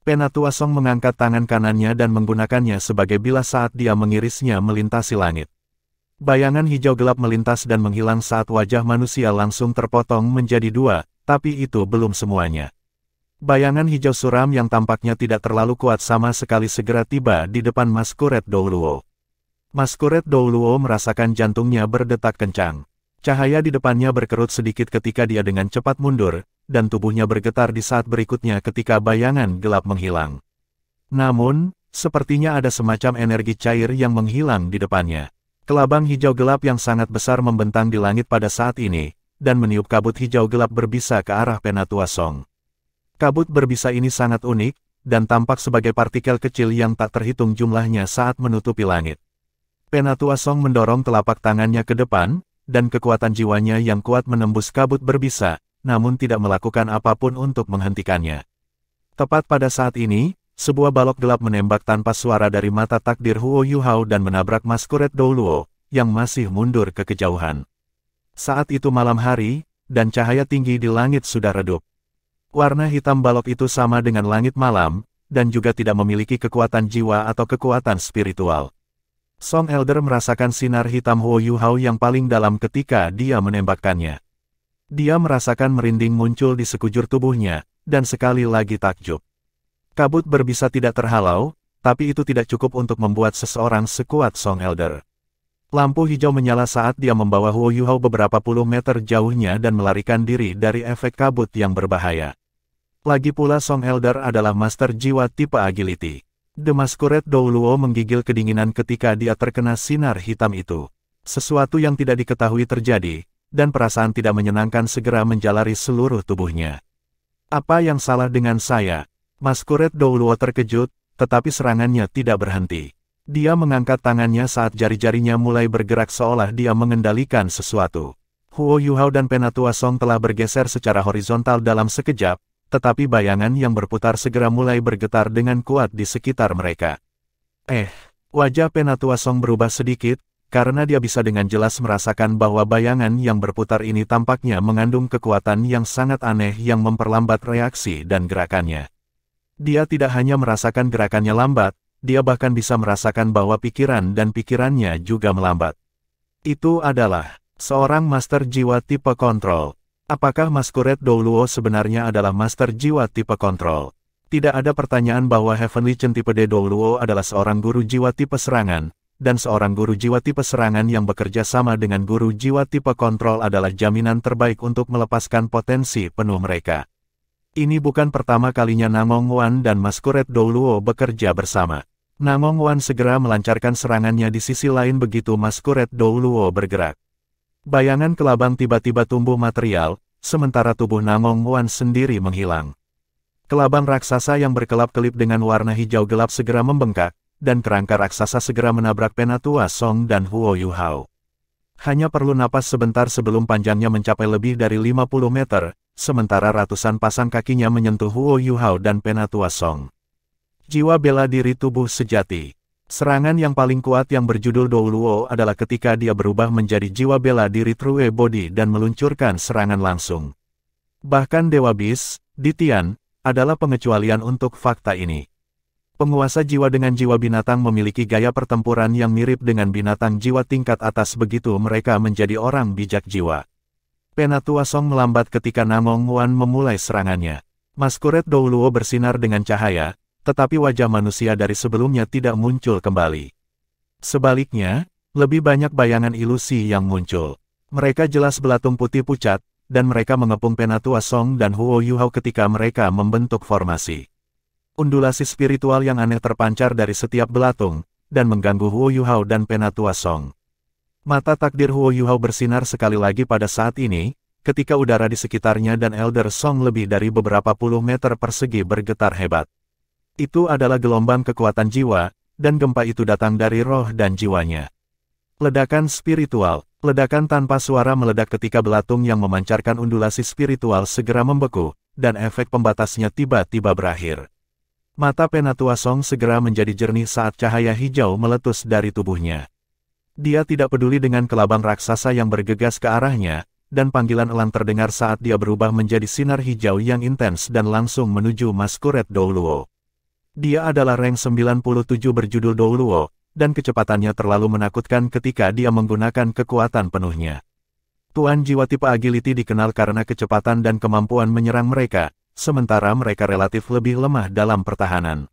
Penatua Song mengangkat tangan kanannya dan menggunakannya sebagai bilas saat dia mengirisnya melintasi langit. Bayangan hijau gelap melintas dan menghilang saat wajah manusia langsung terpotong menjadi dua, tapi itu belum semuanya. Bayangan hijau suram yang tampaknya tidak terlalu kuat sama sekali segera tiba di depan Masquerade Douluo. Masquerade Douluo merasakan jantungnya berdetak kencang. Cahaya di depannya berkerut sedikit ketika dia dengan cepat mundur, dan tubuhnya bergetar di saat berikutnya ketika bayangan gelap menghilang. Namun, sepertinya ada semacam energi cair yang menghilang di depannya. Kelabang hijau gelap yang sangat besar membentang di langit pada saat ini, dan meniup kabut hijau gelap berbisa ke arah Penatua Song. Kabut berbisa ini sangat unik, dan tampak sebagai partikel kecil yang tak terhitung jumlahnya saat menutupi langit. Penatua Song mendorong telapak tangannya ke depan, dan kekuatan jiwanya yang kuat menembus kabut berbisa, namun tidak melakukan apapun untuk menghentikannya. Tepat pada saat ini, sebuah balok gelap menembak tanpa suara dari mata takdir Huo Yuhao dan menabrak Masquerade Douluo, yang masih mundur ke kejauhan. Saat itu malam hari, dan cahaya tinggi di langit sudah redup. Warna hitam balok itu sama dengan langit malam, dan juga tidak memiliki kekuatan jiwa atau kekuatan spiritual. Song Elder merasakan sinar hitam Huo Yuhao yang paling dalam ketika dia menembakkannya. Dia merasakan merinding muncul di sekujur tubuhnya, dan sekali lagi takjub. Kabut berbisa tidak terhalau, tapi itu tidak cukup untuk membuat seseorang sekuat Song Elder. Lampu hijau menyala saat dia membawa Huo Yuhao beberapa puluh meter jauhnya dan melarikan diri dari efek kabut yang berbahaya. Lagi pula Song Elder adalah master jiwa tipe agility. The Masquerade Douluo menggigil kedinginan ketika dia terkena sinar hitam itu. Sesuatu yang tidak diketahui terjadi, dan perasaan tidak menyenangkan segera menjalari seluruh tubuhnya. Apa yang salah dengan saya? Masquerade Douluo terkejut, tetapi serangannya tidak berhenti. Dia mengangkat tangannya saat jari-jarinya mulai bergerak seolah dia mengendalikan sesuatu. Huo Yuhao dan Penatua Song telah bergeser secara horizontal dalam sekejap, tetapi bayangan yang berputar segera mulai bergetar dengan kuat di sekitar mereka. Wajah Penatua Song berubah sedikit, karena dia bisa dengan jelas merasakan bahwa bayangan yang berputar ini tampaknya mengandung kekuatan yang sangat aneh yang memperlambat reaksi dan gerakannya. Dia tidak hanya merasakan gerakannya lambat, dia bahkan bisa merasakan bahwa pikiran dan pikirannya juga melambat. Itu adalah seorang master jiwa tipe kontrol. Apakah Masquerade Douluo sebenarnya adalah master jiwa tipe kontrol? Tidak ada pertanyaan bahwa Heavenly Chen tipe D Douluo adalah seorang guru jiwa tipe serangan, dan seorang guru jiwa tipe serangan yang bekerja sama dengan guru jiwa tipe kontrol adalah jaminan terbaik untuk melepaskan potensi penuh mereka. Ini bukan pertama kalinya Namong Wan dan Masquerade Douluo bekerja bersama. Namong Wan segera melancarkan serangannya di sisi lain begitu Masquerade Douluo bergerak. Bayangan kelabang tiba-tiba tumbuh material, sementara tubuh Namong Wan sendiri menghilang. Kelabang raksasa yang berkelap-kelip dengan warna hijau gelap segera membengkak, dan kerangka raksasa segera menabrak Penatua Song dan Huo Yuhao. Hanya perlu napas sebentar sebelum panjangnya mencapai lebih dari 50 meter, sementara ratusan pasang kakinya menyentuh Huo Yuhao dan Penatua Song. Jiwa bela diri tubuh sejati. Serangan yang paling kuat yang berjudul Dou Luo adalah ketika dia berubah menjadi jiwa bela diri True Body dan meluncurkan serangan langsung. Bahkan Dewa Bis, Ditian, adalah pengecualian untuk fakta ini. Penguasa jiwa dengan jiwa binatang memiliki gaya pertempuran yang mirip dengan binatang jiwa tingkat atas, begitu mereka menjadi orang bijak jiwa. Penatua Song melambat ketika Namong Wan memulai serangannya. Maskuret Dou Luo bersinar dengan cahaya, tetapi wajah manusia dari sebelumnya tidak muncul kembali. Sebaliknya, lebih banyak bayangan ilusi yang muncul. Mereka jelas belatung putih pucat, dan mereka mengepung Penatua Song dan Huo Yuhao ketika mereka membentuk formasi. Undulasi spiritual yang aneh terpancar dari setiap belatung, dan mengganggu Huo Yuhao dan Penatua Song. Mata takdir Huo Yuhao bersinar sekali lagi pada saat ini, ketika udara di sekitarnya dan Elder Song lebih dari beberapa puluh meter persegi bergetar hebat. Itu adalah gelombang kekuatan jiwa, dan gempa itu datang dari roh dan jiwanya. Ledakan spiritual, ledakan tanpa suara meledak ketika belatung yang memancarkan undulasi spiritual segera membeku, dan efek pembatasnya tiba-tiba berakhir. Mata Penatua Song segera menjadi jernih saat cahaya hijau meletus dari tubuhnya. Dia tidak peduli dengan kelabang raksasa yang bergegas ke arahnya, dan panggilan elang terdengar saat dia berubah menjadi sinar hijau yang intens dan langsung menuju Maskuret Dou Luo. Dia adalah rank 97 berjudul Dou Luo, dan kecepatannya terlalu menakutkan ketika dia menggunakan kekuatan penuhnya. Tuan jiwa tipe agility dikenal karena kecepatan dan kemampuan menyerang mereka, sementara mereka relatif lebih lemah dalam pertahanan.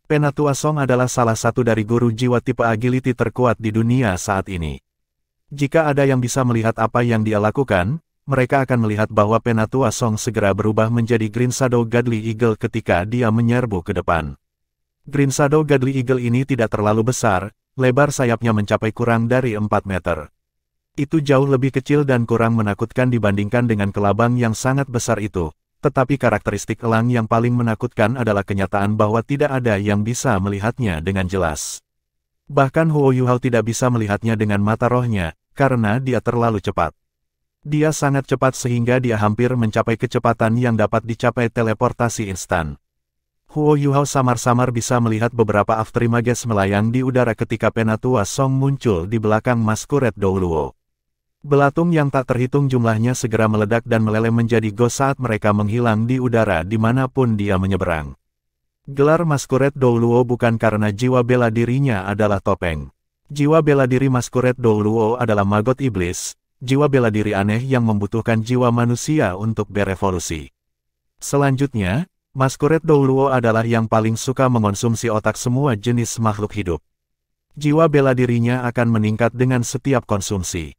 Penatua Song adalah salah satu dari guru jiwa tipe agility terkuat di dunia saat ini. Jika ada yang bisa melihat apa yang dia lakukan, mereka akan melihat bahwa Penatua Song segera berubah menjadi Green Shadow Godly Eagle ketika dia menyerbu ke depan. Green Shadow Godly Eagle ini tidak terlalu besar, lebar sayapnya mencapai kurang dari 4 meter. Itu jauh lebih kecil dan kurang menakutkan dibandingkan dengan kelabang yang sangat besar itu, tetapi karakteristik elang yang paling menakutkan adalah kenyataan bahwa tidak ada yang bisa melihatnya dengan jelas. Bahkan Huo Yuhao tidak bisa melihatnya dengan mata rohnya, karena dia terlalu cepat. Dia sangat cepat sehingga dia hampir mencapai kecepatan yang dapat dicapai teleportasi instan. Huo Yuhao samar-samar bisa melihat beberapa afterimages melayang di udara ketika Penatua Song muncul di belakang Maskuret Dou Luo. Belatung yang tak terhitung jumlahnya segera meledak dan meleleh menjadi ghost saat mereka menghilang di udara dimanapun dia menyeberang. Gelar Maskuret Dou Luo bukan karena jiwa bela dirinya adalah topeng. Jiwa bela diri Maskuret Dou Luo adalah magot iblis, jiwa bela diri aneh yang membutuhkan jiwa manusia untuk berevolusi. Selanjutnya, Maskuret Dou Luo adalah yang paling suka mengonsumsi otak semua jenis makhluk hidup. Jiwa bela dirinya akan meningkat dengan setiap konsumsi.